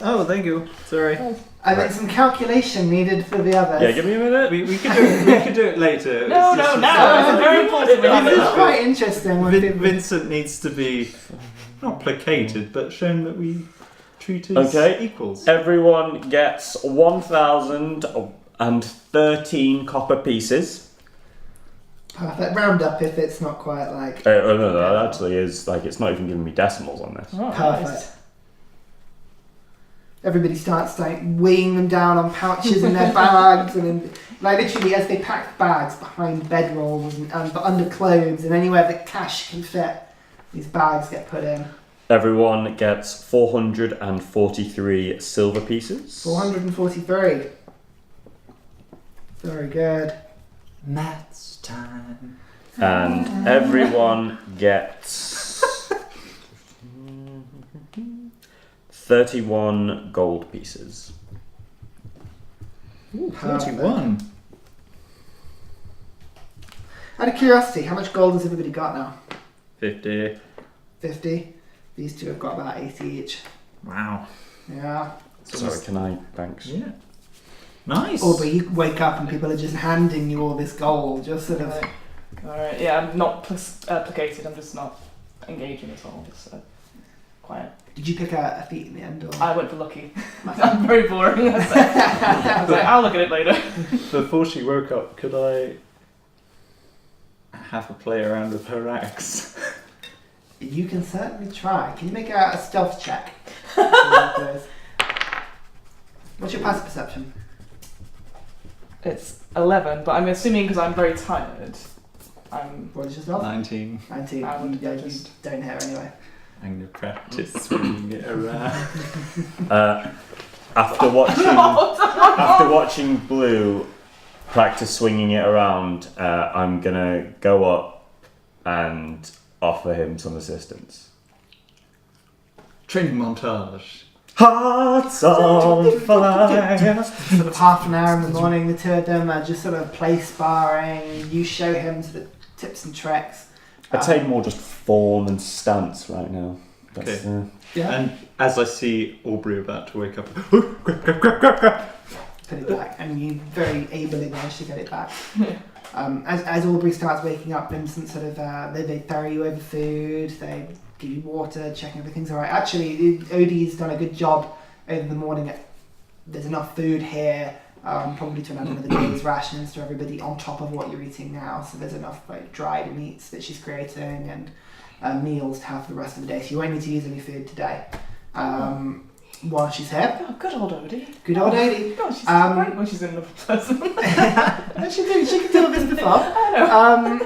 Oh, thank you. Sorry. And then some calculation needed for the others. Yeah, give me a minute. We could do it later. No, It's just- now. It's very important. We have This it is now. quite interesting. When people- Vincent needs to be not placated, but shown that we treat as Okay. equals. Everyone gets 1,013 copper pieces. Perfect. Round up if it's not quite like. No, that actually is, like, it's not even giving me decimals on this. Oh, Perfect. nice. Everybody starts like weighing them down on pouches in their bags, and in, like literally as they pack bags behind bedrolls and under clothes and anywhere that cash can fit, these bags get put in. Everyone gets 443 silver pieces. 443. Very good. Maths time. And everyone gets 31 gold pieces. Ooh, Perfect. 31. Out of curiosity, how much gold has everybody got now? 50. 50. These two have got about 80 each. Wow. Yeah. Sorry, can I? Thanks. Yeah. Nice. Or where you wake up and people are just handing you all this gold, just sort of. Alright, yeah, I'm not placated, I'm just not engaging at all, just quiet. Did you pick a feat in the end? Or? I went for lucky. I'm very boring. I was like, I'll look at it later. Before she woke up, could I have a play around with her axe? You can certainly try. Can you make a stealth check? What's your passive perception? It's 11, but I'm assuming because I'm very tired, What is your stealth? 19. 19. I would Yeah, you just- don't hit anyway. I'm going to practice swinging it around. After watching Blue practice swinging it around, I'm gonna go up and offer him some assistance. Training montage. Hearts on fire. Sort of half an hour in the morning, the two of them are just sort of play sparring. You show him sort of tips and tricks. I'd say more just form and stance right now. That's, Yeah. And as I see Aubrey about to wake up, Put it back, and you very ably manage to get it back. As Aubrey starts waking up, Vincent sort of they ferry you over food, they give you water, check everything's alright. Actually, Odie's done a good job over the morning. There's enough food here, probably to another day's rations to everybody on top of what you're eating now. So there's enough like dried meats that she's creating and meals to have for the rest of the day. So you won't need to use any food today. While she's here. Oh, good old Odie. Good old Odie. God, she's great when she's another person. She can do a bit of the fun. I know.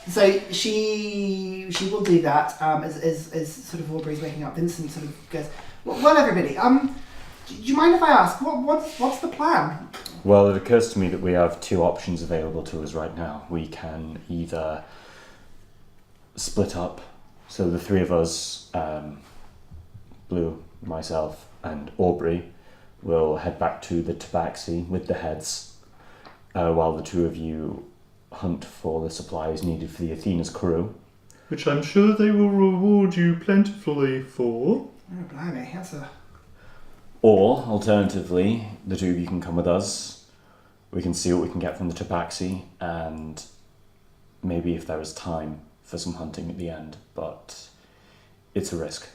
So she will do that. As sort of Aubrey's waking up, Vincent sort of goes, "Well, everybody, do you mind if I ask what's the plan?" Well, it occurs to me that we have 2 options available to us right now. We can either split up, so the 3 of us, Blue, myself, and Aubrey, will head back to the Tabaxi with the heads, while the 2 of you hunt for the supplies needed for the Athena's crew. Which I'm sure they will reward you plentifully for. Oh, blimey, that's a... Or, alternatively, the 2 of you can come with us. We can see what we can get from the Tabaxi, and maybe if there is time for some hunting at the end, but it's a risk.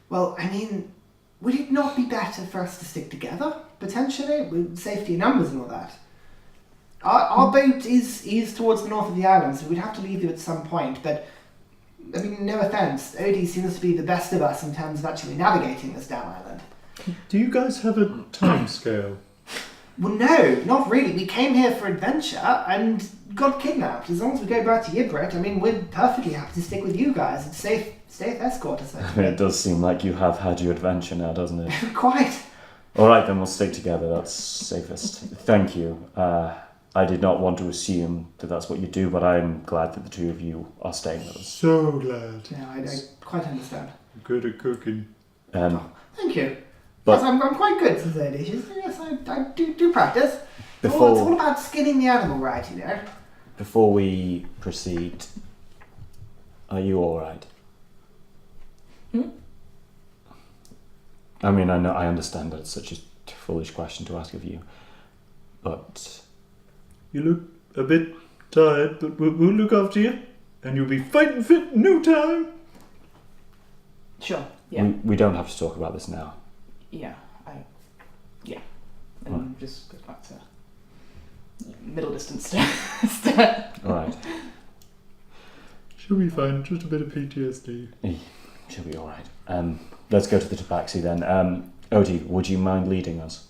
Well, I mean, would it not be better for us to stick together, potentially, with safety in numbers and all that? Our boat is towards the north of the island, so we'd have to leave you at some point, but, I mean, no offence, Odie seems to be the best of us in terms of actually navigating this damn island. Do you guys have a time scale? Well, no, not really. We came here for adventure and got kidnapped. As long as we go back to Yibret, I mean, we're perfectly happy to stick with you guys. It's safe escort, essentially. It does seem like you have had your adventure now, doesn't it? Quite. Alright, then we'll stick together. That's safest. Thank you. I did not want to assume that that's what you do, but I'm glad that the two of you are staying with us. So glad. No, I quite understand. Good at cooking. Thank you. But- yes, I'm quite good at those dishes. Yes, I do practice. It's Before- all about skinning the animal right, you know. Before we proceed, are you alright? I mean, I understand that it's such a foolish question to ask of you, but You look a bit tired, but we'll look after you, and you'll be fighting fit in no time. Sure. Yeah. we don't have to talk about this now. Yeah. And just goes back to middle distance stare. Alright, She'll be fine, just a bit of PTSD. she'll be alright. Let's go to the tabaxi then. Odie, would you mind leading us?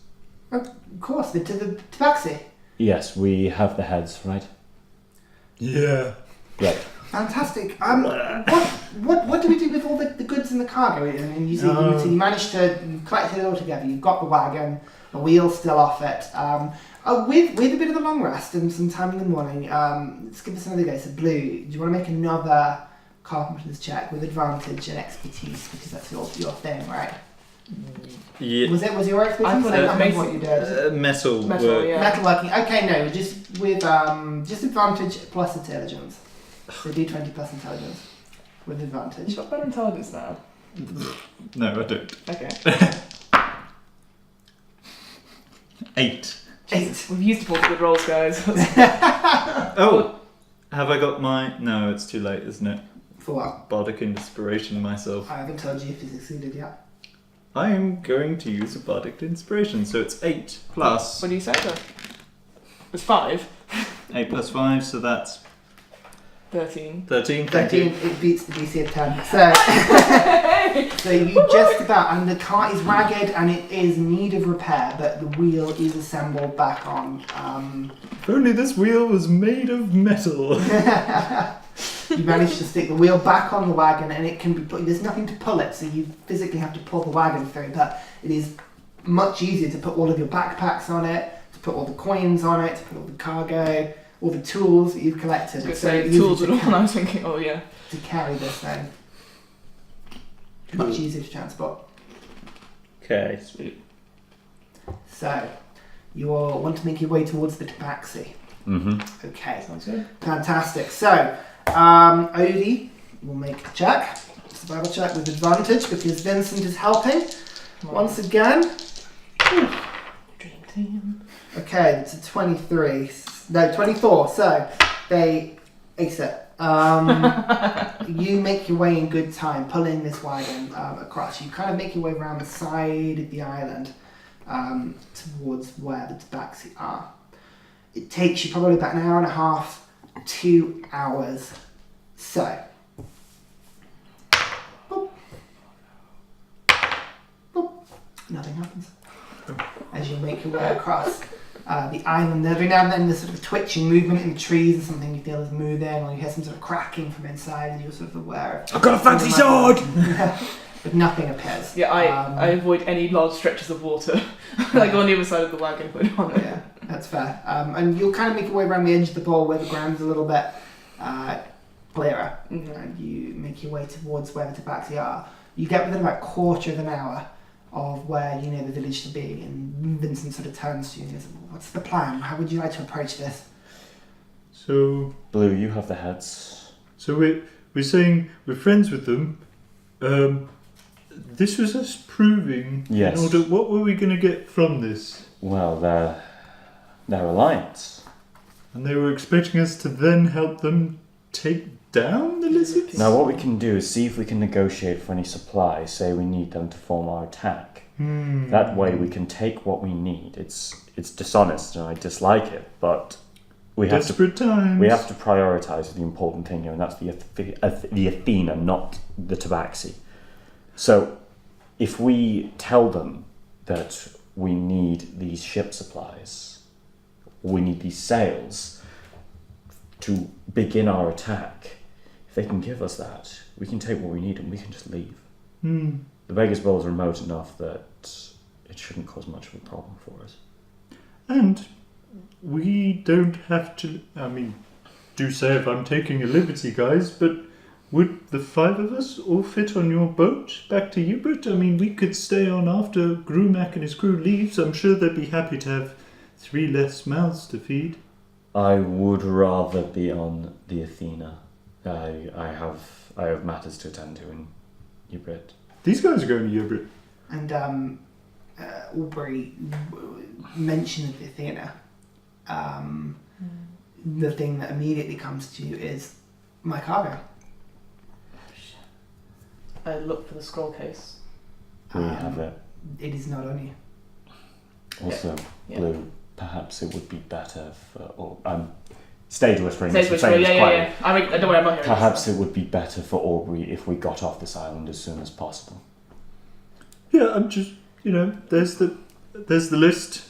Of course, to the tabaxi. Yes, we have the heads, right? Yeah. Right. Fantastic. What do we do with all the goods in the cargo? I mean, so you managed to collect it all together. You've got the wagon, the wheel's still off it. With a bit of a long rest and some time in the morning, let's give this another go. So, Blue, do you want to make another carpenter's check with advantage and expertise because that's your thing, right? Yeah. Was your expertise? I thought I it can't was remember what you did. Metal Metal, work. yeah. Metalworking. Okay, no, just with just advantage plus intelligence. So D20 plus intelligence with advantage. You've got better intelligence now. No, I don't. Okay. 8. 8. We've used up all the good rolls, guys. Oh! Have I got my... No, it's too late, isn't it? For what? Bardic Inspiration myself. I haven't told you if you succeeded yet. I am going to use a Bardic Inspiration, so it's 8 plus... What do you say then? It's 5. 8 plus 5, so that's 13. 13. Thank you. 13, it beats the DC of 10. So you just about, and the car is ragged and it is in need of repair, but the wheel is assembled back on. If only this wheel was made of metal. You managed to stick the wheel back on the wagon and it can be put, there's nothing to pull it, so you physically have to pull the wagon through, but it is much easier to put all of your backpacks on it, to put all the coins on it, to put all the cargo, all the tools that you've collected. I was It's going so to say, easy tools to and all, ca- and I was thinking, oh yeah. to carry this thing. Much easier to transport. Okay. Sweet. So, you all want to make your way towards the tabaxi. Mm-hmm. Okay, Sounds good. fantastic. So, Odie will make a check, survival check with advantage because Vincent is helping. Once again, Dream team. okay, it's a 23. No, 24. So, they ace it. You make your way in good time, pulling this wagon across. You kind of make your way around the side of the island towards where the tabaxi are. It takes you probably about an hour and a half, 2 hours. So, boop, boop, nothing happens as you make your way across the island. Every now and then there's sort of a twitching movement in the trees and something you feel is moving, or you hear some sort of cracking from inside and you're sort of aware of. I've got a fancy sword! But nothing appears. Yeah, I avoid any large stretches of water. Like on the other side of the wagon, put it on it. Yeah, that's fair. And you'll kind of make your way around the edge of the bowl where the ground's a little bit clearer. Mhm. And you make your way towards where the tabaxi are. You get within about a quarter of an hour of where you know the village to be, and Vincent sort of turns to you and goes, "What's the plan? How would you like to approach this?" So Blue, you have the heads. we're saying we're friends with them. This was us proving Yes. in order. What were we going to get from this? Well, their alliance. And they were expecting us to then help them take down the lizards? Now, what we can do is see if we can negotiate for any supply. Say we need them to form our attack. That way, we can take what we need. It's dishonest, and I dislike it, but we have to prioritize the important thing here, and that's the Athena, not the Tabaxi. So, if we tell them that we need these ship supplies, we need these sails to begin our attack, if they can give us that, we can take what we need and we can just leave. The Vegas Bowl is remote enough that it shouldn't cause much of a problem for us. And we don't have to... I mean, do say if I'm taking a liberty, guys, but would the 5 of us all fit on your boat back to Hubert? I mean, we could stay on after Grumac and his crew leaves. I'm sure they'd be happy to have 3 less mouths to feed. I would rather be on the Athena. I have matters to attend to in Hubert. These guys are going to Hubert. And Aubrey mentioned the Athena. The thing that immediately comes to you is my cargo. I look for the scroll case. We have it. It is not on you. Also, Yeah. Blue, perhaps it would be better for... stage whispering. Stage is whispering, famous yeah. quote. I mean, don't worry, I'm not hearing Perhaps this. it would be better for Aubrey if we got off this island as soon as possible. Yeah, I'm just... there's the list.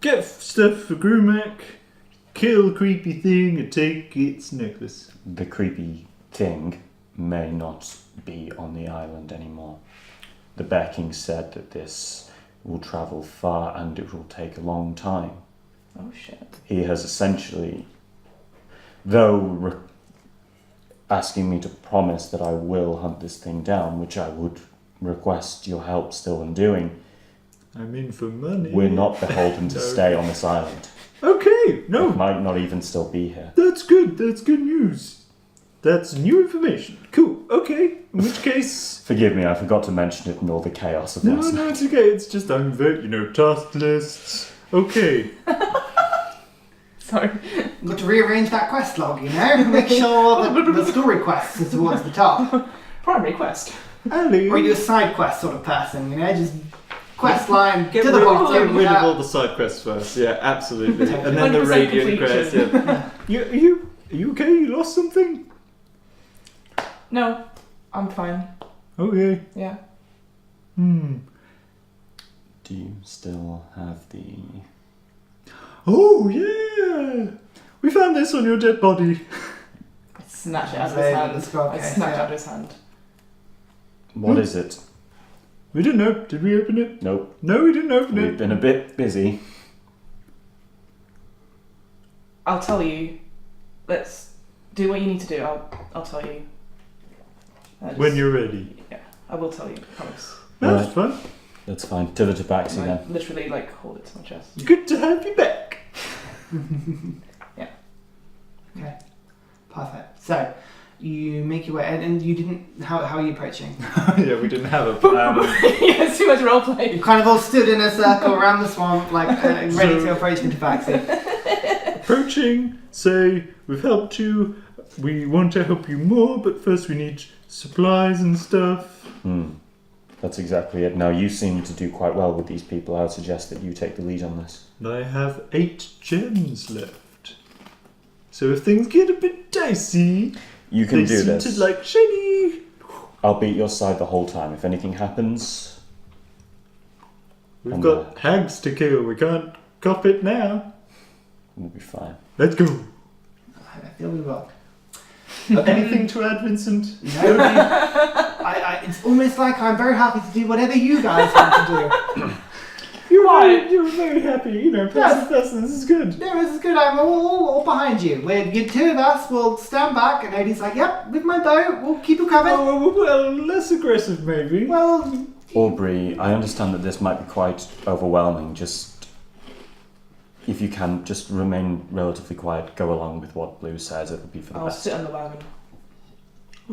Get stuff for Grumac, kill creepy thing, and take its necklace. The creepy thing may not be on the island anymore. The Bear King said that this will travel far and it will take a long time. Oh shit. He has essentially, though asking me to promise that I will hunt this thing down, which I would request your help still in doing, I'm in for money. we're not beholden to No. stay on this island. Okay, no, It might not even still be here. that's good. That's good news. That's new information. Cool. Okay. In which case... Forgive me, I forgot to mention it in all the chaos of No, last night. it's okay. It's just I'm very, task lists. Okay. Sorry. You've got to rearrange that quest log, Make sure that the story quest is towards the top. Primary quest. Ali. Or are you a side quest sort of person, Just quest line Get to the rid bottom. of all the side quests first. Yeah, absolutely. And then the 100% radiant quest. completion. Yeah. Are you okay? You lost something? No, I'm fine. Okay. Yeah. Do you still have the... Oh, yeah. We found this on your dead body. I snatch it out of There, his the hand. scroll I case, snatch it yeah. out of his hand. What is it? We didn't know. Did we open it? Nope. No, we didn't open We've it. been a bit busy. I'll tell you. Let's do what you need to do. I'll tell you. When you're ready. Yeah, I will tell you. I promise. That's fun. That's fine. To the Tabaxi And I then. literally hold it to my chest. Good to have you back. Okay. Perfect. So, you make your way, and you didn't... How are you approaching? Yeah, we didn't have a plan. Yeah, it's too much roleplay. You kind of all stood in a circle around the swamp, ready to approach the tabaxi. Approaching, say, we've helped you, we want to help you more, but first we need supplies and stuff. That's exactly it. Now, you seem to do quite well with these people. I would suggest that you take the lead on this. And I have 8 gems left. So if things get a bit dicey, You can they do seem this. to like shiny. I'll be at your side the whole time. If anything happens... We've I'm got hags to kill, we can't cop it now. We'll be fine. Let's go. I feel we will. Anything to add, Vincent? No, it's almost like I'm very happy to do whatever you guys want to do. You were very happy, person, this is good. No, this is good. I'm all behind you. You 2 of us will stand back, and Odie's like, "Yep, with my bow, we'll keep you covered." Oh, well, less aggressive maybe. Well, Aubrey, I understand that this might be quite overwhelming. Just, if you can, just remain relatively quiet. Go along with what Blue says. It would be for the I'll best. sit on the wagon.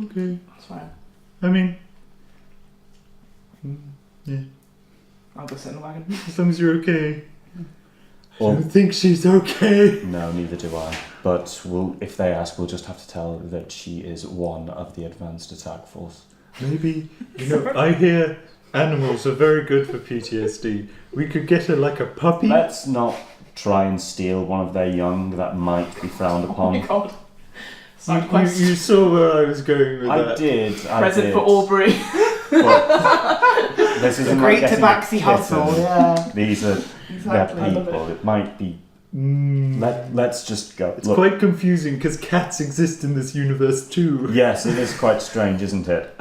Okay. It's fine. I mean, yeah, I'll go sit in the wagon. as long as you're okay. don't think she's okay. No, neither do I. But if they ask, we'll just have to tell that she is one of the advanced attack force. Maybe, I hear animals are very good for PTSD. We could get her like a puppy. Let's not try and steal one of their young. That might be frowned Oh upon. my god. Side You, quest. you saw where I was going with I that. did. Present for Aubrey. But this The isn't great like getting tabaxi a hustle, kitten. yeah. These are Exactly. their people. It might be. Let's just go. It's quite confusing because cats exist in this universe too. Yes, it is quite strange, isn't it?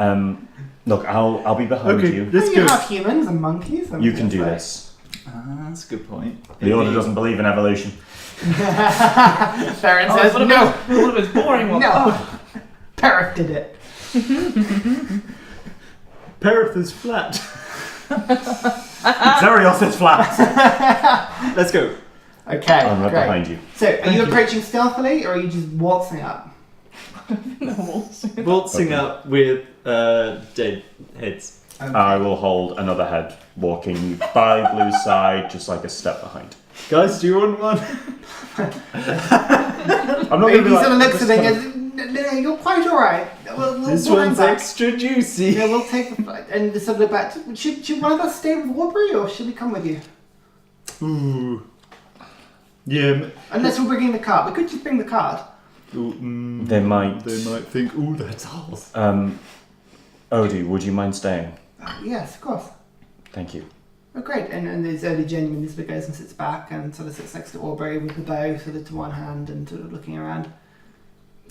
Look, I'll be behind Okay, you. let's you go. have humans and monkeys. And You can do like- this. That's a good point. The Order doesn't believe in evolution. Theren Oh, says one of no. those- one of those boring ones. No. Oh. Perith did it. Perith is flat. Xerieos is flat. Let's go. Okay, I'm right great. behind you. So, are you you. approaching stealthily or are you just waltzing up? Waltzing Okay. up with dead heads. Okay. I will hold another head, walking by Blue's side, just like a step behind. Guys, do you want one? I'm not He going to be sort of like. looks at it and goes, no, you're quite alright. We'll This hang one's back. extra juicy. Yeah, we'll take the and sort of look back. Should one of us stay with Aubrey or should we come with you? Ooh. Yeah. Unless we're bringing the cart. We could just bring the cart. They might. They might think, ooh, that's ours. Odie, would you mind staying? Yes, of course. Thank you. Oh, great. And there's early genuineness that goes and sits back and sort of sits next to Aubrey with the bow sort of to one hand and sort of looking around.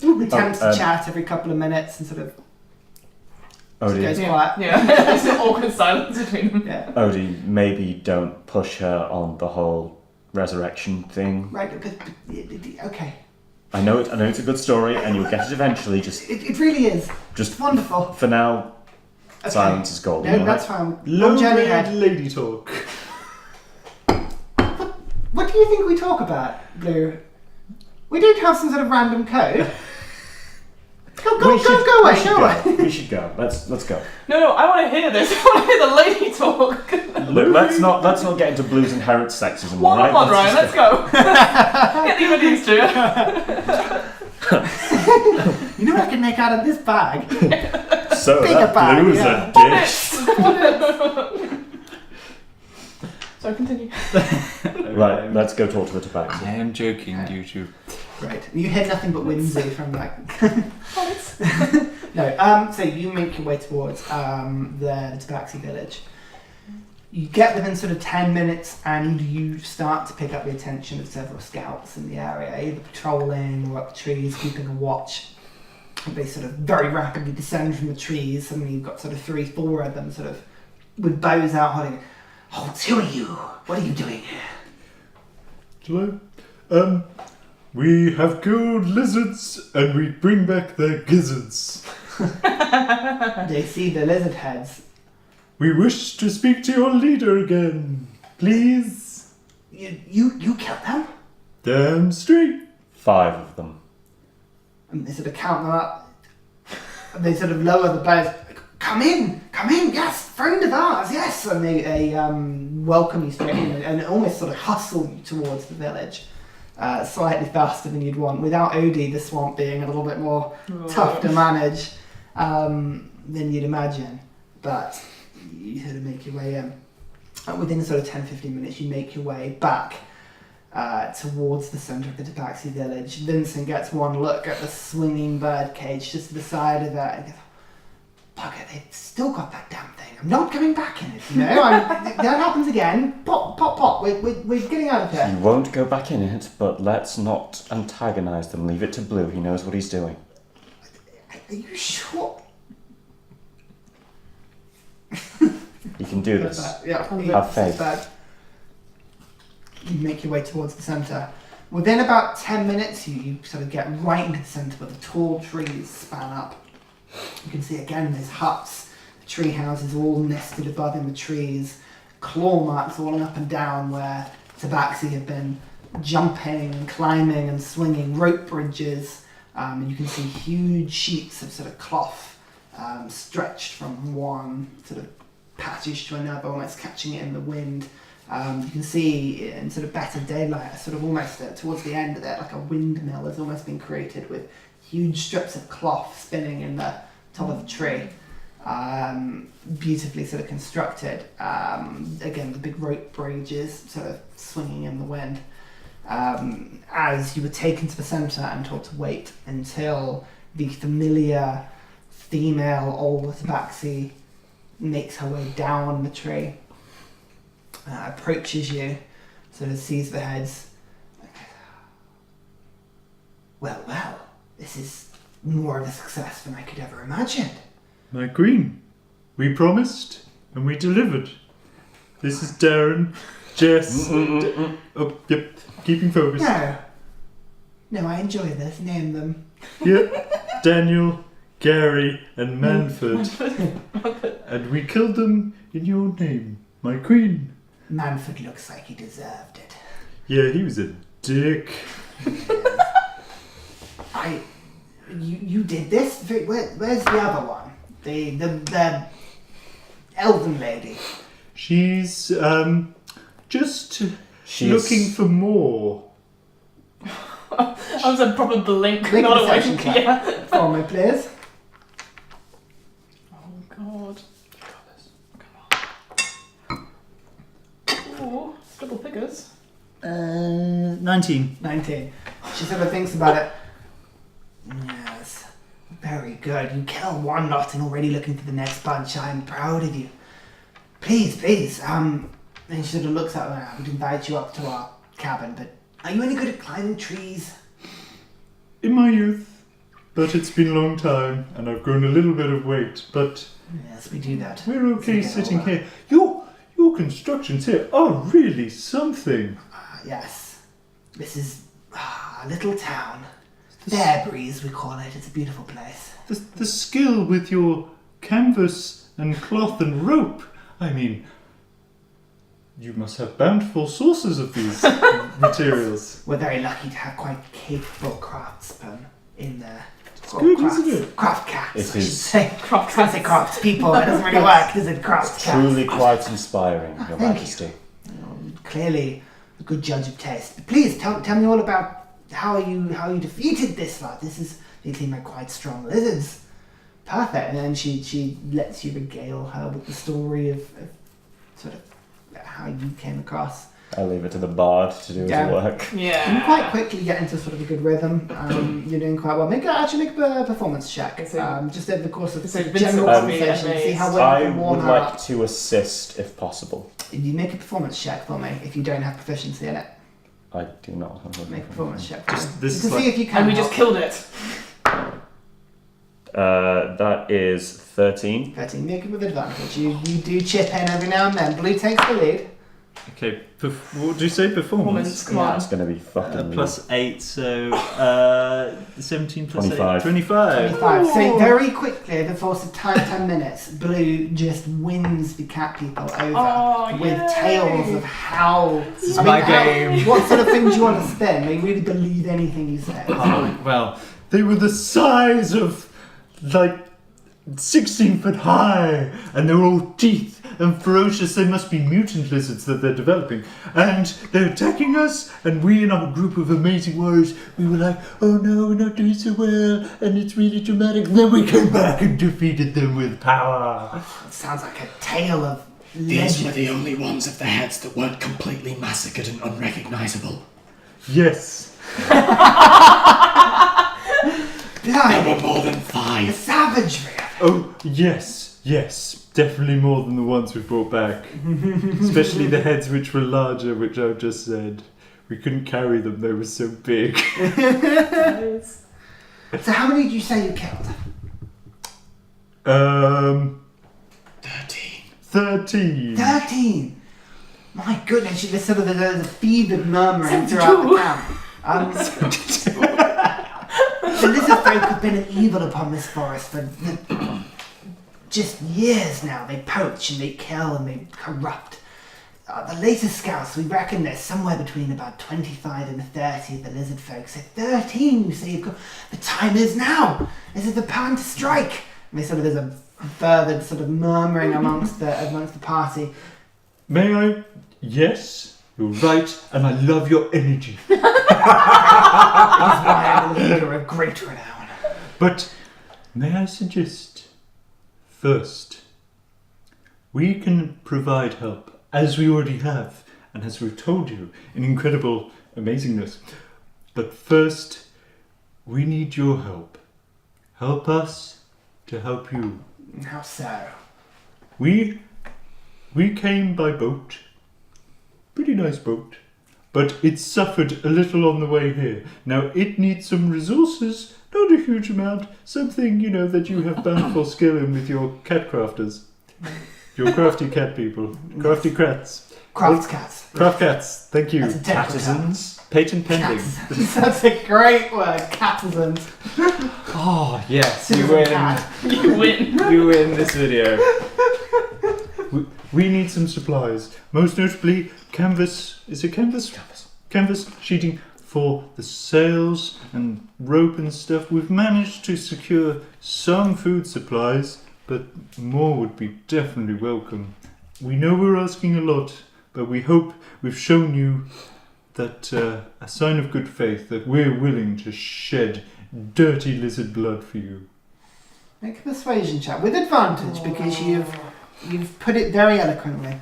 Attempts to chat every couple of minutes and sort of Odie, goes quiet. Yeah. There's an awkward silence between them. Yeah. Odie, maybe don't push her on the whole resurrection thing. Right, but okay. I know it's a good story, and you'll get it eventually. Just It really is. Just It's wonderful. for now, Okay. silence is golden. No, all that's right? fine. Long journey Low-grade ahead. lady talk. What do you think we talk about, Blue? We don't have some sort of random code. Go away, go away. We should go. Let's go. No, I want to hear this. I want to hear the lady talk. Look, let's not get into Blue's inherent sexism. One all right? on one, Ryan. Let's just go. Get the these two. You know what I can make out of this bag? So Bigger that bag, Blue's yeah. a dish. So continue. Right, let's go talk to the tabaxi. I am joking, due to Right. You hear nothing but whimsy from that. What? No, so you make your way towards the Tabaxi village. You get within sort of 10 minutes and you start to pick up the attention of several scouts in the area, either patrolling or up the trees, keeping a watch. They sort of very rapidly descend from the trees. Suddenly you've got sort of 3-4 of them sort of with bows out holding. Oh, who are you? What are you doing here? Hello? We have killed lizards and we bring back their gizzards. They see the lizard heads. We wish to speak to your leader again. Please? You killed them? Damn straight. 5 of them. And they sort of count them up. And they sort of lower the bows. Come in, yes, friend of ours, yes. And they welcome you straight in and almost sort of hustle you towards the village. Slightly faster than you'd want. Without Odie, the swamp being a little bit more tough to manage than you'd imagine. But you sort of make your way in. Within sort of 10-15 minutes, you make your way back towards the centre of the Tabaxi village. Vincent gets one look at the swinging bird cage just to the side of it and goes, bugger, they've still got that damn thing. I'm not coming back in it, you know? That happens again. Pop. We're getting out of here. You won't go back in it, but let's not antagonise them. Leave it to Blue. He knows what he's doing. Are you sure? You can do this. Yeah, Have faith. You make your way towards the centre. Within about 10 minutes, you sort of get right into the centre where the tall trees span up. You can see again those huts, the tree houses all nested above in the trees, claw marks all up and down where Tabaxi have been jumping and climbing and swinging rope bridges. And you can see huge sheets of sort of cloth stretched from one sort of passage to another, almost catching it in the wind. You can see in sort of better daylight, sort of almost towards the end of it, like a windmill has almost been created with huge strips of cloth spinning in the top of the tree. Beautifully sort of constructed. Again, the big rope bridges sort of swinging in the wind. As you were taken to the centre and told to wait until the familiar female old tabaxi makes her way down the tree, approaches you, sort of sees the heads. Well, this is more of a success than I could ever imagine. My queen, we promised and we delivered. This is Theren, Jess. Oh, yep, keeping focus. No, I enjoy this. Name them. Yep, Daniel, Gary, and Manford. And we killed them in your name, my queen. Manford looks like he deserved it. Yeah, he was a dick. You did this? Where's the other one? The elven lady. She's just looking for more. I was a proper blink, Make not a a perception wink. check. Yeah. For me, please. Oh god. Ooh, it's double figures. 19. 19. She sort of thinks about it. Yes, very good. You killed one lot and already looking for the next bunch. I'm proud of you. Please. And she sort of looks at her. I would invite you up to our cabin, but are you any good at climbing trees? In my youth, but it's been a long time, and I've grown a little bit of weight, but Yes, we do that. we're okay Let's get sitting over. here. Your constructions here are really something. Yes. This is a little town. Fairbreeze, we call it. It's a beautiful place. The skill with your canvas and cloth and rope. I mean, you must have bountiful sources of these materials. We're very lucky to have quite capable craftsmen in there. It's good, isn't it? Craft cats, It I should is. say. I can't say craft people. It doesn't really work, does it? Craft cats. Truly quite inspiring, Your Thank Majesty. Clearly a good judge of taste. But please tell me all about how you defeated this lot. They seem like quite strong lizards. Perfect. And then she lets you regale her with the story of sort of how you came across. I leave it to the bard to do his Yeah. work. You Yeah. quite quickly get into sort of a good rhythm. You're doing quite well. Make a performance check. So- Just over the course of so the Vincent general wants to be conversation. See how amazed. well you I can warm would her like up. to assist if possible. You make a performance check for me if you don't have proficiency in it. I do not have a Make a performance check for Just- me. this to is see like- if you can. And we just help. killed it. That is 13. 13. Make it with advantage. You do chip in every now and then. Blue takes the lead. Okay, what do you say? Performance? Come Yeah. on. It's going to be fucking Plus 8, so 17 plus 25. 8. 25. 25. So Ooh. very quickly, over the course of 10 minutes, Blue just wins the cat people over Oh, with yay. tales of how. This is my game. What sort of things do you want to spin? They really believe anything you say. Oh, well, They were the size of, like, 16 foot high, and they're all teeth and ferocious. They must be mutant lizards that they're developing. And they're attacking us, and we in our group of amazing warriors, we were like, oh no, we're not doing so well, and it's really dramatic. And then we came back and defeated them with power. It sounds like a tale of These were legend. the only ones of the heads that weren't completely massacred and unrecognisable. Yes. There Blimey, were more than the 5. Oh, savagery. yes. Definitely more than the ones we brought back. Especially the heads which were larger, which I've just said. We couldn't carry them, they were so big. Nice. So how many did you say you killed? 13. 13. 13. My goodness, there's sort of there's a fevered murmuring throughout the camp. The lizard folk have been an evil upon this forest for just years now. They poach and they kill and they corrupt. The latest scouts, we reckon there's somewhere between about 25 and 30 of the lizard folk. So 13, you say you've got. The time is now. This is the time to strike. And there's a further sort of murmuring amongst the party. May I Yes, you're right, and I love your energy. It is why I'm a leader of great renown. But may I suggest, first, we can provide help, as we already have, and as we've told you, in incredible amazingness. But first, we need your help. Help us to help you. How so? We came by boat. Pretty nice boat. But it suffered a little on the way here. Now, it needs some resources, not a huge amount. Something, that you have bountiful skill in with your cat crafters. Your crafty cat people. Crafty crats. Craft cats. Craft cats. Thank you. That's a decorative term. Patent pending. Catisans. That's a great word. Catisans. Oh, yes. Citizen You win. cat. You win. You win this video. We need some supplies. Most notably, canvas. Is it canvas? Canvas sheeting for the sails and rope and stuff. We've managed to secure some food supplies, but more would be definitely welcome. We know we're asking a lot, but we hope we've shown you that a sign of good faith, that we're willing to shed dirty lizard blood for you. Make a persuasion check with advantage because you've put it very eloquently.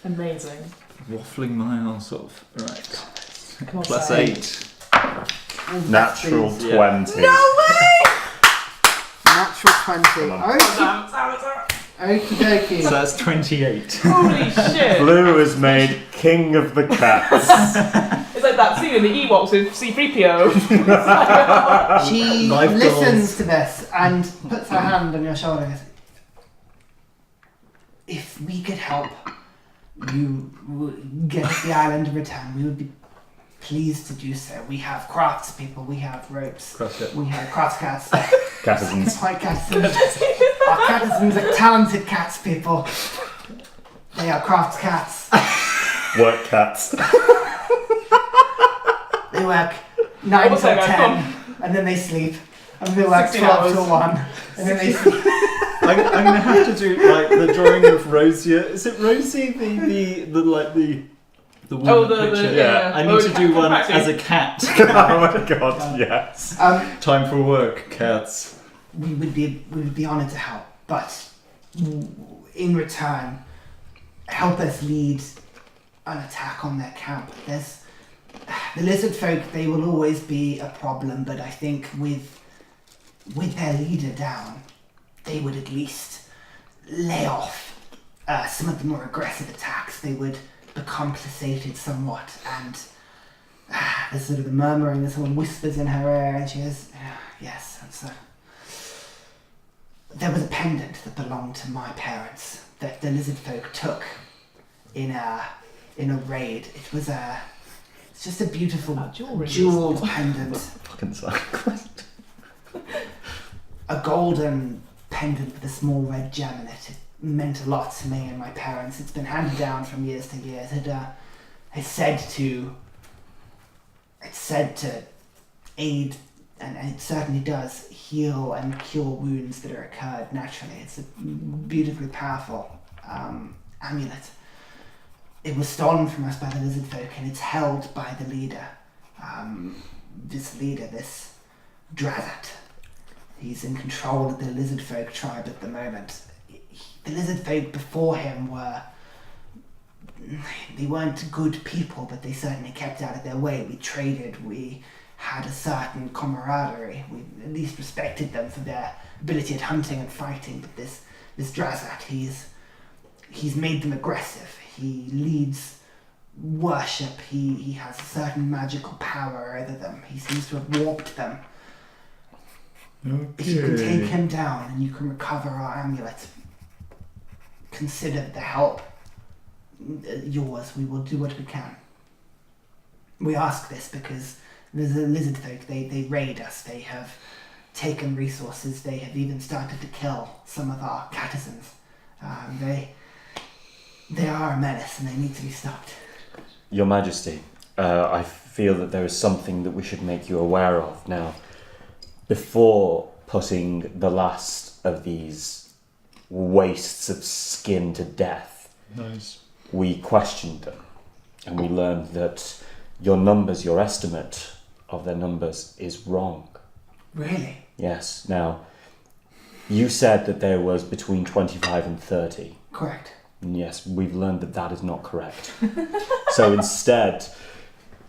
Amazing. Waffling my arse off. Right. Come on, Plus say. 8. Natural Please. 20. Natural 20. Okie dokie. So that's 28. Holy shit. Blue is made king of the cats. It's like that scene in the Ewoks with C-3PO. She Life listens goals. to this and puts her hand on your shoulder and goes, if we could help you get to the island in return, we would be pleased to do so. We have crafts people, we have ropes, Craft we have crafts cats. Catisans. White catisans. Our catisans are talented cats people. They are crafts cats. Work cats. They work 9 Almost till like that, 10 and then they sleep. And they work 16 12 hours. till 1 and then they sleep. I'm gonna have to do like the drawing of Rosie. Is it Rosie? The woman Oh, the picture. yeah. I need to do one as a cat. Oh my god, yes. Time for work, cats. We would be honoured to help, but in return, help us lead an attack on their camp. There's the lizard folk; they will always be a problem, but I think with their leader down, they would at least lay off some of the more aggressive attacks. They would become placated somewhat, and there's sort of a murmuring that someone whispers in her ear, and she goes, "Yes, that's a." There was a pendant that belonged to my parents that the lizard folk took in a raid. It's just a beautiful jeweled pendant, Fucking psychopath. a golden pendant with a small red gem in it. It meant a lot to me and my parents. It's been handed down from years to years. It's said to aid, and it certainly does, heal and cure wounds that are occurred naturally. It's a beautifully powerful amulet. It was stolen from us by the lizard folk, and it's held by the leader. This Drazat. He's in control of the lizard folk tribe at the moment. The lizard folk before him they weren't good people, but they certainly kept out of their way. We traded, we had a certain camaraderie. We at least respected them for their ability at hunting and fighting. But this Drazat, he's made them aggressive. He leads worship. He has a certain magical power over them. He seems to have warped them. If you can take him down and you can recover our amulet, consider the help yours. We will do what we can. We ask this because there's a lizard folk. They raid us. They have taken resources. They have even started to kill some of our catisans. They are a menace and they need to be stopped. Your Majesty, I feel that there is something that we should make you aware of now. Before putting the last of these wastes of skin to death, Nice. we questioned them, and we learned that your estimate of their numbers is wrong. Really? Yes. Now, you said that there was between 25 and 30. Correct. And yes, we've learned that that is not correct. So instead,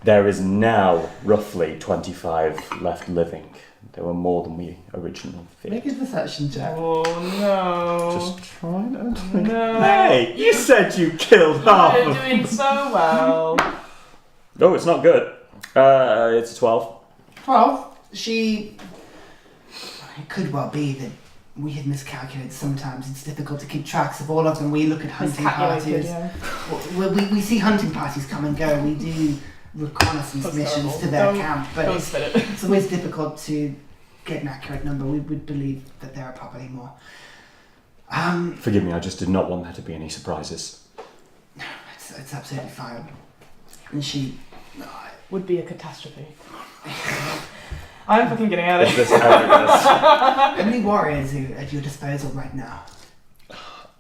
there is now roughly 25 left living. There were more than we originally Make feared. a perception check. Oh no. Just trying to... No. Hey, you said you killed half You're of... doing so well. Oh, it's not good. It's a 12. 12. It could well be that we had miscalculated sometimes. It's difficult to keep tracks of all of them. We look at hunting Miscalculated, parties. yeah. We see hunting parties come and go. We do reconnaissance That's missions terrible. to their Don't- camp, but Don't it's, spit it. it's always difficult to get an accurate number. We would believe that there are probably more. Forgive me, I just did not want there to be any surprises. It's absolutely fine. And she... Would be a catastrophe. I'm fucking getting out of Is here. this evidence? How many warriors are at your disposal right now?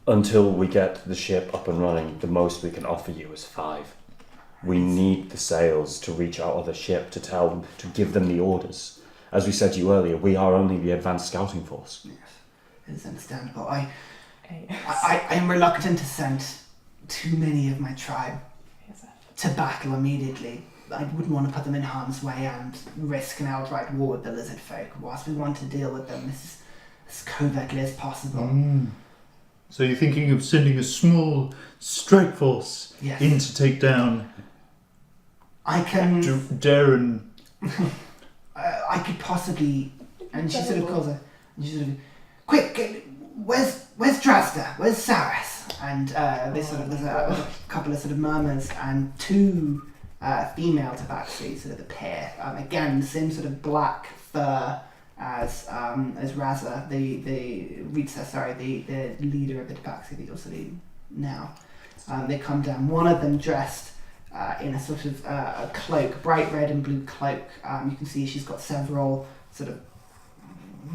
Until we get the ship up and running, the most we can offer you is 5. We need the sails to reach our other ship, to tell them, to give them the orders. As we said to you earlier, we are only the advanced scouting force. Yes, it is understandable. I Yes. am reluctant to send too many of my tribe Yes. to battle immediately. I wouldn't want to put them in harm's way and risk an outright war with the lizard folk. Whilst we want to deal with them as covertly as possible. So you're thinking of sending a small strike force Yes. in to take down I can... Darren? I could possibly... And she sort of calls her... And she sort of... Quick! Where's Drasta? Where's Saris? And there's a couple of sort of murmurs and 2 female tabaxi, sort of the pair. Again, the same sort of black fur as Raza, the leader of the tabaxi that you're seeing now. They come down. One of them dressed in a sort of a cloak, bright red and blue cloak. You can see she's got several sort of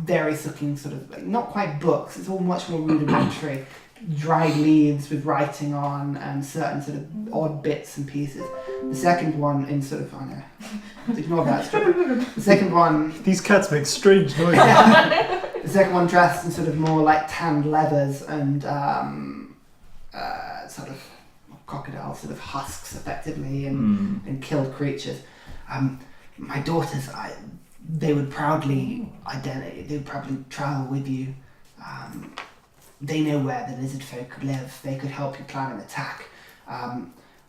various looking sort of, not quite books, it's all much more rudimentary, dried leaves with writing on and certain sort of odd bits and pieces. The second one in sort of, I know, ignore that strip. The second one, These cats make strange noises. the second one dressed in sort of more like tanned leathers and sort of crocodile sort of husks effectively and killed creatures. My daughters, they would proudly travel with you. They know where the lizard folk live. They could help you plan an attack.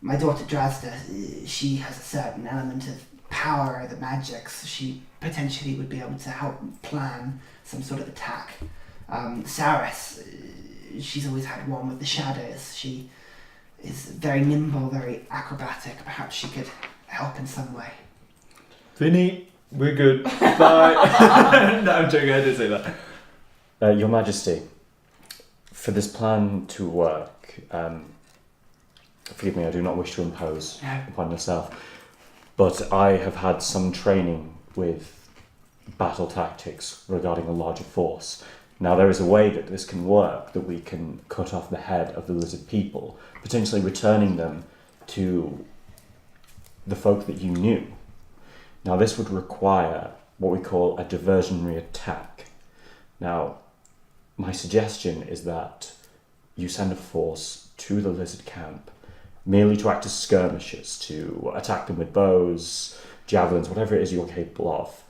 My daughter Drasda, she has a certain element of power over magics. She potentially would be able to help plan some sort of attack. Saris, she's always had one with the shadows. She is very nimble, very acrobatic. Perhaps she could help in some way. Vinny, we're good. Bye. No, I'm joking. I didn't say that. Your Majesty, for this plan to work, forgive me, I do not wish to impose upon yourself, but I have had some training with battle tactics regarding a larger force. Now, there is a way that this can work, that we can cut off the head of the lizard people, potentially returning them to the folk that you knew. Now, this would require what we call a diversionary attack. Now, my suggestion is that you send a force to the lizard camp merely to act as skirmishers, to attack them with bows, javelins, whatever it is you're capable of.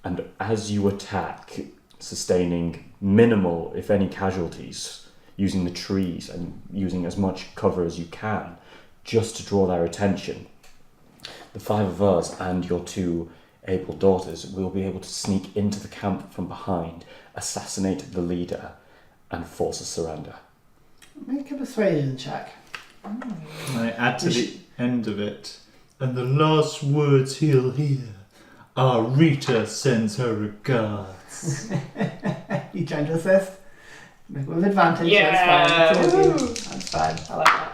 And as you attack, sustaining minimal, if any, casualties, using the trees and using as much cover as you can, just to draw their attention, the 5 of us and your 2 able daughters will be able to sneak into the camp from behind, assassinate the leader, and force a surrender. Make a persuasion check. I add to the end of it, and the last words he'll hear are Rita sends her regards. You trying to assist? Make with advantage. Yeah. That's fine. Woo. That's fine. I like that.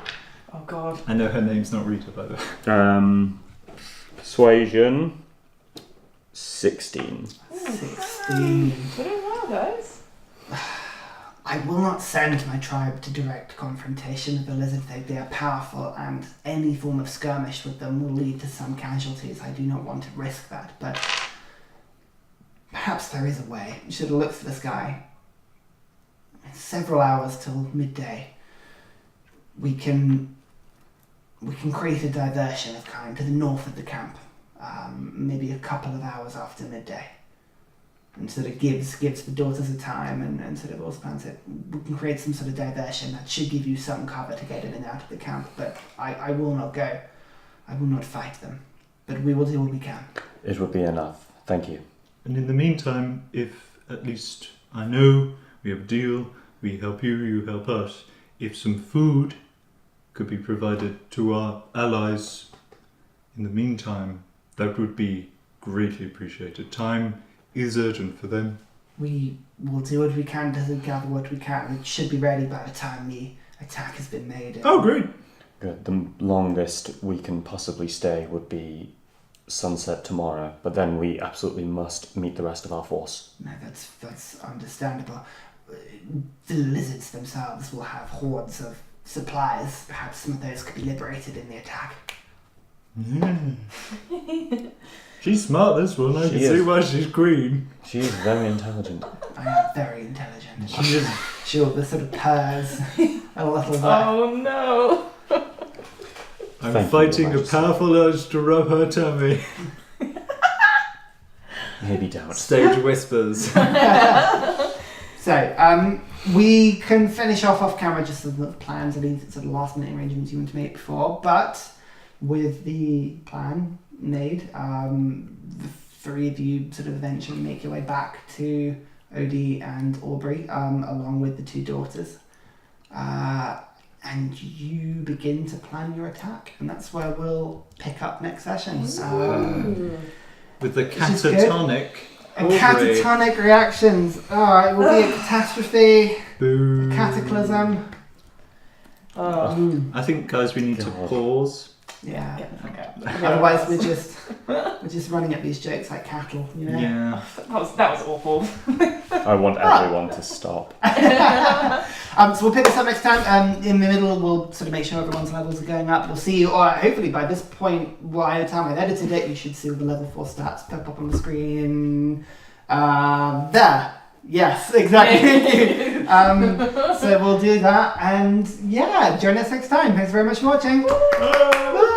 Oh god. I know her name's not Rita, by the way. Persuasion 16. 16. We're doing well, guys. I will not send my tribe to direct confrontation with the lizard. They are powerful, and any form of skirmish with them will lead to some casualties. I do not want to risk that, but perhaps there is a way. You should look for the sky. It's several hours till midday. We can create a diversion of kind to the north of the camp, maybe a couple of hours after midday. And sort of gives the daughters a time and sort of also plans it. We can create some sort of diversion that should give you some cover to get in and out of the camp, but I will not go. I will not fight them. But we will do what we can. It would be enough. Thank you. And in the meantime, if at least I know we have a deal, we help you, you help us. If some food could be provided to our allies in the meantime, that would be greatly appreciated. Time is urgent for them. We will do what we can to gather what we can. It should be ready by the time the attack has been made. Oh, great. Good. The longest we can possibly stay would be sunset tomorrow, but then we absolutely must meet the rest of our force. No, that's understandable. The lizards themselves will have hordes of supplies. Perhaps some of those could be liberated in the attack. She's smart, this one. I She can is. see why she's queen. She is very intelligent. I am very intelligent. She is. She'll the sort of purrs a little bit. Oh no! I'm Thank you, fighting Your a Majesty. powerful urge to rub her tummy. Maybe don't. Stage whispers. So, we can finish off camera just as the plans and these sort of last minute arrangements you want to make before, but with the plan made, the three of you sort of eventually make your way back to Odie and Aubrey, along with the two daughters. And you begin to plan your attack, and that's where we'll pick up next session. With the Which is good. catatonic. And Aubrey. catatonic reactions. Oh, it will be a catastrophe, Boo. a cataclysm. Oh. I think, guys, we need to God. pause. Yeah. Okay. Otherwise, we're just running at these jokes like cattle, you know. Yeah. That was awful. I want everyone to stop. So we'll pick this up next time. In the middle, we'll sort of make sure everyone's levels are going up. We'll see you, or hopefully by this point, by the time I've edited it, you should see all the level 4 stats pop up on the screen. There. Yes, exactly. So we'll do that, and yeah, join us next time. Thanks very much for watching. Bye.